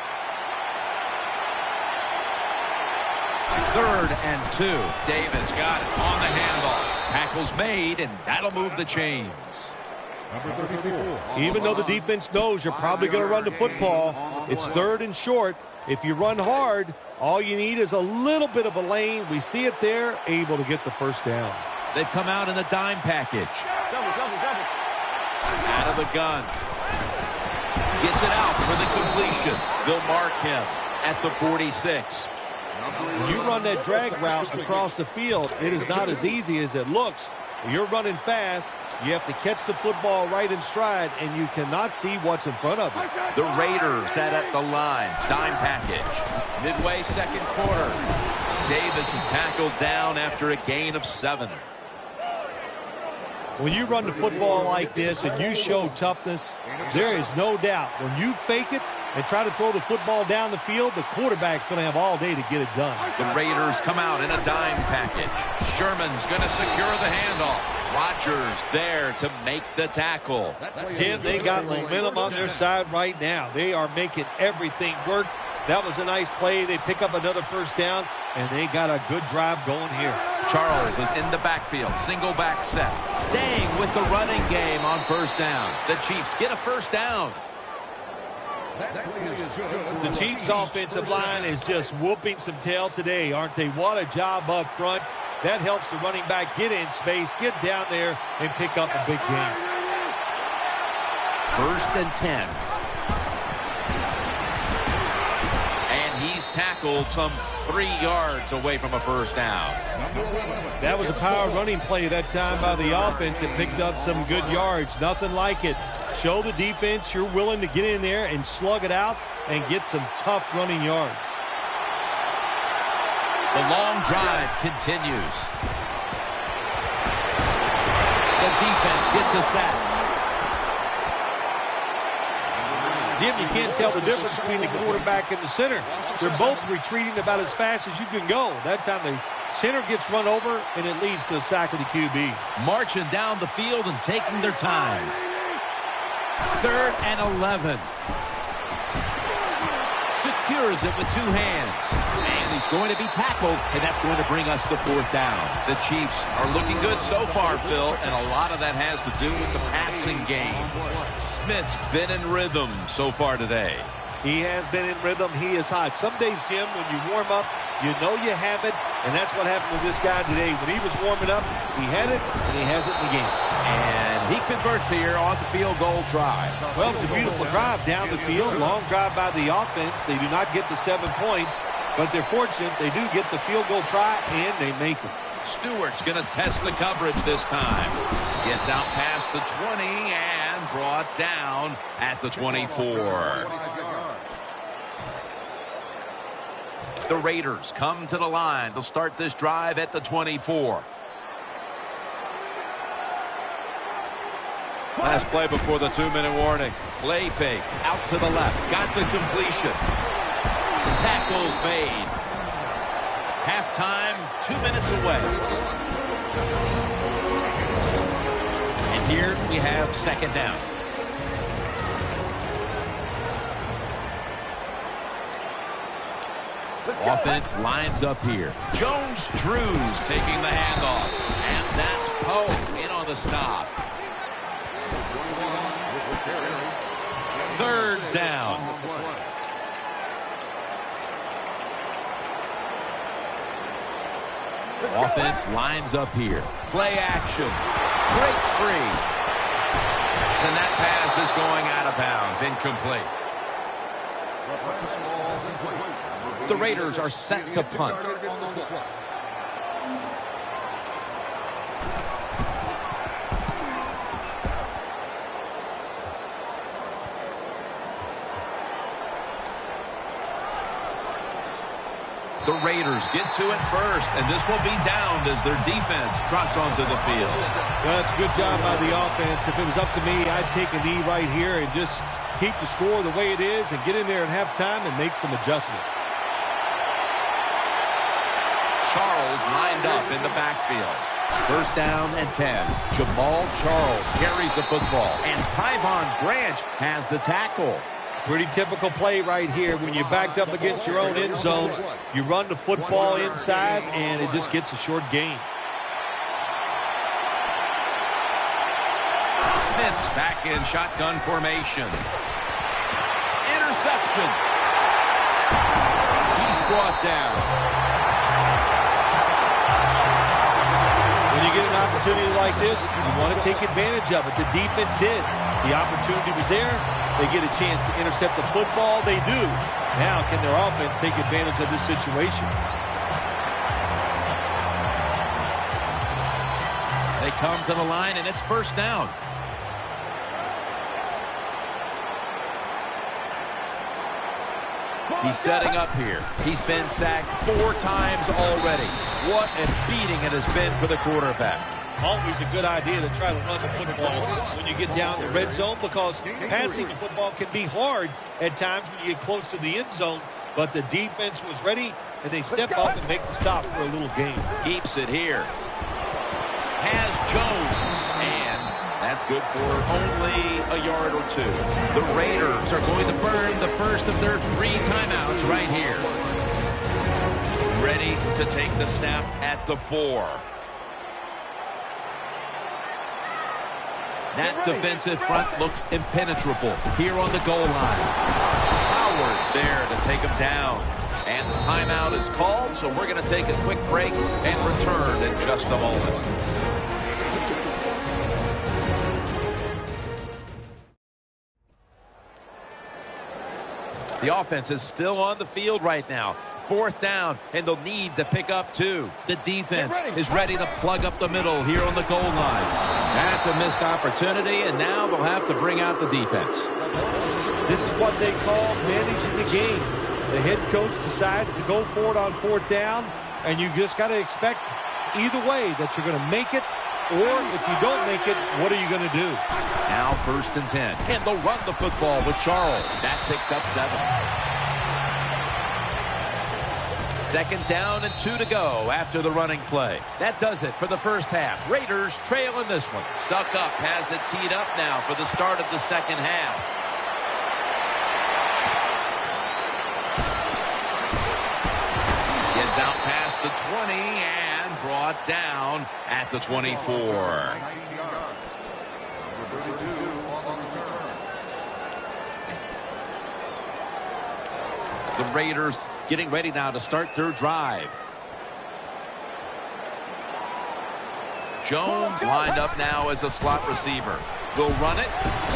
3rd and 2. Davis got it on the handoff. Tackle's made, and that'll move the chains. Even though the defense knows you're probably going to run the football, it's 3rd and short. If you run hard, all you need is a little bit of a lane. We see it there, able to get the first down. They've come out in the dime package. Out of the gun. Gets it out for the completion. They'll mark him at the 46. When you run that drag route across the field, it is not as easy as it looks. When you're running fast, you have to catch the football right in stride, and you cannot see what's in front of you. The Raiders set at the line. Dime package. Midway second quarter. Davis is tackled down after a gain of 7. When you run the football like this and you show toughness, there is no doubt when you fake it and try to throw the football down the field, the quarterback's going to have all day to get it done. The Raiders come out in a dime package. Sherman's going to secure the handoff. Rodgers there to make the tackle. Jim, they got momentum on their side right now. They are making everything work. That was a nice play. They pick up another first down, and they got a good drive going here. Charles is in the backfield. Single back set. Staying with the running game on first down. The Chiefs get a first down. The Chiefs' offensive line is just whooping some tail today, aren't they? What a job up front. That helps the running back get in space, get down there, and pick up a big game. 1st and 10. And he's tackled some 3 yards away from a first down. That was a power running play that time by the offense. It picked up some good yards. Nothing like it. Show the defense you're willing to get in there and slug it out and get some tough running yards. The long drive continues. The defense gets a sack. Jim, you can't tell the difference between the quarterback and the center. They're both retreating about as fast as you can go. That time the center gets run over, and it leads to a sack of the QB. Marching down the field and taking their time. 3rd and 11. Secures it with 2 hands. And he's going to be tackled, and that's going to bring us to 4th down. The Chiefs are looking good so far, Phil, and a lot of that has to do with the passing game. Smith's been in rhythm so far today. He has been in rhythm. He is hot. Some days, Jim, when you warm up, you know you have it, and that's what happened with this guy today. When he was warming up, he had it, and he has it in the game. And he converts here on the field goal drive. Well, it's a beautiful drive down the field. Long drive by the offense. They do not get the 7 points, but they're fortunate. They do get the field goal try, and they make it. Stewart's going to test the coverage this time. Gets out past the 20 and brought down at the 24. The Raiders come to the line. They'll start this drive at the 24. Last play before the 2-minute warning. Play fake. Out to the left. Got the completion. Tackles made. Halftime, 2 minutes away. And here we have 2nd down. Offense lines up here. Jones-Drews taking the handoff. And that's Poe in on the stop. 3rd down. Offense lines up here. Play action. Breaks free. And that pass is going out of bounds. Incomplete. The Raiders are set to punt. The Raiders get to it first, and this will be downed as their defense trots onto the field. Well, that's a good job by the offense. If it was up to me, I'd take a knee right here and just keep the score the way it is and get in there at halftime and make some adjustments. Charles lined up in the backfield. First down and 10. Jamal Charles carries the football, and Tyvon Branch has the tackle. Pretty typical play right here. When you're backed up against your own end zone, you run the football inside, and it just gets a short gain. Smith's back in shotgun formation. Interception. He's brought down. When you get an opportunity like this, you want to take advantage of it. The defense did. The opportunity was there. They get a chance to intercept the football. They do. Now, can their offense take advantage of this situation? They come to the line, and it's first down. He's setting up here. He's been sacked 4 times already. What a beating it has been for the quarterback. Always a good idea to try to run the football when you get down the red zone, because passing the football can be hard at times when you get close to the end zone. But the defense was ready, and they step up and make the stop for a little gain. Keeps it here. Has Jones, and that's good for only a yard or 2. The Raiders are going to burn the first of their 3 timeouts right here. Ready to take the snap at the 4. That defensive front looks impenetrable here on the goal line. Howard's there to take him down. And the timeout is called, so we're going to take a quick break and return in just a moment. The offense is still on the field right now. 4th down, and they'll need to pick up 2. The defense is ready to plug up the middle here on the goal line. That's a missed opportunity, and now they'll have to bring out the defense. This is what they call managing the game. The head coach decides to go for it on 4th down, and you just got to expect either way that you're going to make it, or if you don't make it, what are you going to do? Now 1st and 10, and they'll run the football with Charles. That picks up 7. 2nd down and 2 to go after the running play. That does it for the first half. Raiders trail in this one. Suckup has it teed up now for the start of the second half. Gets out past the 20 and brought down at the 24. The Raiders getting ready now to start their drive. Jones lined up now as a slot receiver. Will run it.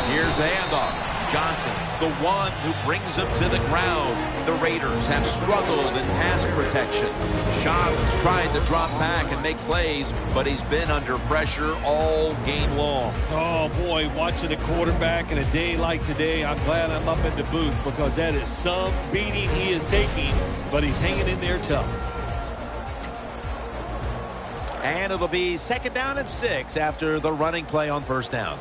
Here's the handoff. Johnson's the one who brings him to the ground. The Raiders have struggled in pass protection. Shot's tried to drop back and make plays, but he's been under pressure all game long. Oh, boy, watching a quarterback in a day like today, I'm glad I'm up in the booth, because that is some beating he is taking, but he's hanging in there tough. And it'll be 2nd down and 6 after the running play on 1st down.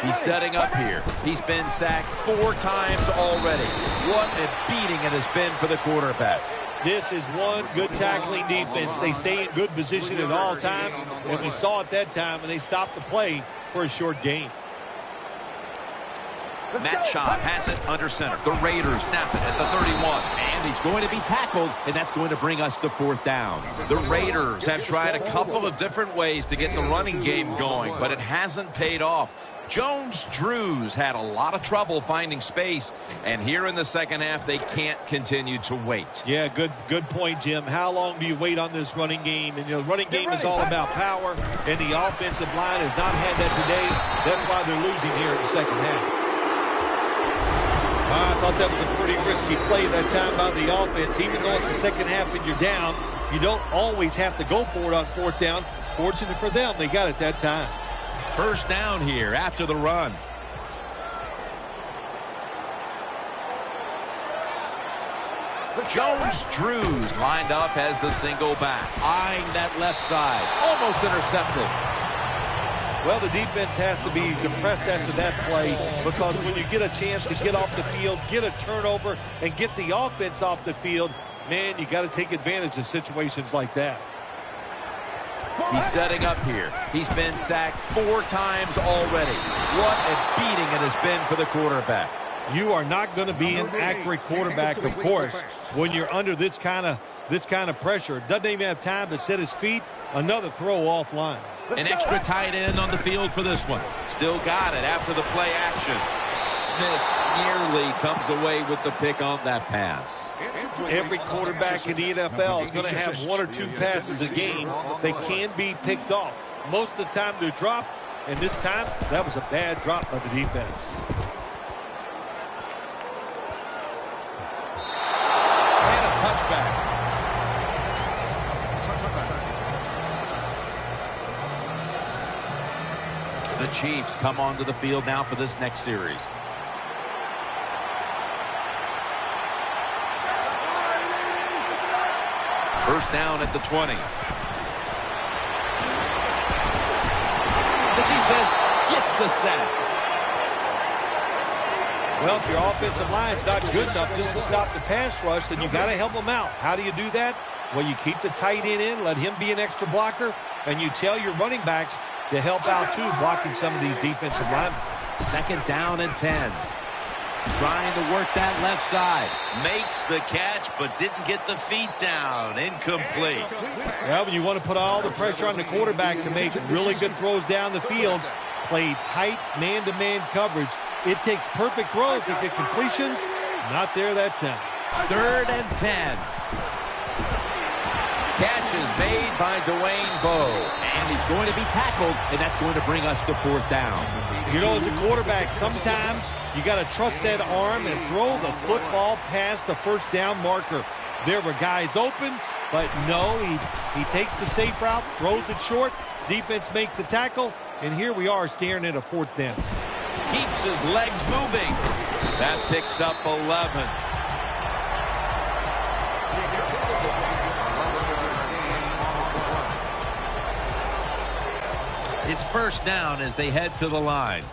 He's setting up here. He's been sacked 4 times already. What a beating it has been for the quarterback. This is one good tackling defense. They stay in good position at all times, and we saw it that time, and they stopped the play for a short gain. Matt Schaub has it under center. The Raiders snap it at the 31. And he's going to be tackled, and that's going to bring us to 4th down. The Raiders have tried a couple of different ways to get the running game going, but it hasn't paid off. Jones-Drews had a lot of trouble finding space, and here in the second half, they can't continue to wait. Yeah, good point, Jim. How long do you wait on this running game? And, the running game is all about power, and the offensive line has not had that today. That's why they're losing here in the second half. I thought that was a pretty risky play that time by the offense. Even though it's the second half and you're down, you don't always have to go for it on 4th down. Fortunately for them, they got it that time. 1st down here after the run. Jones-Drews lined up as the single back. Eyeing that left side. Almost intercepted. Well, the defense has to be depressed after that play because when you get a chance to get off the field, get a turnover, and get the offense off the field, man, you got to take advantage of situations like that. He's setting up here. He's been sacked 4 times already. What a beating it has been for the quarterback. You are not going to be an accurate quarterback, of course, when you're under this kind of pressure. Doesn't even have time to set his feet. Another throw offline. An extra tight end on the field for this one. Still got it after the play action. Smith nearly comes away with the pick on that pass. Every quarterback in the NFL is going to have 1 or 2 passes a game that can be picked off. Most of the time they're dropped, and this time that was a bad drop by the defense. And a touchback. The Chiefs come onto the field now for this next series. First down at the 20. The defense gets the sack. Well, if your offensive line's not good enough just to stop the pass rush, then you got to help them out. How do you do that? Well, you keep the tight end in, let him be an extra blocker, and you tell your running backs to help out, too, blocking some of these defensive linemen. Second down and 10. Trying to work that left side. Makes the catch, but didn't get the feet down. Incomplete. Well, when you want to put all the pressure on the quarterback to make really good throws down the field, play tight man-to-man coverage, it takes perfect throws to get completions. Not there that time. Third and 10. Catch is made by Dwayne Bowe. And he's going to be tackled, and that's going to bring us to 4th down. You know, as a quarterback, sometimes you got to trust that arm and throw the football past the first down marker. There were guys open, but no, he takes the safe route, throws it short, defense makes the tackle, and here we are staring at a 4th down. Keeps his legs moving. That picks up 11. It's first down as they head to the line.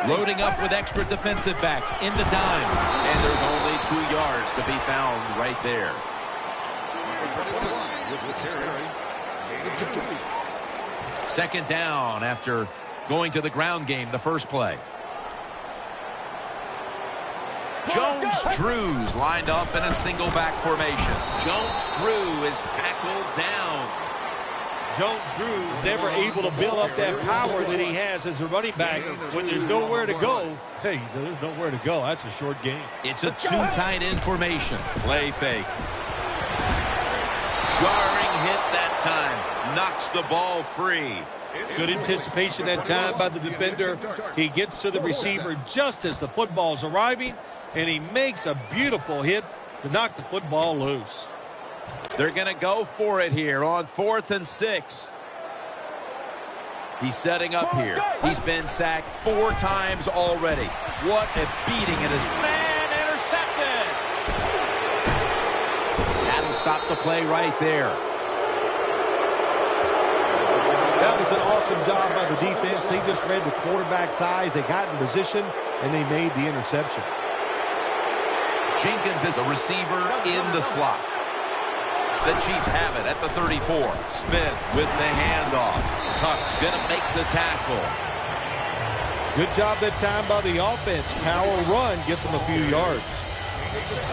Loading up with extra defensive backs in the dime. And there's only 2 yards to be found right there. Second down after going to the ground game the first play. Jones-Drews lined up in a single back formation. Jones-Drew is tackled down. Jones-Drews never able to build up that power that he has as a running back. When there's nowhere to go, hey, there's nowhere to go. That's a short game. It's a 2 tight end formation. Play fake. Jarring hit that time. Knocks the ball free. Good anticipation that time by the defender. He gets to the receiver just as the football's arriving, and he makes a beautiful hit to knock the football loose. They're going to go for it here on 4th and 6. He's setting up here. He's been sacked 4 times already. What a beating it is. Man, intercepted! That'll stop the play right there. That was an awesome job by the defense. They just read the quarterback's eyes. They got in position, and they made the interception. Jenkins is a receiver in the slot. The Chiefs have it at the 34. Smith with the handoff. Tuck's going to make the tackle. Good job that time by the offense. Power run gets them a few yards.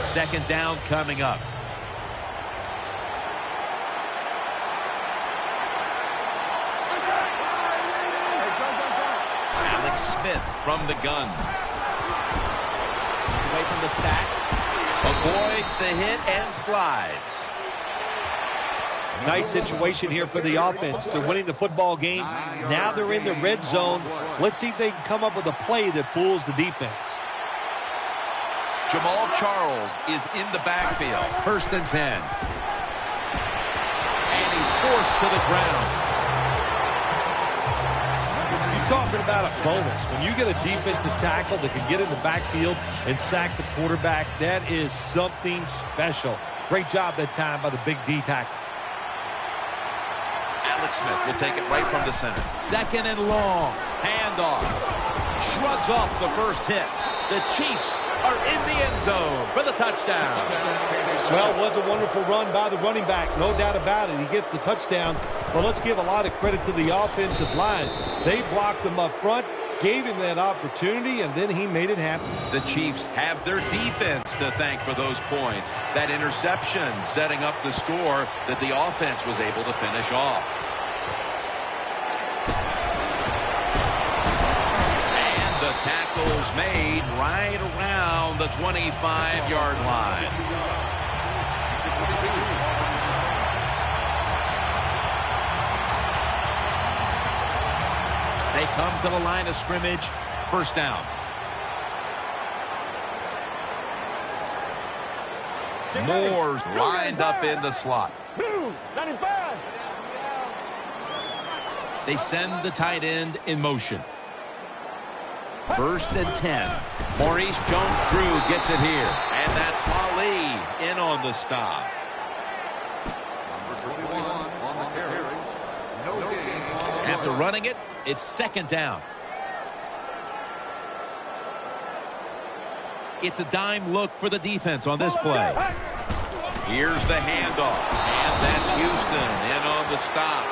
Second down coming up. Smith from the gun. It's away from the stack. Avoids the hit and slides. Nice situation here for the offense. They're winning the football game. Now they're in the red zone. Let's see if they can come up with a play that fools the defense. Jamal Charles is in the backfield. First and 10. And he's forced to the ground. talking about a bonus. When you get a defensive tackle that can get in the backfield and sack the quarterback, that is something special. Great job that time by the big D tackle. Alex Smith will take it right from the center. Second and long. Handoff. Shrugs off the first hit. The Chiefs are in the end zone for the touchdown. Well, it was a wonderful run by the running back. No doubt about it. He gets the touchdown. Well, let's give a lot of credit to the offensive line. They blocked him up front, gave him that opportunity, and then he made it happen. The Chiefs have their defense to thank for those points. That interception setting up the score that the offense was able to finish off. And the tackle's made right around the 25-yard line. They come to the line of scrimmage. First down. Moore's lined up in the slot. They send the tight end in motion. First and 10. Maurice Jones-Drew gets it here. And that's Ali in on the stop. After running it, it's second down. It's a dime look for the defense on this play. Here's the handoff. And that's Houston in on the stop.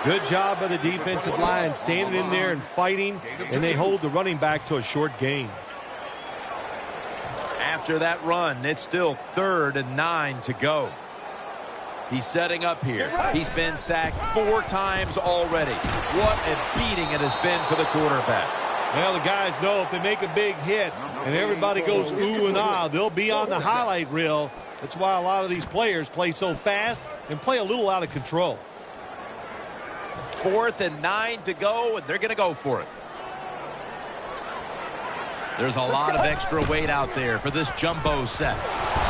Good job by the defensive line, standing in there and fighting, and they hold the running back to a short gain. After that run, it's still 3rd and 9 to go. He's setting up here. He's been sacked 4 times already. What a beating it has been for the quarterback. Well, the guys know if they make a big hit and everybody goes ooh and ah, they'll be on the highlight reel. That's why a lot of these players play so fast and play a little out of control. 4th and 9 to go, and they're going to go for it. There's a lot of extra weight out there for this jumbo set.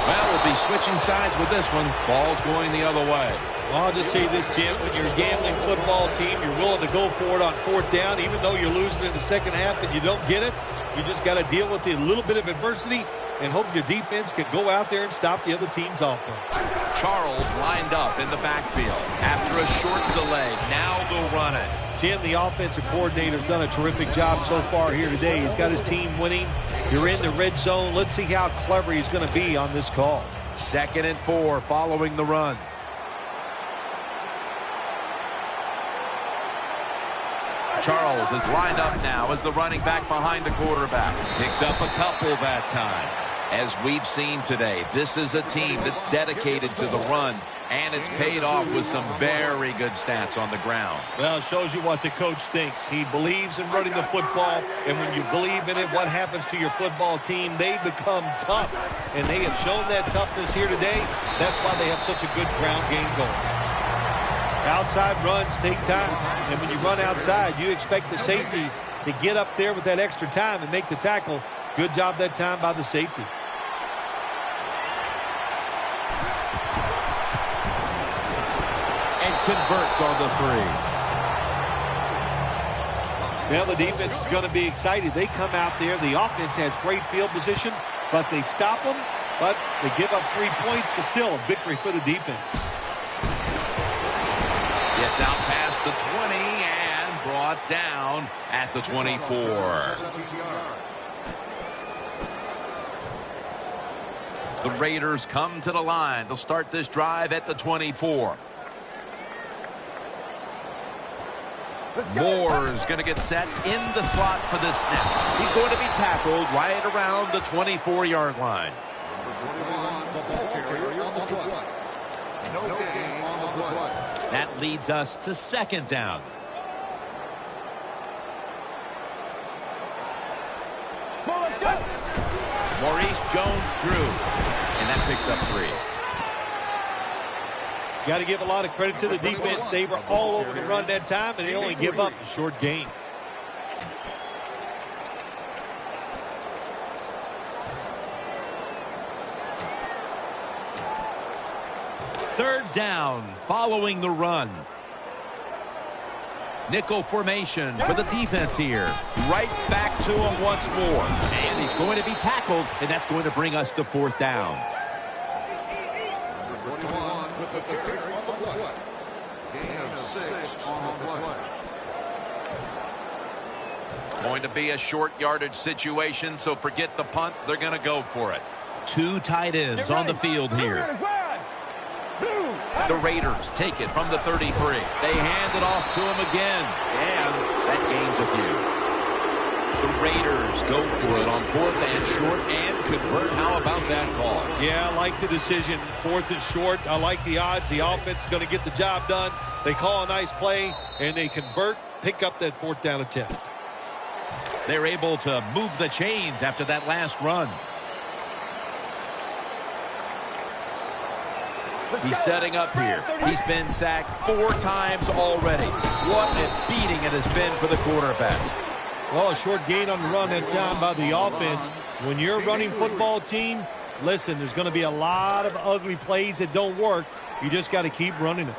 Well, we'll be switching sides with this one. Ball's going the other way. Well, I'll just say this, Jim. When you're a gambling football team, you're willing to go for it on 4th down, even though you're losing in the second half and you don't get it. You just got to deal with a little bit of adversity and hope your defense can go out there and stop the other team's offense. Charles lined up in the backfield. After a short delay, now they'll run it. Jim, the offensive coordinator's done a terrific job so far here today. He's got his team winning. You're in the red zone. Let's see how clever he's going to be on this call. 2nd and 4 following the run. Charles is lined up now as the running back behind the quarterback. Picked up a couple that time. As we've seen today, this is a team that's dedicated to the run, and it's paid off with some very good stats on the ground. Well, it shows you what the coach thinks. He believes in running the football, and when you believe in it, what happens to your football team? They become tough, and they have shown that toughness here today. That's why they have such a good ground game going. Outside runs take time, and when you run outside, you expect the safety to get up there with that extra time and make the tackle. Good job that time by the safety. And converts on the 3. Now the defense is going to be excited. They come out there. The offense has great field position, but they stop them. But they give up 3 points, but still a victory for the defense. Gets out past the 20 and brought down at the 24. The Raiders come to the line. They'll start this drive at the 24. Moore's going to get set in the slot for this snap. He's going to be tackled right around the 24-yard line. That leads us to 2nd down. Maurice Jones-Drew, and that picks up 3. Got to give a lot of credit to the defense. They were all over the run that time, and they only give up a short gain. Third down following the run. Nickel formation for the defense here. Right back to him once more. And he's going to be tackled, and that's going to bring us to 4th down. Going to be a short yardage situation, so forget the punt. They're going to go for it. 2 tight ends on the field here. The Raiders take it from the 33. They hand it off to him again, and that gains a few. The Raiders go for it on 4th and short and convert. How about that call? Yeah, I like the decision. 4th and short. I like the odds. The offense is going to get the job done. They call a nice play, and they convert, pick up that 4th down attempt. They're able to move the chains after that last run. He's setting up here. He's been sacked 4 times already. What a beating it has been for the quarterback. Well, a short gain on the run that time by the offense. When you're a running football team, listen, there's going to be a lot of ugly plays that don't work. You just got to keep running it.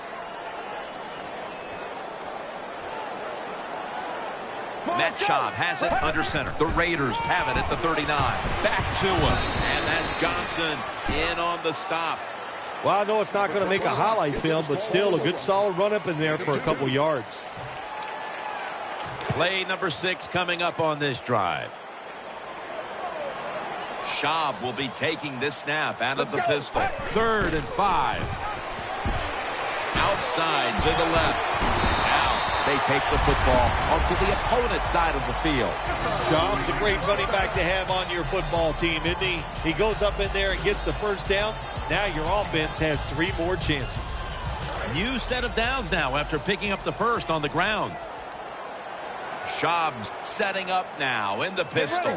Matt Schaub has it under center. The Raiders have it at the 39. Back to him. And that's Johnson in on the stop. Well, I know it's not going to make a highlight film, but still a good solid run up in there for a couple yards. Play number 6 coming up on this drive. Schaub will be taking this snap out of the pistol. 3rd and 5. Outside to the left. Now they take the football onto the opponent's side of the field. Schaub's a great running back to have on your football team, isn't he? He goes up in there and gets the 1st down. Now your offense has 3 more chances. New set of downs now after picking up the 1st on the ground. Schaub's setting up now in the pistol.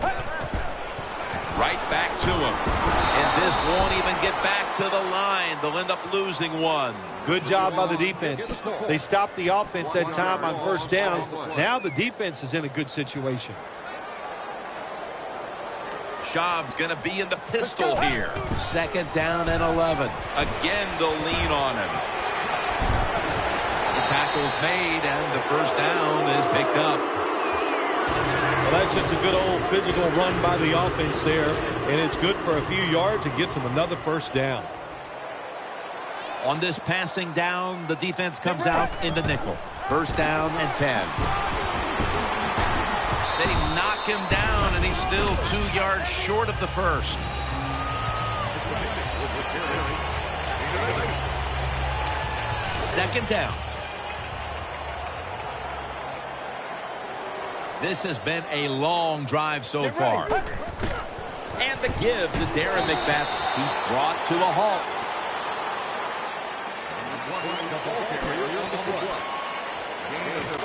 Right back to him. And this won't even get back to the line. They'll end up losing 1. Good job by the defense. They stopped the offense that time on 1st down. Now the defense is in a good situation. Schaub's going to be in the pistol here. 2nd down and 11. Again, they'll lean on him. The tackle's made, and the 1st down is picked up. Well, that's just a good old physical run by the offense there, and it's good for a few yards. It gets them another 1st down. On this passing down, the defense comes out in the nickel. 1st down and 10. They knock him down, and he's still 2 yards short of the 1st. Second down. This has been a long drive so far. And the give to Darren McBeth. He's brought to a halt.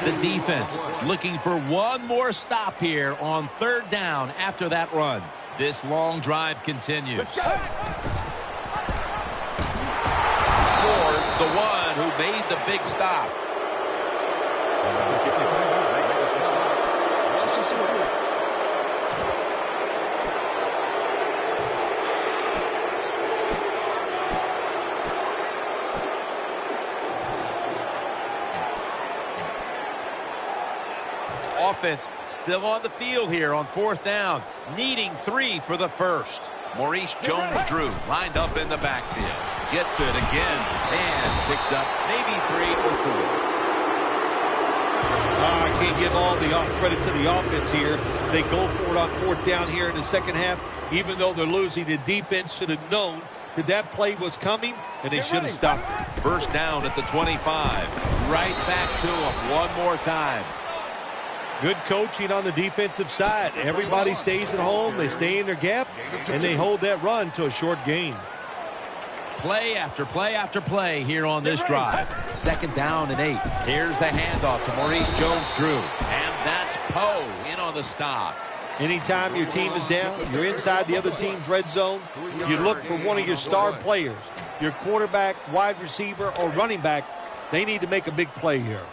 The defense looking for one more stop here on 3rd down after that run. This long drive continues. Ford's the one who made the big stop. Offense still on the field here on 4th down, needing 3 for the 1st. Maurice Jones-Drew lined up in the backfield. Gets it again and picks up maybe 3 or 4. I can't give all the credit to the offense here. They go for it on 4th down here in the 2nd half. Even though they're losing, the defense should have known that play was coming, and they should have stopped it. 1st down at the 25. Right back to him one more time. Good coaching on the defensive side. Everybody stays at home. They stay in their gap, and they hold that run to a short gain. Play after play after play here on this drive. 2nd down and 8. Here's the handoff to Maurice Jones-Drew. And that's Poe in on the stop. Anytime your team is down, you're inside the other team's red zone, you look for one of your star players. Your quarterback, wide receiver, or running back, they need to make a big play here.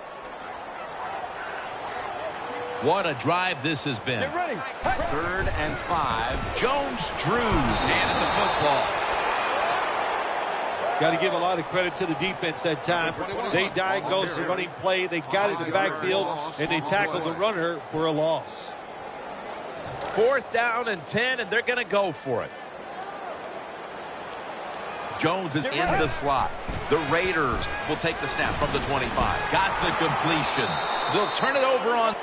What a drive this has been. 3rd and 5. Jones-Drew's handed the football. Got to give a lot of credit to the defense that time. They diagnosed the running play. They got it in the backfield, and they tackled the runner for a loss. 4th down and 10, and they're going to go for it. Jones is in the slot. The Raiders will take the snap from the 25. Got the completion. They'll turn it over on